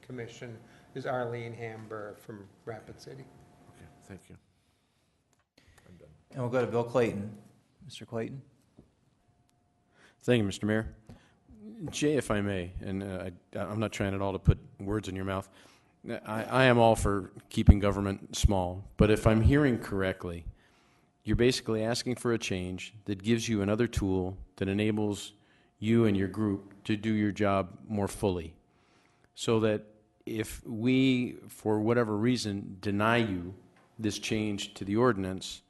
commission, is Arlene Hamburg from Rapid City. Okay, thank you. I'm done. And we'll go to Bill Clayton. Mr. Clayton? Thank you, Mr. Mayor. Jay, if I may, and I'm not trying at all to put words in your mouth, I am all for keeping government small, but if I'm hearing correctly, you're basically asking for a change that gives you another tool that enables you and your group to do your job more fully, so that if we, for whatever reason, deny you this change to the ordinance,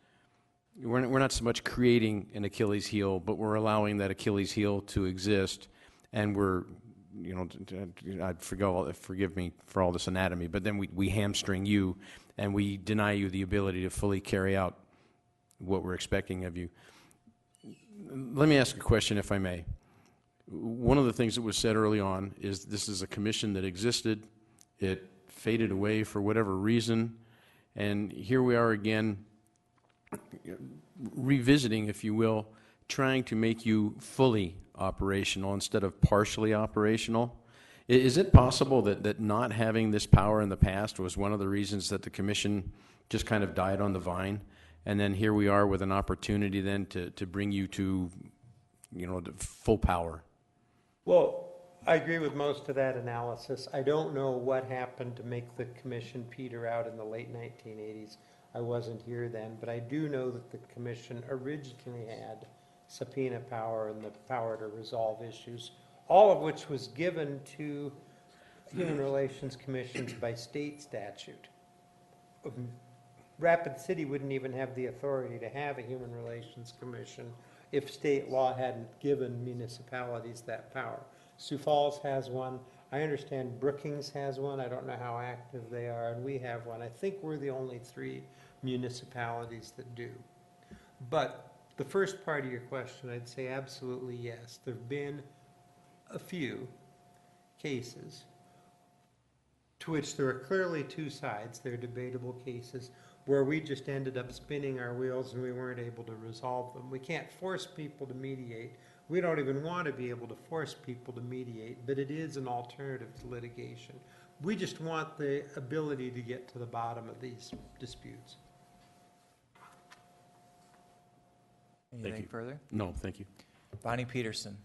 we're not so much creating an Achilles heel, but we're allowing that Achilles heel to exist, and we're, forgive me for all this anatomy, but then we hamstring you, and we deny you the ability to fully carry out what we're expecting of you. Let me ask a question, if I may. One of the things that was said early on is this is a commission that existed, it faded away for whatever reason, and here we are again, revisiting, if you will, trying to make you fully operational instead of partially operational. Is it possible that not having this power in the past was one of the reasons that the commission just kind of died on the vine? And then here we are with an opportunity then to bring you to, the full power. Well, I agree with most of that analysis. I don't know what happened to make the commission peter out in the late 1980s. I wasn't here then, but I do know that the commission originally had subpoena power and the power to resolve issues, all of which was given to human relations commissions by state statute. Rapid City wouldn't even have the authority to have a human relations commission if state law hadn't given municipalities that power. Sioux Falls has one. I understand Brookings has one. I don't know how active they are, and we have one. I think we're the only 3 municipalities that do. But the first part of your question, I'd say absolutely yes. There have been a few cases to which there are clearly 2 sides. They're debatable cases where we just ended up spinning our wheels and we weren't able to resolve them. We can't force people to mediate. We don't even want to be able to force people to mediate, but it is an alternative to litigation. We just want the ability to get to the bottom of these disputes. Anything further? No, thank you. Bonnie Peterson.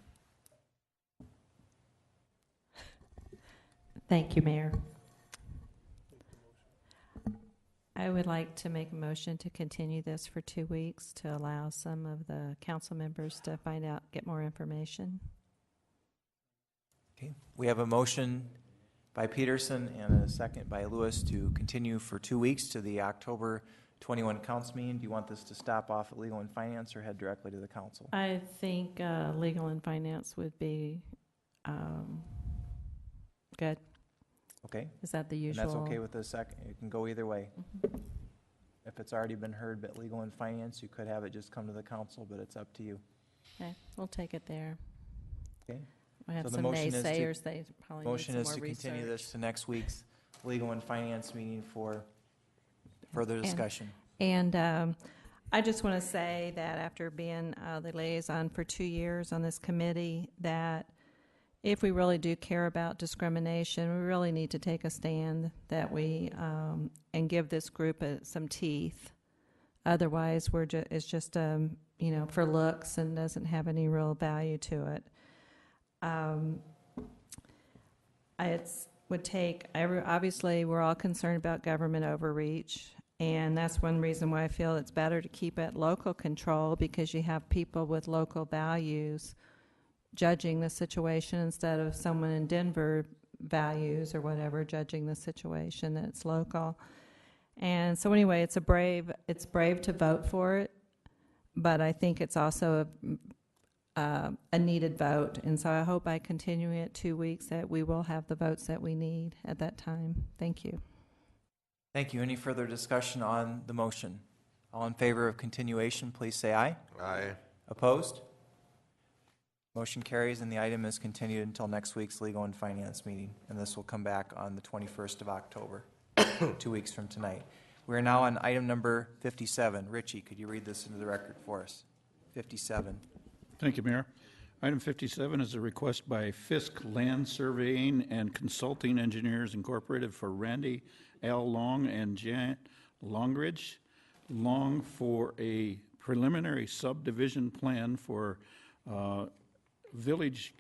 Thank you, Mayor. I would like to make a motion to continue this for 2 weeks to allow some of the council members to find out, get more information. Okay, we have a motion by Peterson and a second by Lewis to continue for 2 weeks to the October 21 council meeting. Do you want this to stop off at Legal and Finance or head directly to the council? I think Legal and Finance would be good. Okay. Is that the And usual? that's okay with the second, it can go either way. If it's already been heard at Legal and Finance, you could have it just come to the council, but it's up to you. Okay, we'll take it there. Okay. We have So the some motion is to- naysayers, they probably need Motion some is more to continue research. this to next week's Legal and Finance meeting for further discussion. And I just want to say that after being the liaison for 2 years on this committee, that if we really do care about discrimination, we really need to take a stand that we and give this group some teeth. Otherwise, it's just for looks and doesn't have any real value to it. Obviously, we're all concerned about government overreach, and that's one reason why I feel it's better to keep it local control, because you have people with local values judging the situation instead of someone in Denver values or whatever judging the situation that's local. And so anyway, it's brave to vote for it, but I think it's also a needed vote. And so I hope by continuing it 2 weeks that we will have the votes that we need at that time. Thank you. Thank you. Any further discussion on the motion? All in favor of continuation, please say aye. Aye. Opposed? Motion carries, and the item is continued until next week's Legal and Finance meeting, and this will come back on the 21st of October, 2 weeks from tonight. We are now on item number 57. Richie, could you read this into the record for us? 57. Thank you, Mayor. Item 57 is a request by Fisk Land Surveying and Consulting Engineers Incorporated for Randy L. Long and Jan Longridge Long for a preliminary subdivision plan for village,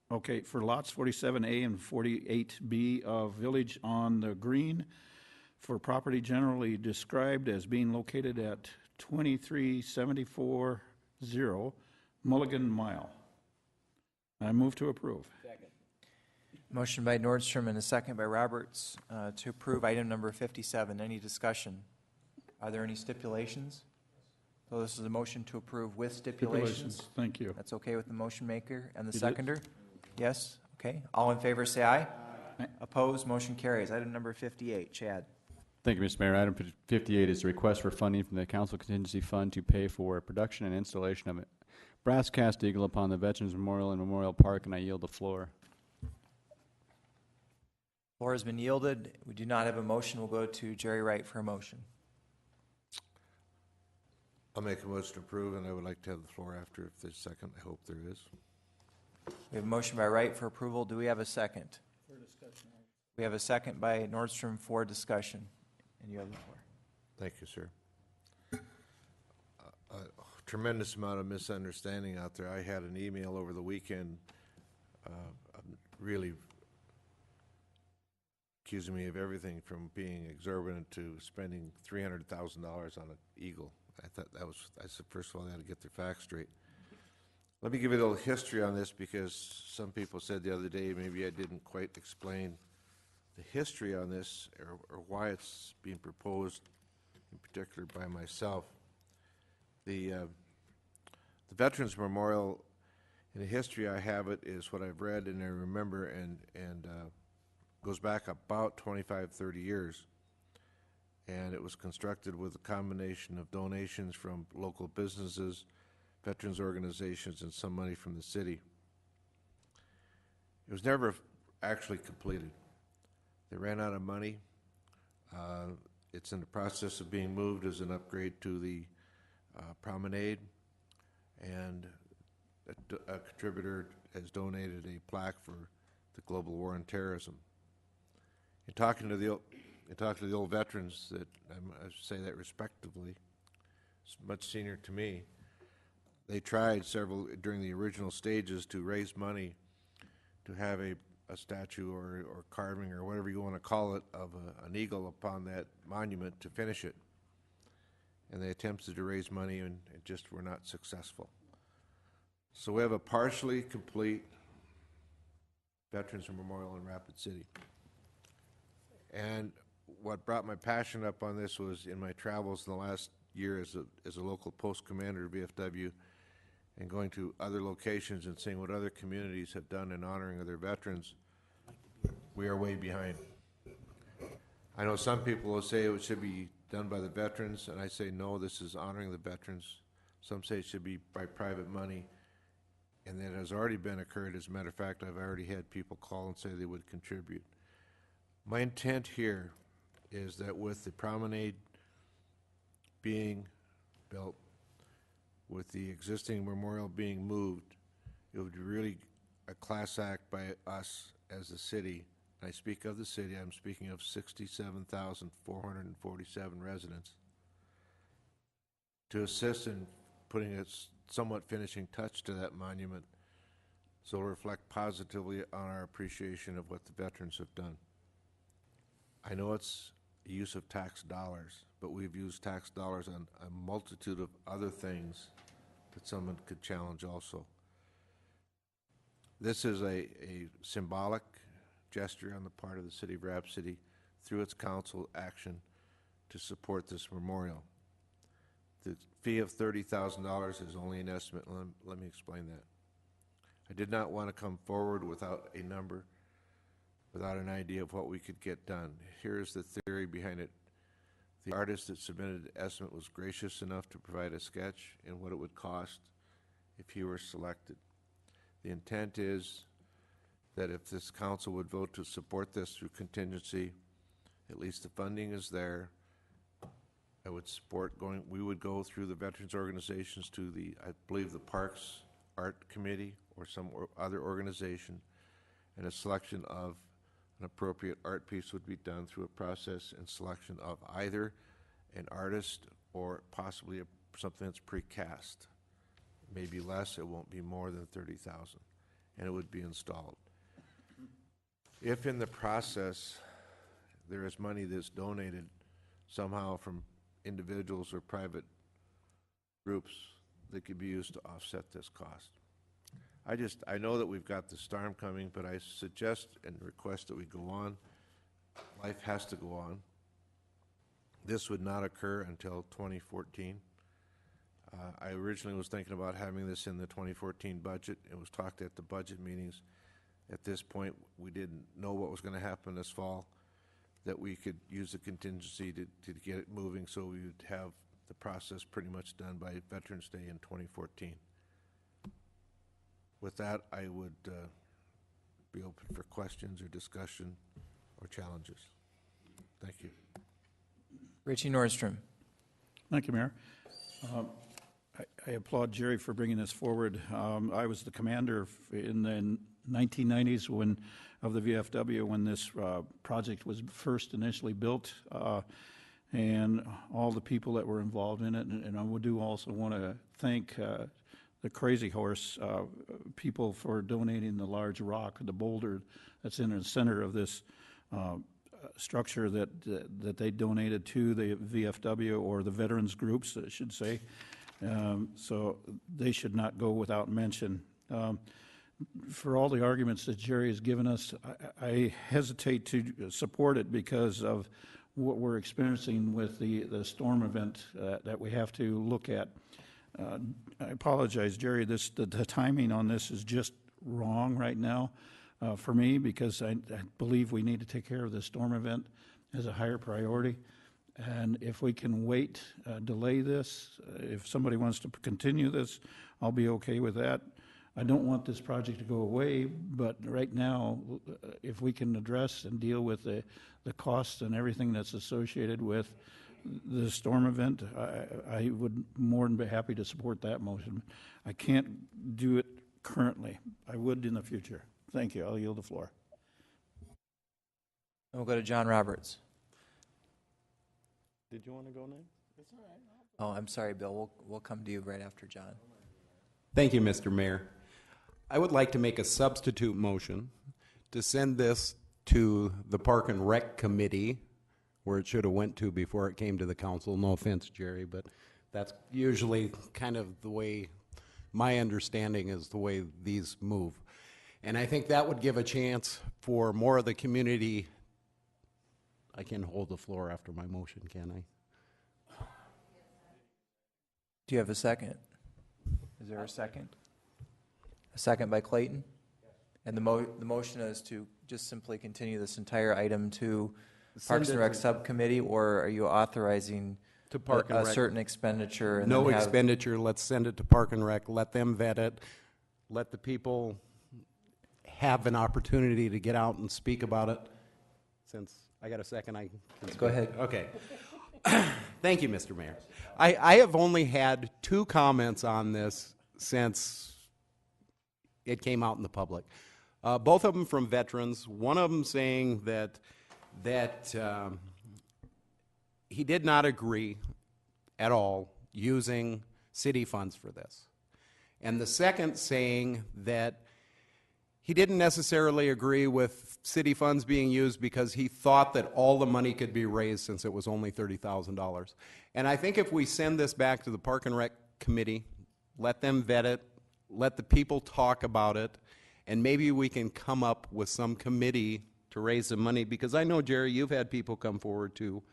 for lots 47A and 48B of Village on the Green for property generally described as being located at 23740 Mulligan Mile. I move to approve. Motion by Nordstrom and a second by Roberts to approve item number 57. Any discussion? Are there any stipulations? So this is a motion to approve with stipulations. Thank you. That's okay with the motion maker and the You did. seconder? Yes? Okay. All in favor say aye. Opposed? Motion carries. Item number 58. Chad. Thank you, Mr. Mayor. Item 58 is a request for funding from the Council Contingency Fund to pay for production and installation of a brass cast eagle upon the Veterans Memorial and Memorial Park, and I yield the floor. Floor has been yielded. We do not have a motion. We'll go to Jerry Wright for a motion. I'll make a motion to approve, and I would like to have the floor after if there's a second. I hope there is. We have a motion by Wright for approval. Do we have a second? For discussion. We have a second by Nordstrom for discussion. And you have the floor. Thank you, sir. A tremendous amount of misunderstanding out there. I had an email over the weekend really accusing me of everything from being exorbitant to spending $300,000 on an eagle. I thought I said, first of all, they had to get their facts straight. Let me give you a little history on this, because some people said the other day maybe I didn't quite explain the history on this or why it's being proposed in particular by myself. The Veterans Memorial, in the history I have it, is what I've read and I remember, and goes back about 25, 30 years. And it was constructed with a combination of donations from local businesses, veterans organizations, and some money from the city. It was never actually completed. They ran out of money. It's in the process of being moved as an upgrade to the promenade, and a contributor has donated a plaque for the global war on terrorism. In talking to the old veterans, that I say that respectively, much senior to me, they tried several during the original stages to raise money to have a a statue or carving or whatever you want to call it of an eagle upon that monument to finish it. And they attempted to raise money and it just were not successful. So we have a partially complete Veterans Memorial in Rapid City. And what brought my passion up on this was in my travels in the last year as a local post commander of VFW and going to other locations and seeing what other communities have done in honoring of their veterans, we are way behind. I know some people will say it should be done by the veterans, and I say no, this is honoring the veterans. Some say it should be by private money, and that has already been occurred. As a matter of fact, I've already had people call and say they would contribute. My intent here is that with the promenade being built, with the existing memorial being moved, it would be really a class act by us as a city. And I speak of the city, I'm speaking of 67,447 residents, to assist in putting a somewhat finishing touch to that monument so it'll reflect positively on our appreciation of what the veterans have done. I know it's the use of tax dollars, but we've used tax dollars on a multitude of other things that someone could challenge also. This is a symbolic gesture on the part of the city of Rapid City through its council action to support this memorial. The fee of $30,000 is only an estimate. Let me explain that. I did not want to come forward without a number, without an idea of what we could get done. Here's the theory behind it. The artist that submitted the estimate was gracious enough to provide a sketch and what it would cost if he were selected. The intent is that if this council would vote to support this through contingency, at least the funding is there. I would support going, we would go through the veterans organizations to the, I believe, the Parks Art Committee or some other organization, and a selection of an appropriate art piece would be done through a process and selection of either an artist or possibly something that's precast. Maybe less, it won't be more than $30,000, and it would be installed. If in the process there is money that's donated somehow from individuals or private groups that could be used to offset this cost. I know that we've got the storm coming, but I suggest and request that we go on. Life has to go on. This would not occur until 2014. I originally was thinking about having this in the 2014 budget. It was talked at the budget meetings. At this point, we didn't know what was going to happen this fall, that we could use the contingency to get it moving so we would have the process pretty much done by Veterans Day in 2014. With that, I would be open for questions or discussion or challenges. Thank you. Richie Nordstrom. Thank you, Mayor. I applaud Jerry for bringing this forward. I was the commander in the 1990s of the VFW when this project was first initially built, and all the people that were involved in it. And I would also want to thank the Crazy Horse people for donating the large rock, the boulder that's in the center of this structure that they donated to the VFW, or the veterans groups, I should say. So they should not go without mention. For all the arguments that Jerry has given us, I hesitate to support it because of what we're experiencing with the storm event that we have to look at. I apologize, Jerry, the timing on this is just wrong right now for me, because I believe we need to take care of the storm event as a higher priority. And if we can wait, delay this, if somebody wants to continue this, I'll be okay with that. I don't want this project to go away, but right now, if we can address and deal with the costs and everything that's associated with the storm event, I would more than be happy to support that motion. I can't do it currently. I would in the future. Thank you. I'll yield the floor. We'll go to John Roberts. Did you want to go next? That's all right. Oh, I'm sorry, Bill. We'll come to you right after John. Thank you, Mr. Mayor. I would like to make a substitute motion to send this to the Park and Rec Committee, where it should have went to before it came to the council. No offense, Jerry, but that's usually kind of the way, my understanding is the way these move. And I think that would give a chance for more of the community. I can hold the floor after my motion, can I? Do you have a second? Is there a second? A second by Clayton? And the motion is to just simply continue this entire item to Parks and Rec Subcommittee, or are you authorizing to Park and a Rec. certain expenditure? And No then have- expenditure, let's send it to Park and Rec, let them vet it, let the people have an opportunity to get out and speak about it. Since I got a second, I can Go ahead. Okay. Thank you, Mr. Mayor. I have only had 2 comments on this since it came out in the public. Both of them from veterans. One of them saying that he did not agree at all using city funds for this. And the second saying that he didn't necessarily agree with city funds being used because he thought that all the money could be raised since it was only $30,000. And I think if we send this back to the Park and Rec Committee, let them vet it, let the people talk about it, and maybe we can come up with some committee to raise some money, because I know, Jerry, you've had people come forward too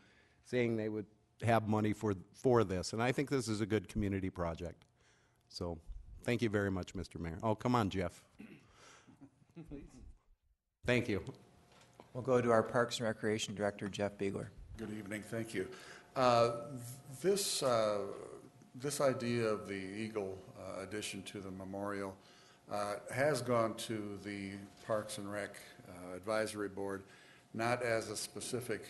saying they would have money for this, and I think this is a good community project. So thank you very much, Mr. Mayor. Oh, come on, Jeff. Thank you. We'll go to our Parks and Recreation Director, Jeff Biegler. Good evening, thank you. This idea of the Eagle addition to the memorial has gone to the Parks and Rec Advisory Board, not as a specific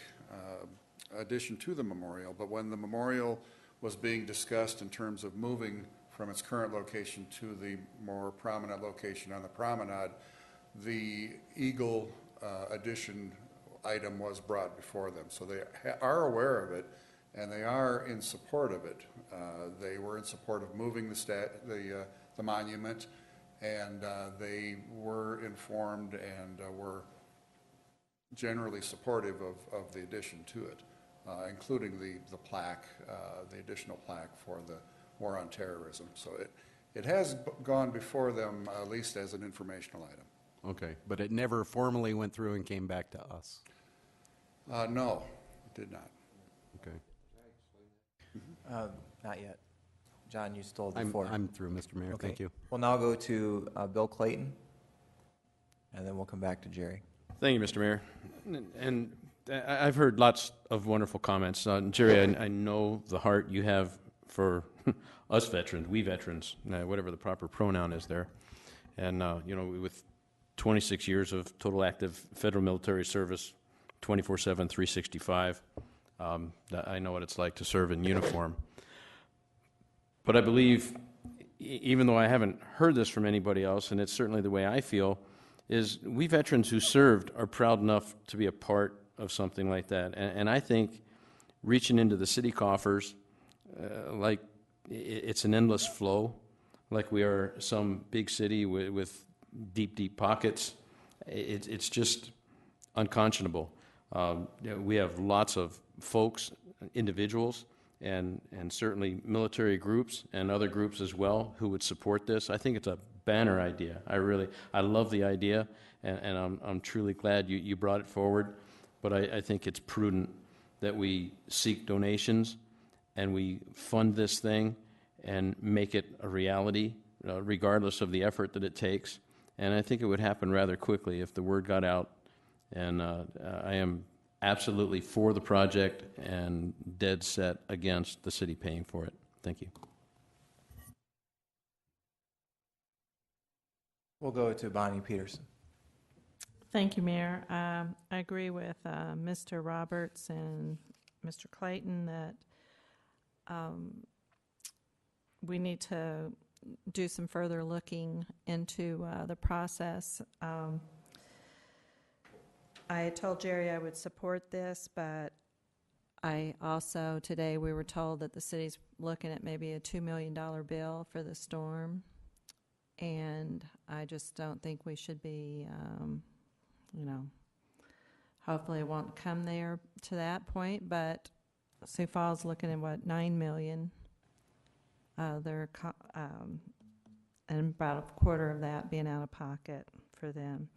addition to the memorial, but when the memorial was being discussed in terms of moving from its current location to the more prominent location on the promenade, the Eagle addition item was brought before them. So they are aware of it, and they are in support of it. They were in support of moving the monument, and they were informed and were generally supportive of the addition to it, including the plaque, the additional plaque for the War on Terrorism. So it has gone before them, at least as an informational item. Okay, but it never formally went through and came back to us? No, it did not. Okay. Not yet. John, you stole the I'm floor. through, Mr. Mayor. Okay. Thank you. We'll now go to Bill Clayton, and then we'll come back to Jerry. Thank you, Mr. Mayor. And I've heard lots of wonderful comments. Jerry, I know the heart you have for us veterans, we veterans, whatever the proper pronoun is there. And, you know, with 26 years of total active federal military service, 24/7, 365, I know what it's like to serve in uniform. But I believe, even though I haven't heard this from anybody else, and it's certainly the way I feel, is we veterans who served are proud enough to be a part of something like that. And I think reaching into the city coffers, like it's an endless flow, like we are some big city with deep, deep pockets, it's just unconscionable. We have lots of folks, individuals, and certainly military groups and other groups as well who would support this. I think it's a banner idea. I love the idea, and I'm truly glad you brought it forward. But I think it's prudent that we seek donations and we fund this thing and make it a reality, regardless of the effort that it takes. And I think it would happen rather quickly if the word got out. And I am absolutely for the project and dead set against the city paying for it. Thank you. We'll go to Bonnie Peterson. Thank you, Mayor. I agree with Mr. Roberts and Mr. Clayton that we need to do some further looking into the process. I had told Jerry I would support this, but I also, today we were told that the city's looking at maybe a $2 million bill for the storm, and I just don't think we should be you know, hopefully it won't come there to that point, but Sioux Falls looking at what, 9 million. And about a quarter of that being out of pocket for them.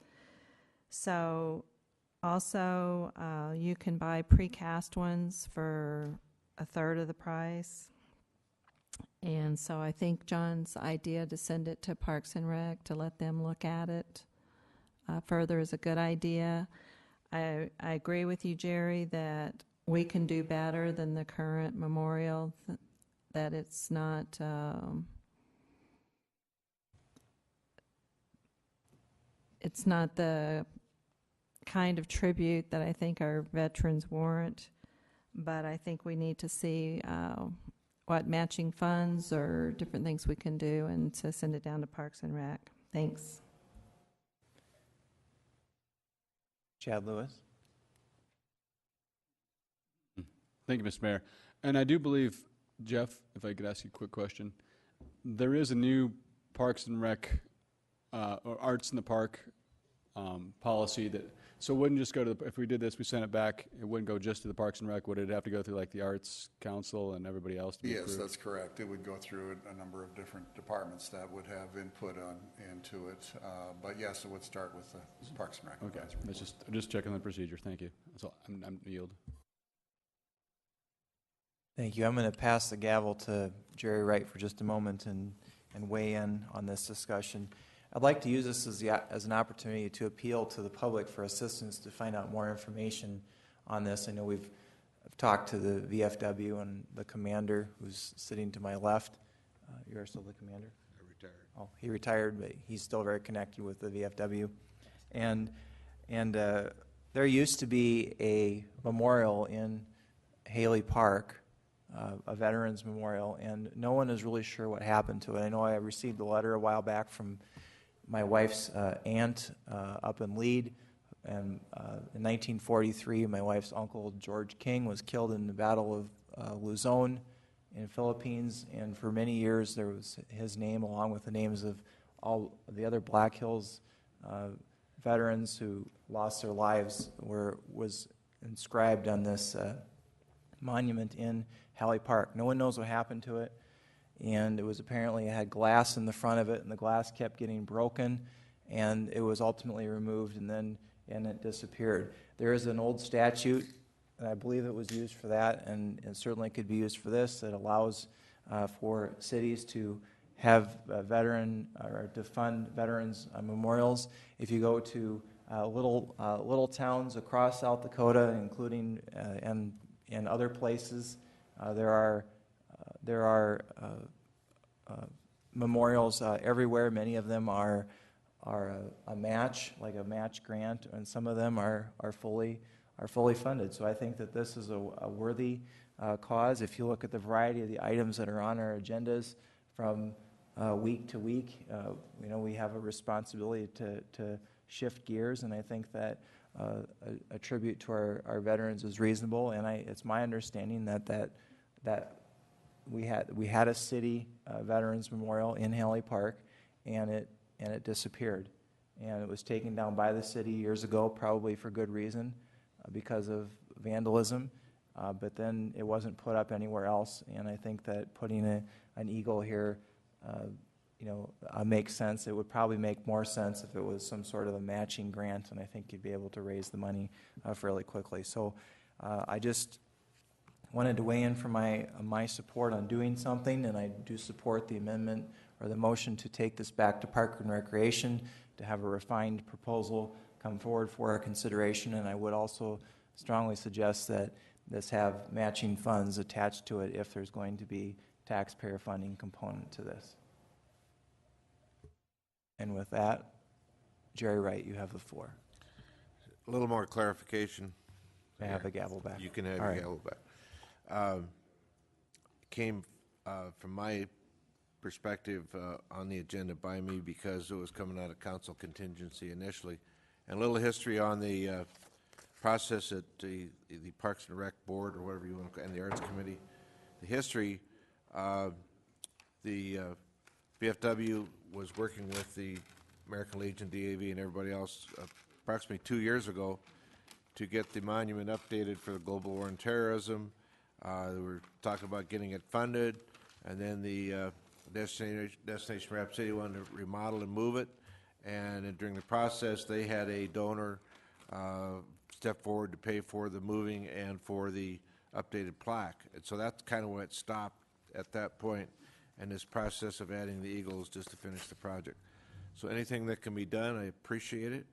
So also, you can buy precast ones for a third of the price. And so I think John's idea to send it to Parks and Rec to let them look at it further is a good idea. I agree with you, Jerry, that we can do better than the current memorial, that it's not the kind of tribute that I think our veterans warrant, but I think we need to see what matching funds or different things we can do and to send it down to Parks and Rec. Thanks. Chad Lewis. Thank you, Mr. Mayor. And I do believe, Jeff, if I could ask you a quick question, there is a new Parks and Rec or Arts in the Park policy that, so it wouldn't just go to the, if we did this, we sent it back, it wouldn't go just to the Parks and Rec, would it have to go through like the Arts Council and everybody else to be Yes, approved? that's correct. It would go through a number of different departments that would have input into it. But yes, it would start with the Parks and Rec. Okay, that's just checking the procedure. Thank you. So I'm yield. Thank you. I'm going to pass the gavel to Jerry Wright for just a moment and weigh in on this discussion. I'd like to use this as an opportunity to appeal to the public for assistance to find out more information on this. I know I've talked to the VFW and the commander who's sitting to my left. You are still the commander? I retired. Oh, he retired, but he's still very connected with the VFW. And there used to be a memorial in Haley Park, a veterans memorial, and no one is really sure what happened to it. I know I received a letter a while back from my wife's aunt up in Lead, and in 1943, my wife's uncle, George King, was killed in the Battle of Luzon in the Philippines, and for many years there was his name along with the names of all of the other Black Hills veterans who lost their lives was inscribed on this monument in Haley Park. No one knows what happened to it, and it was apparently, it had glass in the front of it, and the glass kept getting broken, and it was ultimately removed, and it disappeared. There is an old statute, and I believe it was used for that, and it certainly could be used for this, that allows for cities to have veteran or to fund veterans memorials. If you go to little towns across South Dakota, including and other places, there are memorials everywhere. Many of them are a match, like a match grant, and some of them are fully funded. So I think that this is a worthy cause. If you look at the variety of the items that are on our agendas from week to week, we have a responsibility to shift gears, and I think that a tribute to our veterans is reasonable. And it's my understanding that we had a city veterans memorial in Haley Park, and it disappeared, and it was taken down by the city years ago, probably for good reason, because of vandalism. But then it wasn't put up anywhere else, and I think that putting an eagle here, makes sense. It would probably make more sense if it was some sort of a matching grant, and I think you'd be able to raise the money fairly quickly. So I just wanted to weigh in for my support on doing something, and I do support the amendment or the motion to take this back to Park and Recreation to have a refined proposal come forward for our consideration, and I would also strongly suggest that this have matching funds attached to it if there's going to be taxpayer funding component to this. And with that, Jerry Wright, you have the floor. A little more clarification. May I have the gavel back? You can have All your right. gavel back. Came from my perspective on the agenda by me because it was coming out of council contingency initially. And a little history on the process at the Parks and Rec Board, or whatever you want to call it, and the Arts Committee. The history, the VFW was working with the American Legion, DAV, and everybody else approximately 2 years ago to get the monument updated for the global war on terrorism. We were talking about getting it funded, and then the Destination Rapid City wanted to remodel and move it. And during the process, they had a donor step forward to pay for the moving and for the updated plaque. And so that's kind of where it stopped at that point, and this process of adding the eagles just to finish the project. So anything that can be done, I appreciate it.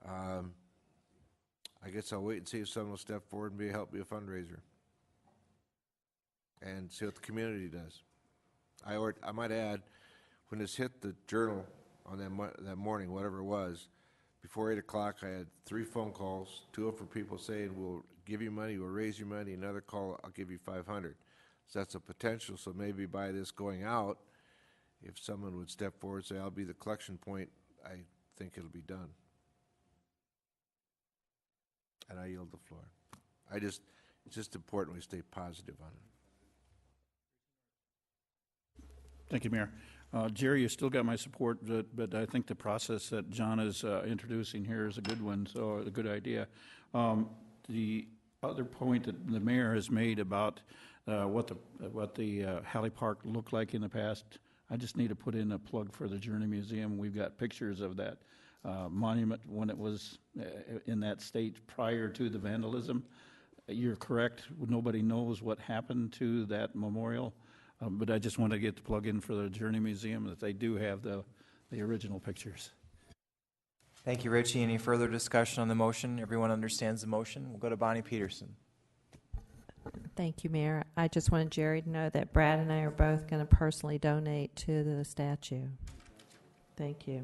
I guess I'll wait and see if someone will step forward and help be a fundraiser and see what the community does. I might add, when this hit the Journal on that morning, whatever it was, before 8 o'clock, I had 3 phone calls, 2 of them from people saying, we'll give you money, we'll raise you money, another call, I'll give you 500. So that's a potential, so maybe by this going out, if someone would step forward and say, I'll be the collection point, I think it'll be done. And I yield the floor. It's just important we stay positive on it. Thank you, Mayor. Jerry, you still got my support, but I think the process that John is introducing here is a good one, so a good idea. The other point that the mayor has made about what the Halley Park looked like in the past, I just need to put in a plug for the Journey Museum. We've got pictures of that monument when it was in that state prior to the vandalism. You're correct. Nobody knows what happened to that memorial. But I just want to get the plug in for the Journey Museum that they do have the original pictures. Thank you, Richie. Any further discussion on the motion? Everyone understands the motion? We'll go to Bonnie Peterson. Thank you, Mayor. I just wanted Jerry to know that Brad and I are both going to personally donate to the statue. Thank you.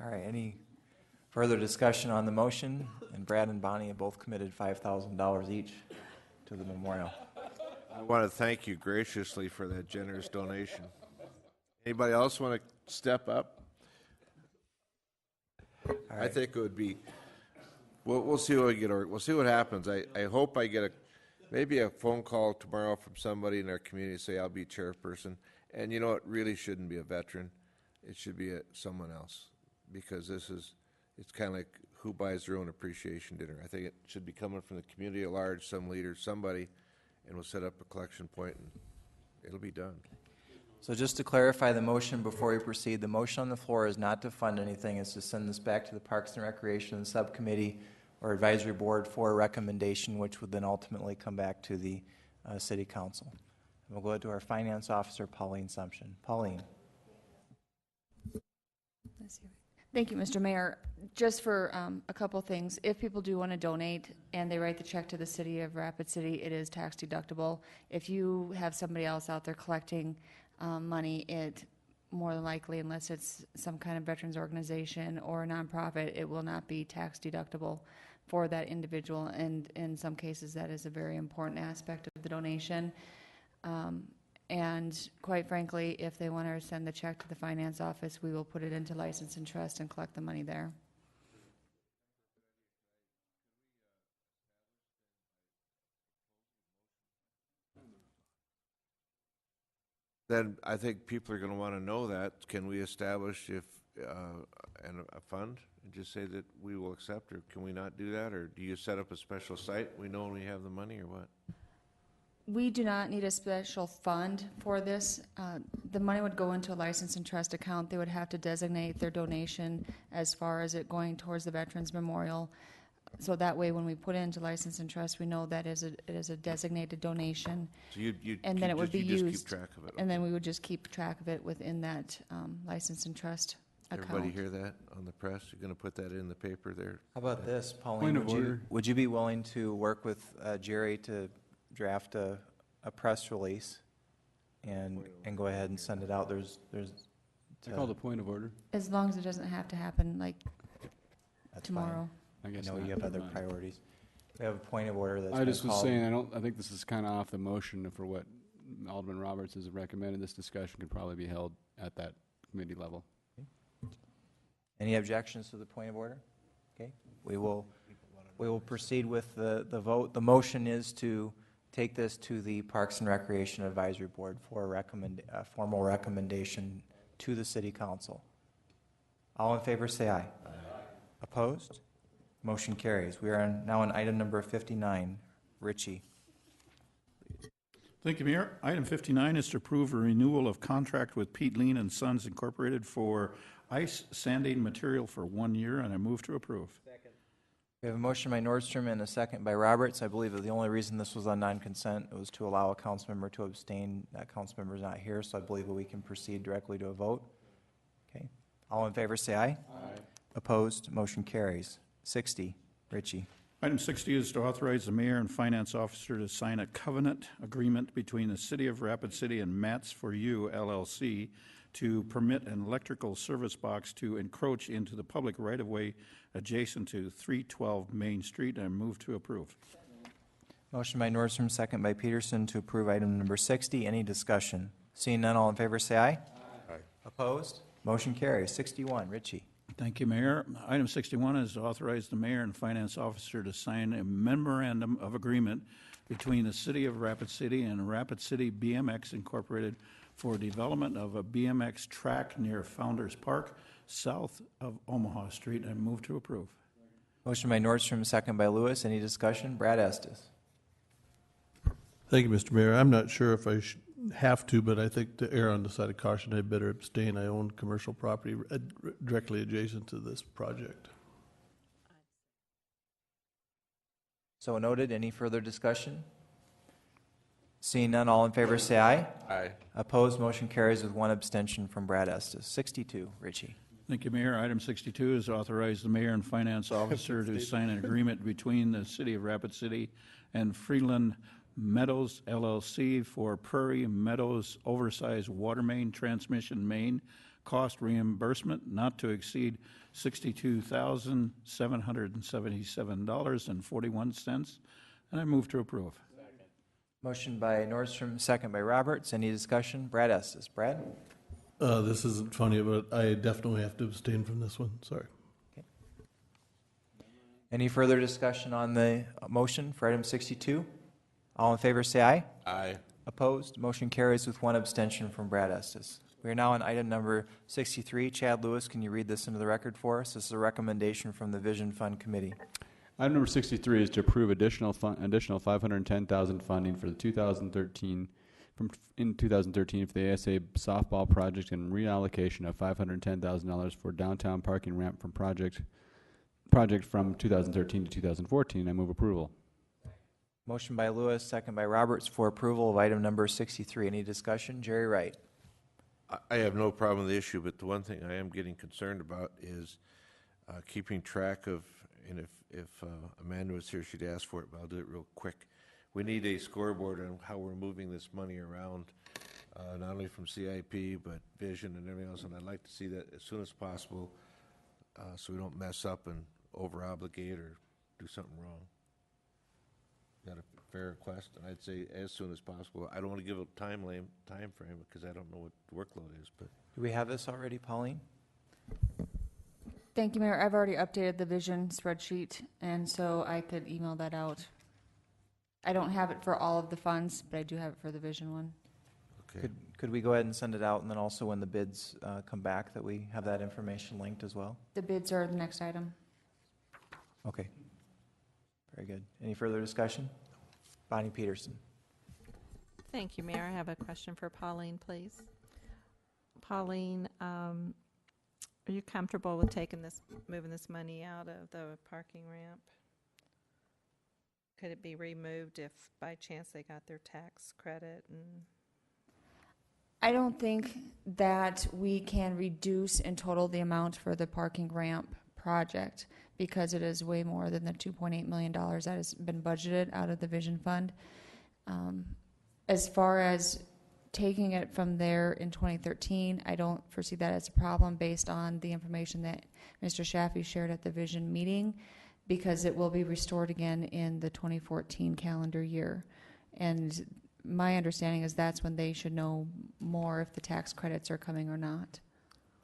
All right, any further discussion on the motion? And Brad and Bonnie have both committed $5,000 each to the memorial. I want to thank you graciously for that generous donation. Anybody else want to step up? All right. I think it would be, we'll see what we get. We'll see what happens. I hope I get maybe a phone call tomorrow from somebody in our community say I'll be chairperson. And you know, it really shouldn't be a veteran. It should be someone else, because it's kind of like who buys their own appreciation dinner. I think it should be coming from the community at large, some leader, somebody, and we'll set up a collection point and it'll be done. So just to clarify the motion before we proceed, the motion on the floor is not to fund anything. It's to send this back to the Parks and Recreation Subcommittee or Advisory Board for a recommendation, which would then ultimately come back to the City Council. And we'll go to our Finance Officer, Pauline Sumption. Pauline. Thank you, Mr. Mayor. Just for a couple things, if people do want to donate and they write the check to the City of Rapid City, it is tax deductible. If you have somebody else out there collecting money, it more than likely, unless it's some kind of veterans organization or a nonprofit, it will not be tax deductible for that individual. And in some cases, that is a very important aspect of the donation. And quite frankly, if they want to send the check to the finance office, we will put it into license and trust and collect the money there. Then I think people are going to want to know that. Can we establish a fund and just say that we will accept, or can we not do that? Or do you set up a special site? We know when we have the money, or what? We do not need a special fund for this. The money would go into a license and trust account. They would have to designate their donation as far as it going towards the Veterans Memorial. So that way, when we put it into license and trust, we know that it is a designated donation. So and then it would be used. Just keep track of it. And then we would just keep track of it within that license and trust account. Everybody hear that on the press? You're going to put that in the paper there? How about this, Pauline? Would you be willing to work with Jerry to draft a press release and go ahead and send it out? I call the point of order. As long as it doesn't have to happen like tomorrow. I know you have other priorities. We have a point of order that's I just been was called. saying, I think this is kind of off the motion for what Alderman Roberts has recommended. This discussion could probably be held at that committee level. Any objections to the point of order? Okay, we will proceed with the vote. The motion is to take this to the Parks and Recreation Advisory Board for a formal recommendation to the City Council. All in favor, say aye. Opposed? Motion carries. We are now on item number 59. Ritchie. Thank you, Mayor. Item 59 is to approve a renewal of contract with Pete Lean and Sons Incorporated for ice sanding material for 1 year, and I move to approve. We have a motion by Nordstrom and a second by Roberts. I believe that the only reason this was on non-consent was to allow a council member to abstain. That council member is not here, so I believe that we can proceed directly to a vote. Okay. All in favor, say aye. Aye. Opposed? Motion carries. 60. Ritchie. Item 60 is to authorize the mayor and finance officer to sign a covenant agreement between the City of Rapid City and Mats for You LLC to permit an electrical service box to encroach into the public right-of-way adjacent to 312 Main Street, and move to approve. Motion by Nordstrom, second by Peterson to approve item number 60. Any discussion? Seeing none, all in favor say aye. Aye. Opposed? Motion carries. 61. Ritchie. Thank you, Mayor. Item 61 is to authorize the mayor and finance officer to sign a memorandum of agreement between the City of Rapid City and Rapid City BMX Incorporated for development of a BMX track near Founders Park, south of Omaha Street, and move to approve. Motion by Nordstrom, second by Lewis. Any discussion? Brad Estes. Thank you, Mr. Mayor. I'm not sure if I have to, but I think to err on the side of caution, I better abstain. I own commercial property directly adjacent to this project. So noted. Any further discussion? Seeing none, all in favor say aye. Aye. Opposed? Motion carries with one abstention from Brad Estes. 62. Ritchie. Thank you, Mayor. Item 62 is to authorize the mayor and finance officer to sign an agreement between the City of Rapid City and Freeland Meadows LLC for Prairie Meadows oversized water main transmission main cost reimbursement not to exceed $62,777.41, and I move to approve. Motion by Nordstrom, second by Roberts. Any discussion? Brad Estes. Brad? This isn't funny, but I definitely have to abstain from this one. Sorry. Okay. Any further discussion on the motion for item 62? All in favor say aye. Aye. Opposed? Motion carries with one abstention from Brad Estes. We are now on item number 63. Chad Lewis, can you read this into the record for us? This is a recommendation from the Vision Fund Committee. Item number 63 is to approve additional $510,000 funding for the 2013 for the ASA softball project and reallocation of $510,000 for downtown parking ramp from project from 2013 to 2014. I move approval. Motion by Lewis, second by Roberts for approval of item number 63. Any discussion? Jerry Wright. I have no problem with the issue, but the one thing I am getting concerned about is keeping track of, and if Amanda was here, she'd ask for it, but I'll do it real quick. We need a scoreboard on how we're moving this money around, not only from CIP, but Vision and everything else, and I'd like to see that as soon as possible so we don't mess up and over-obligate or do something wrong. Got a fair request, and I'd say as soon as possible. I don't want to give a time frame because I don't know what the workload is, but. Do we have this already, Pauline? Thank you, Mayor. I've already updated the vision spreadsheet, and so I could email that out. I don't have it for all of the funds, but I do have it for the vision one. Okay. Could we go ahead and send it out, and then also when the bids come back, that we have that information linked as well? The bids are the next item. Okay. Very good. Any further discussion? Bonnie Peterson. Thank you, Mayor. I have a question for Pauline, please. Pauline, are you comfortable with moving this money out of the parking ramp? Could it be removed if by chance they got their tax credit? I don't think that we can reduce in total the amount for the parking ramp project because it is way more than the $2.8 million that has been budgeted out of the Vision Fund. As far as taking it from there in 2013, I don't foresee that as a problem based on the information that Mr. Shaffey shared at the Vision meeting, because it will be restored again in the 2014 calendar year. And my understanding is that's when they should know more if the tax credits are coming or not.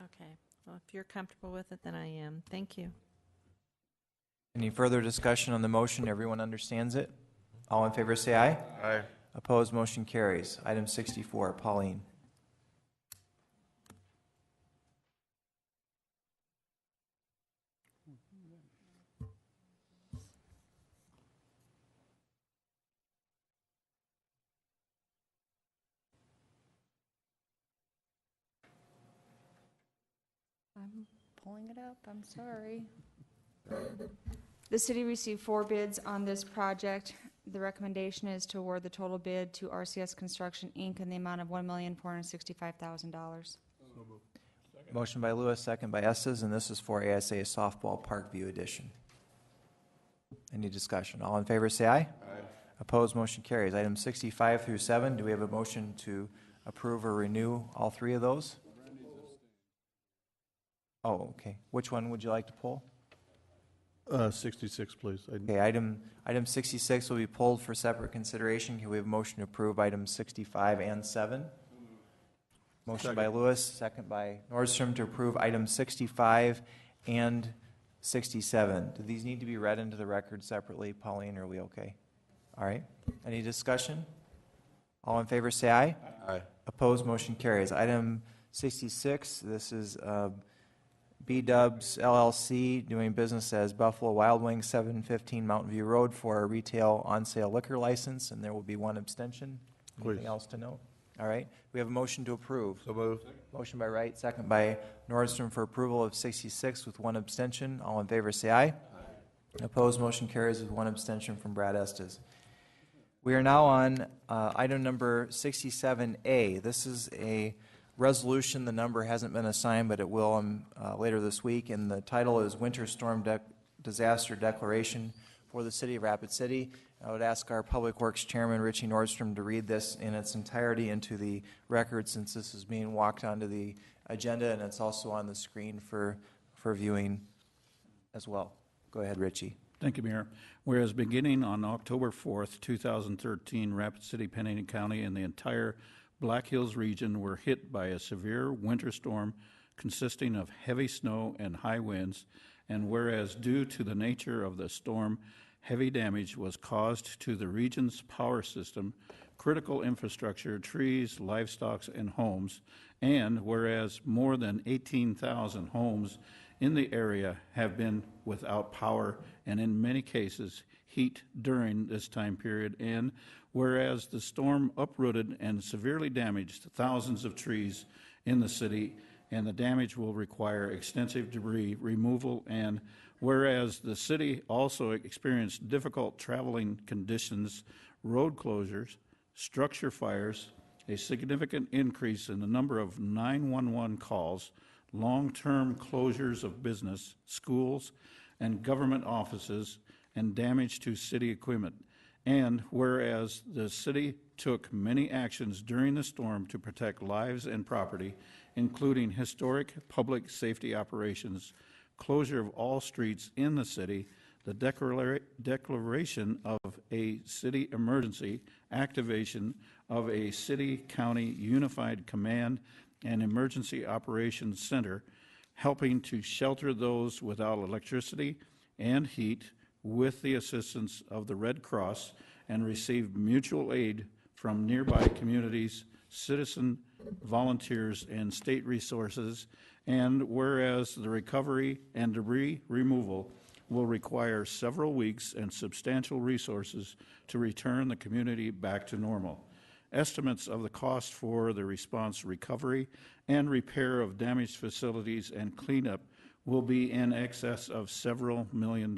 Okay. Well, if you're comfortable with it, then I am. Thank you. Any further discussion on the motion? Everyone understands it? All in favor say aye. Aye. Opposed? Motion carries. Item 64. Pauline. pulling it up, I'm sorry. The city received 4 bids on this project. The recommendation is to award the total bid to RCS Construction, Inc. in the amount of $1,465,000. Motion by Lewis, second by Estes, and this is for ASA Softball Parkview Edition. Any discussion? All in favor say aye. Aye. Opposed, motion carries. Item 65 through 7, do we have a motion to approve or renew all 3 of those? Oh, okay. Which one would you like to pull? 66, please. Okay, item 66 will be pulled for separate consideration. Can we have a motion to approve items 65 and 7? Motion by Lewis, second by Nordstrom to approve items 65 and 67. Do these need to be read into the record separately? Pauline, are we okay? All right. Any discussion? All in favor say aye. Aye. Opposed, motion carries. Item 66, this is B-Dubs LLC doing business as Buffalo Wild Wings, 715 Mountain View Road for a retail on-sale liquor license, and there will be 1 abstention. Anything else to note? All right. We have a motion to approve. So moved. Motion by Wright, second by Nordstrom for approval of 66 with 1 abstention. All in favor say aye. Aye. Opposed, motion carries with 1 abstention from Brad Estes. We are now on item number 67A. This is a resolution. The number hasn't been assigned, but it will later this week, and the title is Winter Storm Disaster Declaration for the City of Rapid City. I would ask our Public Works Chairman, Richie Nordstrom, to read this in its entirety into the record, since this is being walked onto the agenda, and it's also on the screen for viewing as well. Go ahead, Richie. Thank you, Mayor. Whereas beginning on October 4th, 2013, Rapid City, Pennington County, and the entire Black Hills region were hit by a severe winter storm consisting of heavy snow and high winds, and whereas due to the nature of the storm, heavy damage was caused to the region's power system, critical infrastructure, trees, livestock, and homes, and whereas more than 18,000 homes in the area have been without power and in many cases heat during this time period, and whereas the storm uprooted and severely damaged thousands of trees in the city, and the damage will require extensive debris removal, and whereas the city also experienced difficult traveling conditions, road closures, structure fires, a significant increase in the number of 911 calls, long-term closures of business, schools, and government offices, and damage to city equipment. And whereas the city took many actions during the storm to protect lives and property, including historic public safety operations, closure of all streets in the city, the declaration of a city emergency, activation of a city-county unified command and emergency operations center, helping to shelter those without electricity and heat with the assistance of the Red Cross, and receive mutual aid from nearby communities, citizen volunteers, and state resources. And whereas the recovery and debris removal will require several weeks and substantial resources to return the community back to normal. Estimates of the cost for the response, recovery, and repair of damaged facilities and cleanup will be in excess of several $1 million.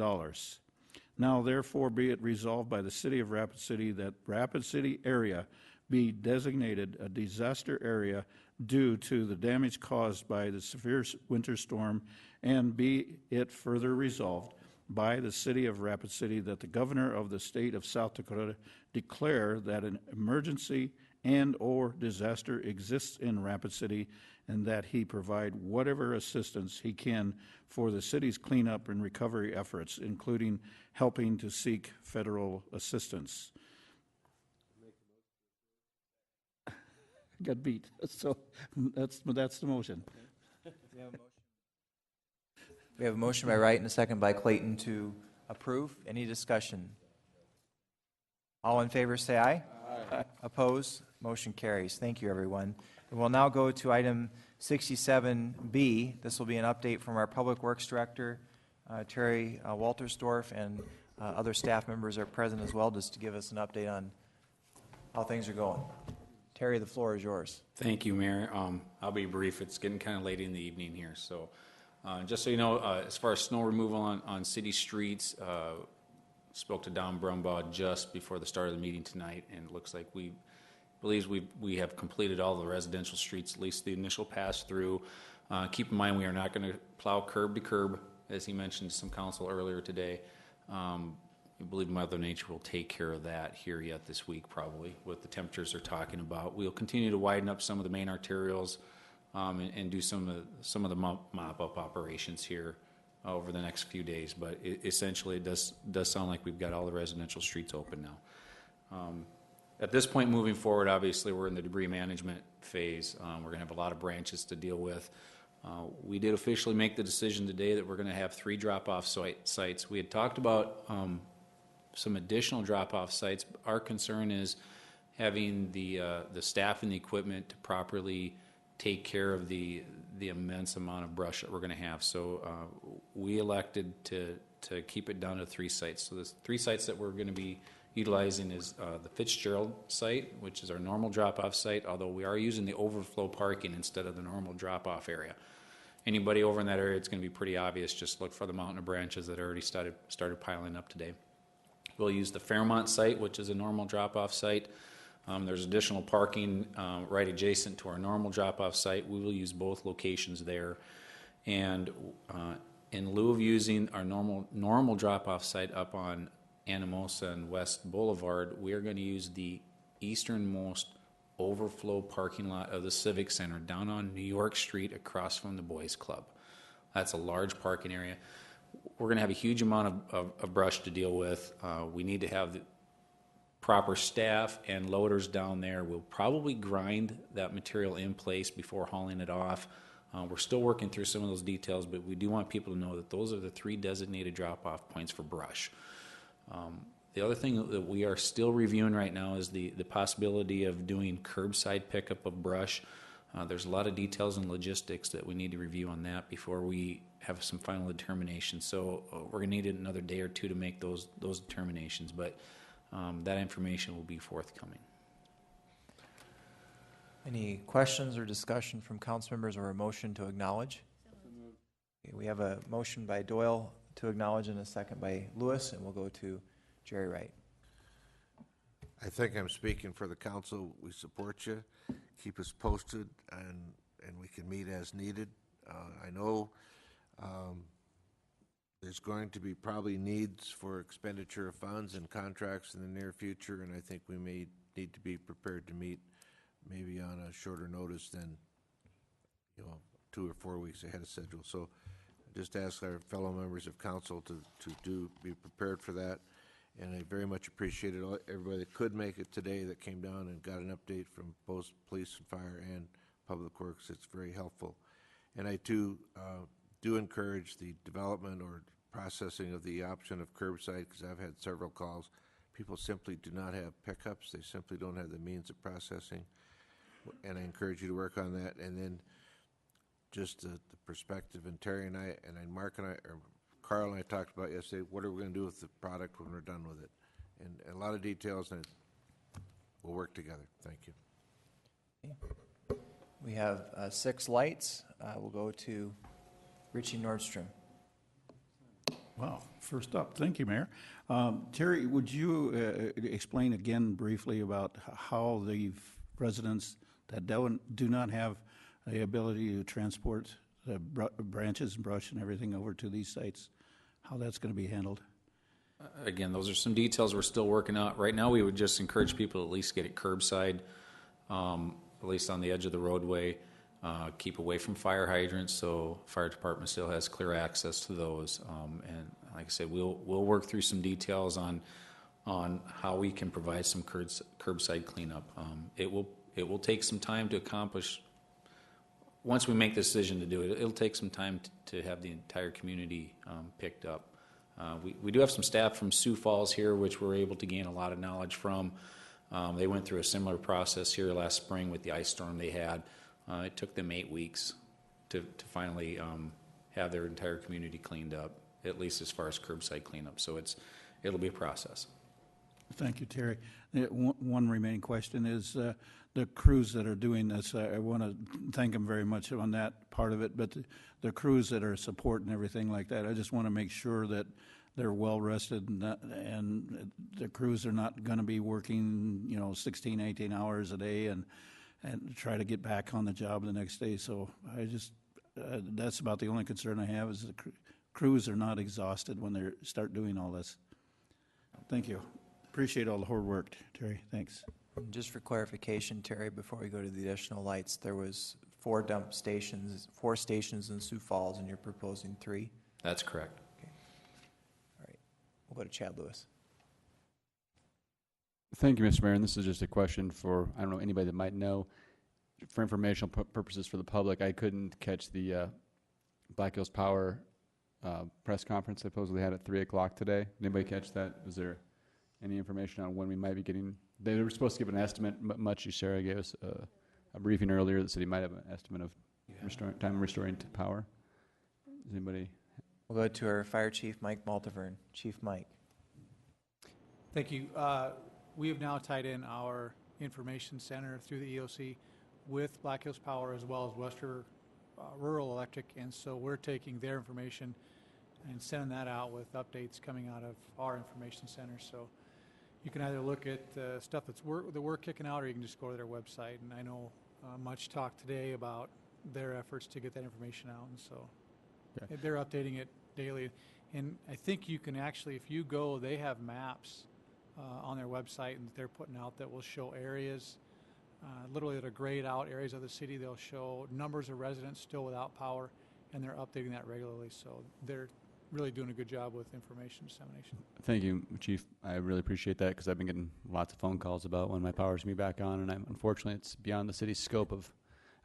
Now therefore be it resolved by the City of Rapid City that Rapid City area be designated a disaster area due to the damage caused by the severe winter storm, and be it further resolved by the City of Rapid City that the Governor of the State of South Dakota declare that an emergency and or disaster exists in Rapid City, and that he provide whatever assistance he can for the city's cleanup and recovery efforts, including helping to seek federal assistance. Got beat. So that's the motion. We have a motion by Wright and a second by Clayton to approve. Any discussion? All in favor say aye. Aye. Opposed? Motion carries. Thank you, everyone. And we'll now go to item 67B. This will be an update from our Public Works Director, Terry Waltersdorf, and other staff members are present as well, just to give us an update on how things are going. Terry, the floor is yours. Thank you, Mayor. I'll be brief. It's getting kind of late in the evening here, so Just so you know, as far as snow removal on city streets, spoke to Don Brumbaugh just before the start of the meeting tonight, and it looks like we have completed all the residential streets, at least the initial pass through. Keep in mind, we are not going to plow curb to curb, as he mentioned to some council earlier today. We believe Mother Nature will take care of that here yet this week, probably, with the temperatures they're talking about. We'll continue to widen up some of the main arterials and do some of the mop-up operations here over the next few days. But essentially, it does sound like we've got all the residential streets open now. At this point, moving forward, obviously, we're in the debris management phase. We're going to have a lot of branches to deal with. We did officially make the decision today that we're going to have 3 drop-off sites. We had talked about some additional drop-off sites. Our concern is having the staff and the equipment to properly take care of the immense amount of brush that we're going to have. So we elected to keep it down to 3 sites. So the 3 sites that we're going to be utilizing is the Fitzgerald site, which is our normal drop-off site, although we are using the overflow parking instead of the normal drop-off area. Anybody over in that area, it's going to be pretty obvious. Just look for the mountain of branches that already started piling up today. We'll use the Fairmont site, which is a normal drop-off site. There's additional parking right adjacent to our normal drop-off site. We will use both locations there. And in lieu of using our normal drop-off site up on Anamosa and West Boulevard, we are going to use the easternmost overflow parking lot of the Civic Center down on New York Street across from the Boys Club. That's a large parking area. We're going to have a huge amount of brush to deal with. We need to have the proper staff and loaders down there. We'll probably grind that material in place before hauling it off. We're still working through some of those details, but we do want people to know that those are the 3 designated drop-off points for brush. The other thing that we are still reviewing right now is the possibility of doing curbside pickup of brush. There's a lot of details and logistics that we need to review on that before we have some final determination. So we're going to need another day or 2 to make those determinations, but that information will be forthcoming. Any questions or discussion from council members or a motion to acknowledge? Okay, we have a motion by Doyle to acknowledge and a second by Lewis, and we'll go to Jerry Wright. I think I'm speaking for the council. We support you. Keep us posted, and we can meet as needed. I know there's going to be probably needs for expenditure of funds and contracts in the near future, and I think we may need to be prepared to meet maybe on a shorter notice than 2 or 4 weeks ahead of schedule. So just ask our fellow members of council to be prepared for that. And I very much appreciated everybody that could make it today that came down and got an update from both police and fire and public works. It's very helpful. And I too do encourage the development or processing of the option of curbside, because I've had several calls. People simply do not have pickups. They simply don't have the means of processing. And I encourage you to work on that. And then just the perspective, and Terry and I, and Mark and I, or Carl and I talked about yesterday, what are we going to do with the product when we're done with it? And a lot of details, and we'll work together. Thank you. Okay. We have 6 lights. We'll go to Richie Nordstrom. Wow, first up, thank you, Mayor. Terry, would you explain again briefly about how the residents that do not have the ability to transport the branches and brush and everything over to these sites, how that's going to be handled? Again, those are some details we're still working out. Right now, we would just encourage people to at least get it curbside, at least on the edge of the roadway. Keep away from fire hydrants, so fire department still has clear access to those. And like I said, we'll work through some details on how we can provide some curbside cleanup. It will take some time to accomplish. Once we make the decision to do it, it'll take some time to have the entire community picked up. We do have some staff from Sioux Falls here, which we're able to gain a lot of knowledge from. They went through a similar process here last spring with the ice storm they had. It took them 8 weeks to finally have their entire community cleaned up, at least as far as curbside cleanup. So it'll be a process. Thank you, Terry. One remaining question is the crews that are doing this. I want to thank them very much on that part of it, but the crews that are supporting everything like that, I just want to make sure that they're well rested and the crews are not going to be working, 16, 18 hours a day and try to get back on the job the next day. So I just, that's about the only concern I have is the crews are not exhausted when they start doing all this. Thank you. Appreciate all the hard work, Terry. Thanks. Just for clarification, Terry, before we go to the additional lights, there was 4 stations in Sioux Falls, and you're proposing 3? That's correct. All right. We'll go to Chad Lewis. Thank you, Mr. Mayor. And this is just a question for, I don't know, anybody that might know. For informational purposes for the public, I couldn't catch the Black Hills Power press conference they supposedly had at 3 o'clock today. Anybody catch that? Was there any information on when we might be getting? They were supposed to give an estimate. Much Sarah gave us a briefing earlier that said he might have an estimate of restoring to power. Does anybody? We'll go to our Fire Chief, Mike Maltaverne. Chief Mike. Thank you. We have now tied in our information center through the EOC with Black Hills Power as well as Western Rural Electric, and so we're taking their information and sending that out with updates coming out of our information center. So you can either look at stuff that we're kicking out, or you can just go to their website. And I know Much talked today about their efforts to get that information out, and so they're updating it daily. And I think you can actually, if you go, they have maps on their website and they're putting out that will show areas, literally that are grayed out areas of the city. They'll show numbers of residents still without power, and they're updating that regularly. So they're really doing a good job with information dissemination. Thank you, Chief. I really appreciate that because I've been getting lots of phone calls about when my power's going to be back on, and unfortunately it's beyond the city's scope of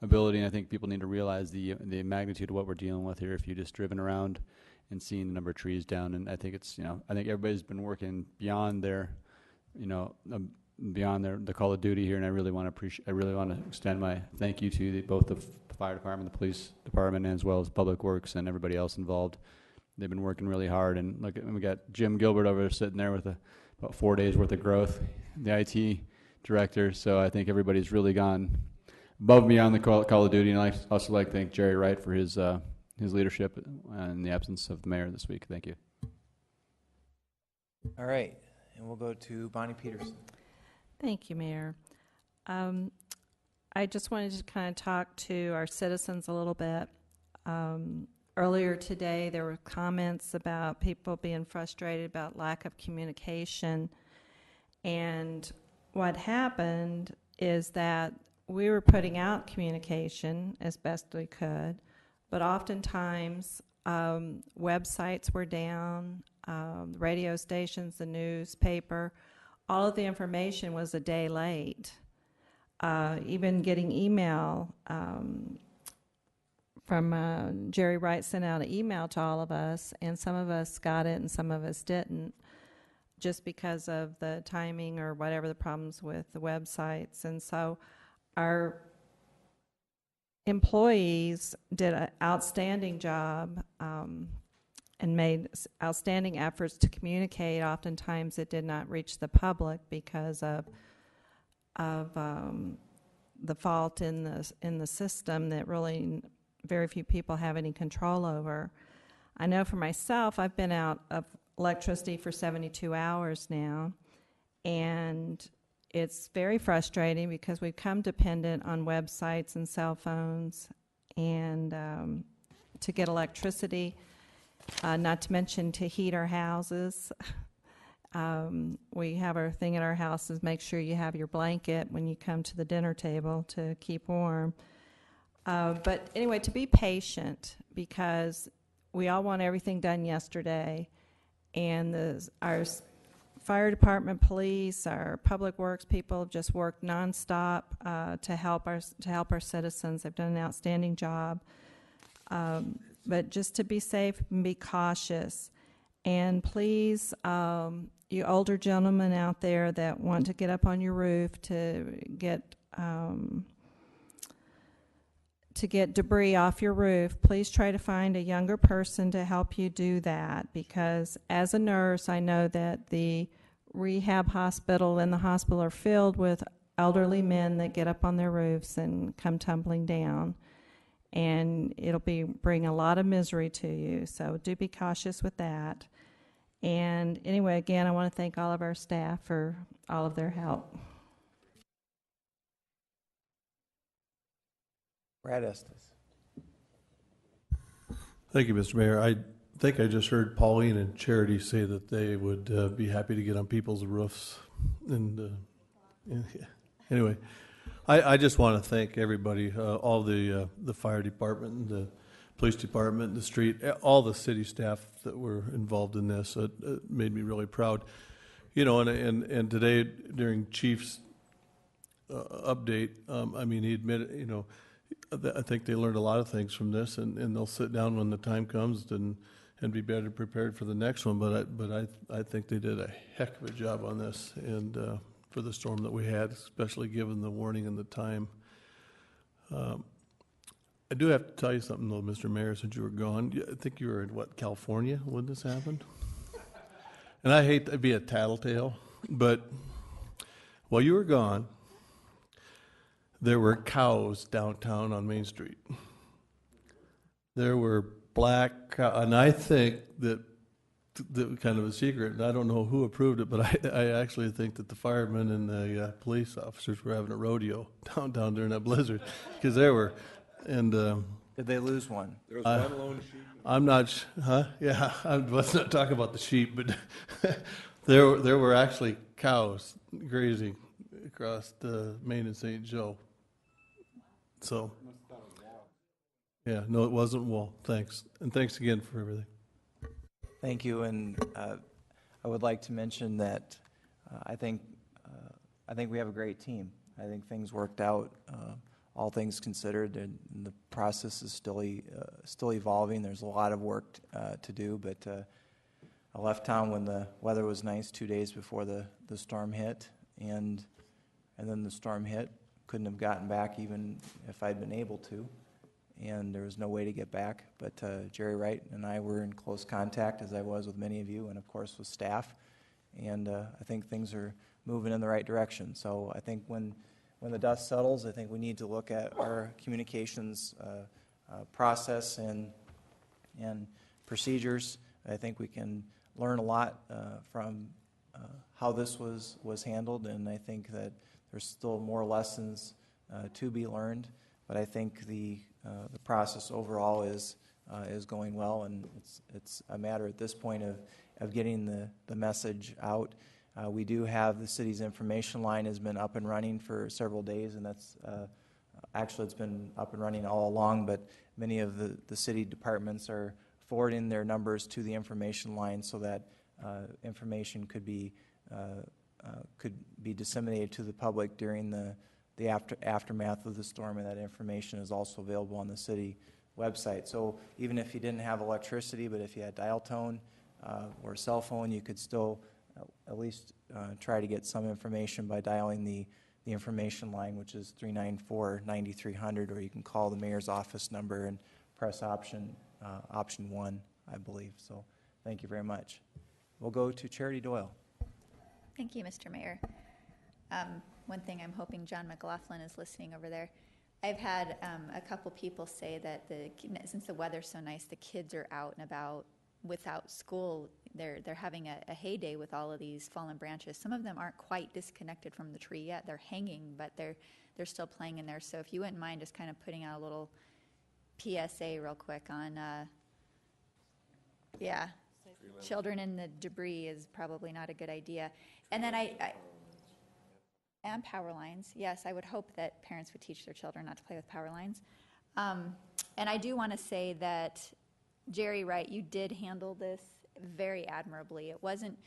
ability, and I think people need to realize the magnitude of what we're dealing with here. If you've just driven around and seen the number of trees down, and I think it's, I think everybody's been working beyond their, beyond the call of duty here, and I really want to extend my thank you to both the fire department, the police department, as well as Public Works and everybody else involved. They've been working really hard, and look, we got Jim Gilbert over there sitting there with about 4 days worth of growth, the IT director. So I think everybody's really gone above and beyond the call of duty, and I also like to thank Jerry Wright for his leadership in the absence of the mayor this week. Thank you. All right, and we'll go to Bonnie Peterson. Thank you, Mayor. I just wanted to kind of talk to our citizens a little bit. Earlier today, there were comments about people being frustrated about lack of communication. And what happened is that we were putting out communication as best we could, but oftentimes websites were down, radio stations, the newspaper, all of the information was a day late. Even getting email from Jerry Wright sent out an email to all of us, and some of us got it and some of us didn't, just because of the timing or whatever the problems with the websites. And so our employees did an outstanding job and made outstanding efforts to communicate. Oftentimes it did not reach the public because of the fault in the system that really very few people have any control over. I know for myself, I've been out of electricity for 72 hours now, and it's very frustrating because we've come dependent on websites and cell phones and to get electricity, not to mention to heat our houses. We have our thing at our house is make sure you have your blanket when you come to the dinner table to keep warm. But anyway, to be patient, because we all want everything done yesterday, and our fire department, police, our public works people have just worked nonstop to help our citizens. They've done an outstanding job. But just to be safe and be cautious, and please, you older gentlemen out there that want to get up on your roof to get debris off your roof, please try to find a younger person to help you do that, because as a nurse, I know that the rehab hospital, and the hospital are filled with elderly men that get up on their roofs and come tumbling down. And it'll bring a lot of misery to you, so do be cautious with that. And anyway, again, I want to thank all of our staff for all of their help. Brad Estes. Thank you, Mr. Mayor. I think I just heard Pauline and Charity say that they would be happy to get on people's roofs. And anyway, I just want to thank everybody, all the fire department, the police department, the street, all the city staff that were involved in this. It made me really proud. You know, and today during Chief's update, I mean, he admitted, you know, I think they learned a lot of things from this, and they'll sit down when the time comes and be better prepared for the next one. But I think they did a heck of a job on this, and for the storm that we had, especially given the warning and the time. I do have to tell you something, though, Mr. Mayor, since you were gone. I think you were in, California when this happened? And I hate to be a tattletale, but while you were gone, there were cows downtown on Main Street. There were black cows, and I think that kind of a secret, and I don't know who approved it, but I actually think that the firemen and the police officers were having a rodeo downtown during that blizzard, because there were, and did they lose one? There was one lone sheep. I'm not, yeah, let's not talk about the sheep, but there were actually cows grazing across the Main and St. Joe. So, yeah, no, it wasn't wool. Thanks, and thanks again for everything. Thank you, and I would like to mention that I think we have a great team. I think things worked out, all things considered, and the process is still evolving. There's a lot of work to do, but I left town when the weather was nice 2 days before the storm hit, and then the storm hit. Couldn't have gotten back even if I'd been able to, and there was no way to get back. But Jerry Wright and I were in close contact, as I was with many of you, and of course with staff. And I think things are moving in the right direction. So I think when the dust settles, I think we need to look at our communications process and procedures. I think we can learn a lot from how this was handled, and I think that there's still more lessons to be learned, but I think the process overall is going well, and it's a matter at this point of getting the message out. We do have the city's information line has been up and running for several days, and that's actually it's been up and running all along, but many of the city departments are forwarding their numbers to the information line so that information could be disseminated to the public during the aftermath of the storm, and that information is also available on the city website. So even if you didn't have electricity, but if you had dial tone or a cell phone, you could still at least try to get some information by dialing the information line, which is 394-9300, or you can call the mayor's office number and press option 1, I believe. So thank you very much. We'll go to Charity Doyle. Thank you, Mr. Mayor. One thing I'm hoping John McLaughlin is listening over there. I've had a couple people say that since the weather's so nice, the kids are out and about without school. They're having a heyday with all of these fallen branches. Some of them aren't quite disconnected from the tree yet. They're hanging, but they're still playing in there. So if you wouldn't mind just kind of putting out a little PSA real quick on, yeah, children in the debris is probably not a good idea. And then and power lines. Yes, I would hope that parents would teach their children not to play with power lines. And I do want to say that, Jerry Wright, you did handle this very admirably. It wasn't,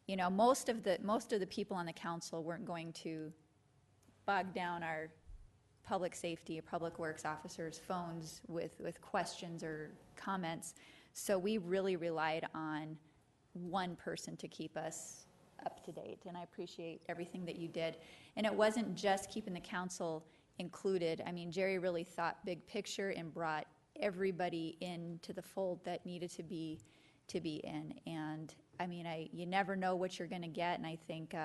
you know, most of the people on the council weren't going to bog down our public safety or public works officers' phones with questions or comments. So we really relied on one person to keep us up to date, and I appreciate everything that you did. And it wasn't just keeping the council included. I mean, Jerry really thought big picture and brought everybody into the fold that needed to be to be in. And I mean, you never know what you're going to get, and I think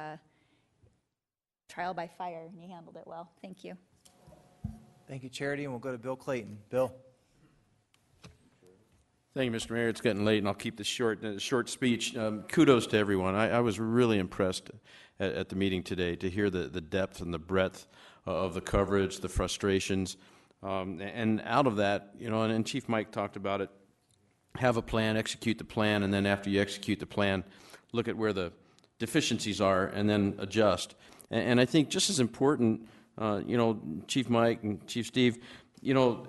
trial by fire, and you handled it well. Thank you. Thank you, Charity, and we'll go to Bill Clayton. Bill? Thank you, Mr. Mayor. It's getting late, and I'll keep this short speech. Kudos to everyone. I was really impressed at the meeting today to hear the depth and the breadth of the coverage, the frustrations. And out of that, you know, and Chief Mike talked about it, have a plan, execute the plan, and then after you execute the plan, look at where the deficiencies are and then adjust. And I think just as important, you know, Chief Mike and Chief Steve, you know,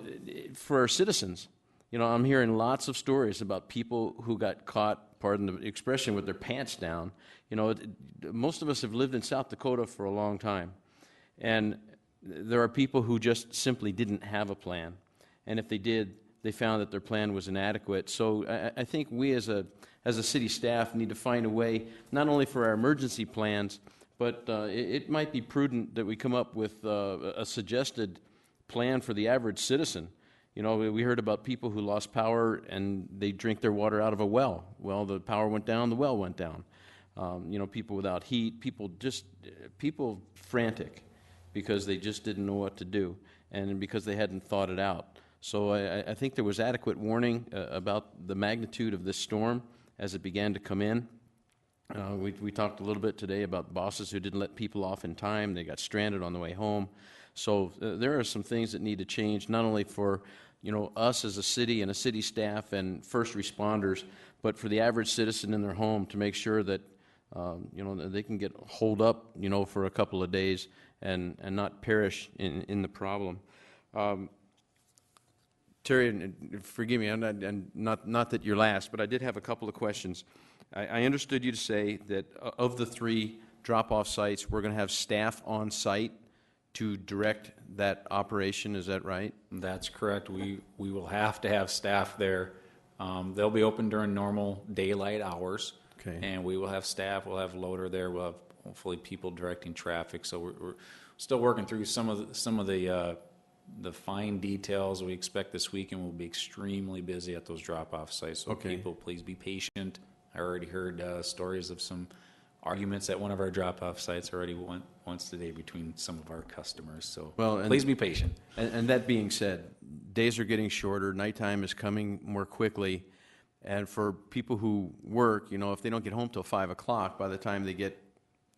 for our citizens, you know, I'm hearing lots of stories about people who got caught, pardon the expression, with their pants down. You know, most of us have lived in South Dakota for a long time, and there are people who just simply didn't have a plan, and if they did, they found that their plan was inadequate. So I think we as a city staff need to find a way, not only for our emergency plans, but it might be prudent that we come up with a suggested plan for the average citizen. You know, we heard about people who lost power and they drink their water out of a well. Well, the power went down, the well went down. You know, people without heat, people frantic because they just didn't know what to do and because they hadn't thought it out. So I think there was adequate warning about the magnitude of this storm as it began to come in. We talked a little bit today about bosses who didn't let people off in time. They got stranded on the way home. So there are some things that need to change, not only for, you know, us as a city and a city staff and first responders, but for the average citizen in their home to make sure that, you know, they can get holed up, you know, for a couple of days and not perish in the problem. Terry, and forgive me, and not that you're last, but I did have a couple of questions. I understood you to say that of the 3 drop-off sites, we're going to have staff on site to direct that operation. Is that right? That's correct. We will have to have staff there. They'll be open during normal daylight hours. Okay. And we will have staff. We'll have loader there. We'll have hopefully people directing traffic. So we're still working through some of the fine details. We expect this weekend we'll be extremely busy at those drop-off sites. So Okay. people, please be patient. I already heard stories of some arguments at one of our drop-off sites already once today between some of our customers. So please be patient. And that being said, days are getting shorter. Nighttime is coming more quickly. And for people who work, you know, if they don't get home till 5 o'clock, by the time they get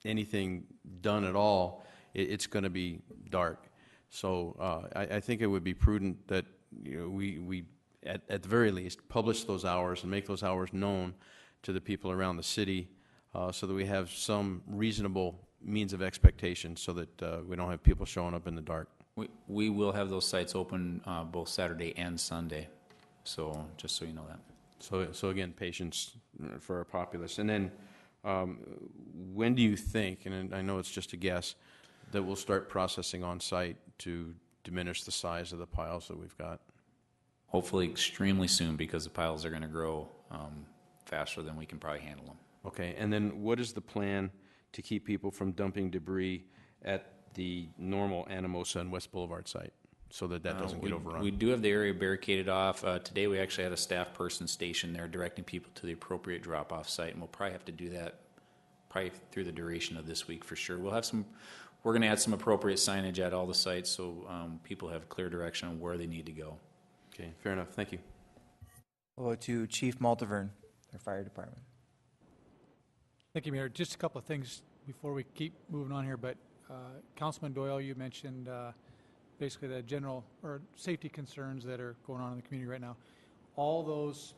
anything done at all, it's going to be dark. So I think it would be prudent that, you know, we at the very least publish those hours and make those hours known to the people around the city, so that we have some reasonable means of expectation, so that we don't have people showing up in the dark. We will have those sites open both Saturday and Sunday. So just so you know that. So again, patience for our populace. And then when do you think, and I know it's just a guess, that we'll start processing on site to diminish the size of the piles that we've got? Hopefully extremely soon, because the piles are going to grow faster than we can probably handle them. Okay, and then what is the plan to keep people from dumping debris at the normal Anamosa and West Boulevard site, so that doesn't get overrun? We do have the area barricaded off. Today we actually had a staff person stationed there directing people to the appropriate drop-off site, and we'll probably have to do that probably through the duration of this week for sure. We're going to add some appropriate signage at all the sites so people have clear direction on where they need to go. Okay, fair enough. Thank you. We'll go to Chief Maltaverne, our fire department. Thank you, Mayor. Just a couple of things before we keep moving on here, but Councilman Doyle, you mentioned basically the general or safety concerns that are going on in the community right now. All those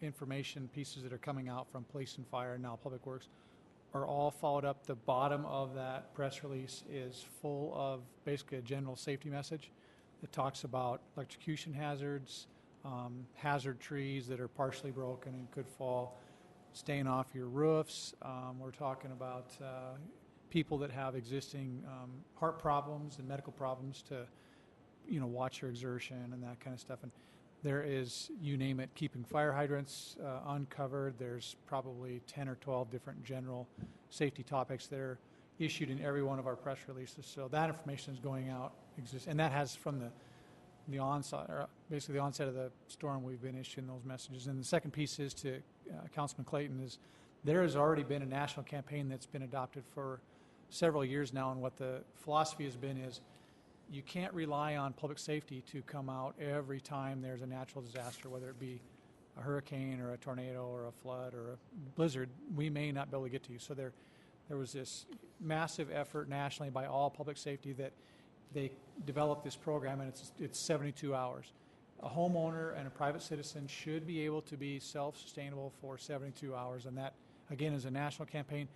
information pieces that are coming out from Police and Fire and now Public Works are all followed up. The bottom of that press release is full of basically a general safety message that talks about electrocution hazards, hazard trees that are partially broken and could fall, staying off your roofs. We're talking about people that have existing heart problems and medical problems to, you know, watch your exertion and that kind of stuff. And there is, you name it, keeping fire hydrants uncovered. There's probably 10 or 12 different general safety topics that are issued in every one of our press releases. So that information is going out, and that has from the the onset, or basically the onset of the storm, we've been issuing those messages. And the second piece is to Councilman Clayton is there has already been a national campaign that's been adopted for several years now, and what the philosophy has been is you can't rely on public safety to come out every time there's a natural disaster, whether it be a hurricane or a tornado or a flood or a blizzard. We may not be able to get to you. So there was this massive effort nationally by all public safety that they developed this program, and it's 72 hours. A homeowner and a private citizen should be able to be self-sustainable for 72 hours, and that, again, is a national campaign.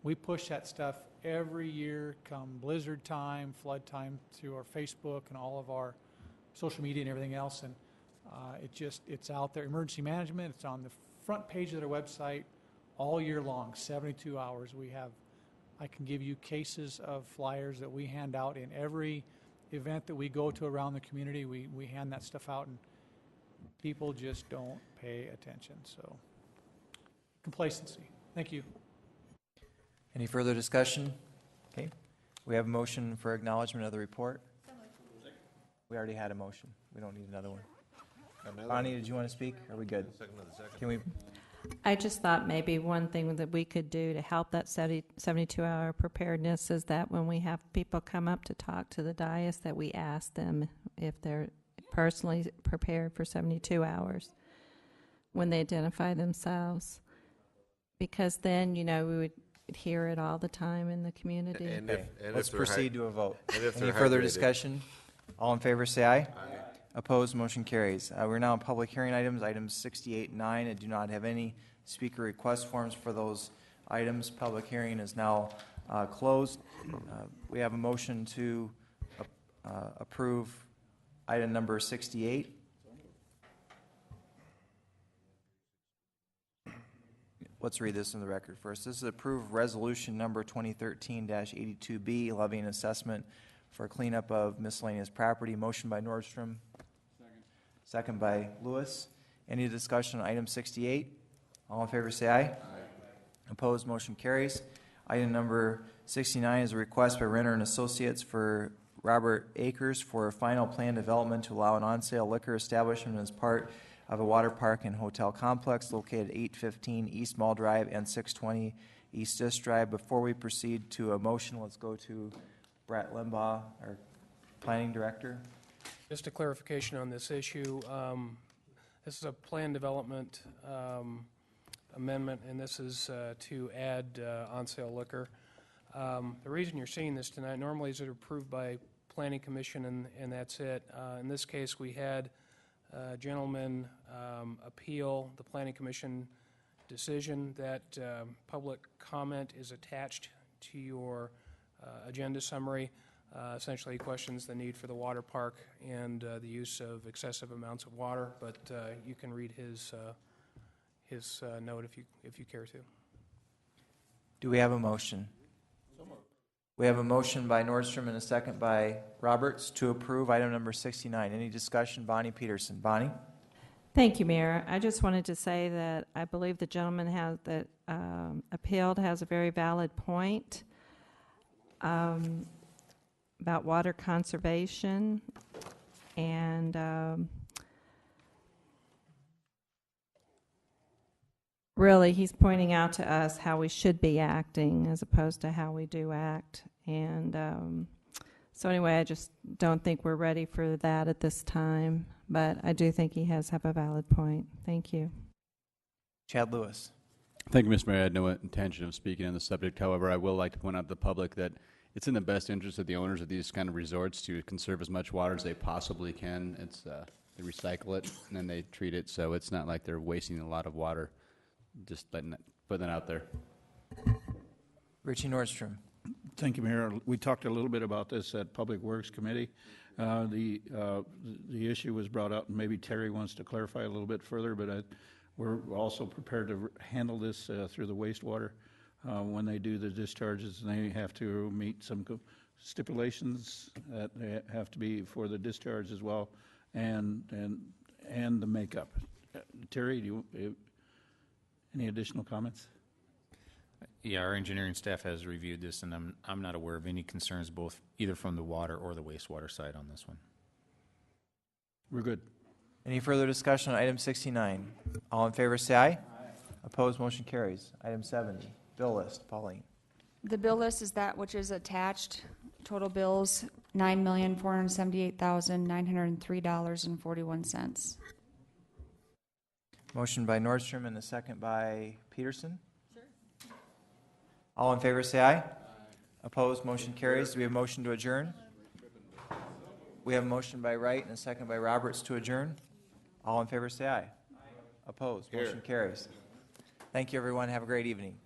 We push that stuff every year come blizzard time, flood time, through our Facebook and all of our social media and everything else, and it's out there. Emergency management, it's on the front page of their website all year long, 72 hours. I can give you cases of flyers that we hand out in every event that we go to around the community. We hand that stuff out, and people just don't pay attention. So, complacency. Thank you. Any further discussion? Okay. We have a motion for acknowledgement of the report. We already had a motion. We don't need another one. Bonnie, did you want to speak? Are we good? Can we? I just thought maybe one thing that we could do to help that 72-hour preparedness is that when we have people come up to talk to the dais, that we ask them if they're personally prepared for 72 hours when they identify themselves. Because then, we would hear it all the time in the community. Okay. Let's proceed to a vote. Any Any further discussion? All in favor, say aye. Aye. Opposed, motion carries. We're now on public hearing items 68 and 9. I do not have any speaker request forms for those items. Public hearing is now closed. We have a motion to approve item number 68. Let's read this in the record first. This is approved resolution number 2013-82B, levying assessment for cleanup of miscellaneous property. Motion by Nordstrom. Second by Lewis. Any discussion on item 68? All in favor say aye. Aye. Opposed, motion carries. Item number 69 is a request by Renner and Associates for Robert Akers for a final plan development to allow an on-sale liquor establishment as part of a water park and hotel complex located at 815 East Mall Drive and 620 East Disk Drive. Before we proceed to a motion, let's go to Brett Limbaugh, our planning director. Just a clarification on this issue. This is a plan development amendment, and this is to add on-sale liquor. The reason you're seeing this tonight, normally is it approved by Planning Commission, and that's it. In this case, we had a gentleman appeal the Planning Commission decision. That public comment is attached to your agenda summary. Essentially, he questions the need for the water park and the use of excessive amounts of water, but you can read his note if you care to. Do we have a motion? We have a motion by Nordstrom and a second by Roberts to approve item number 69. Any discussion? Bonnie Peterson. Bonnie? Thank you, Mayor. I just wanted to say that I believe the gentleman that appealed has a very valid point about water conservation, and really he's pointing out to us how we should be acting as opposed to how we do act. And so anyway, I just don't think we're ready for that at this time, but I do think he has a valid point. Thank you. Chad Lewis. Thank you, Mr. Mayor. I had no intention of speaking on the subject. However, I will like to point out to the public that it's in the best interest of the owners of these kind of resorts to conserve as much water as they possibly can. It's they recycle it and then they treat it, so it's not like they're wasting a lot of water. Just putting that out there. Richie Nordstrom. Thank you, Mayor. We talked a little bit about this at Public Works Committee. The issue was brought up, and maybe Terry wants to clarify a little bit further, but we're also prepared to handle this through the wastewater. When they do the discharges, they have to meet some stipulations that they have to be for the discharge as well, and the makeup. Terry, do you any additional comments? Yeah, our engineering staff has reviewed this, and I'm not aware of any concerns either from the water or the wastewater side on this one. We're good. Any further discussion on item 69? All in favor, say aye. Opposed, motion carries. Item 70, bill list. Pauline. The bill list is that which is attached. Total bills, $9,478,903.41. Motion by Nordstrom and a second by Peterson. Sure. All in favor, say aye. Opposed, motion carries. Do we have a motion to adjourn? We have a motion by Wright and a second by Roberts to adjourn. All in favor, say aye. Opposed, motion carries. Thank you, everyone. Have a great evening.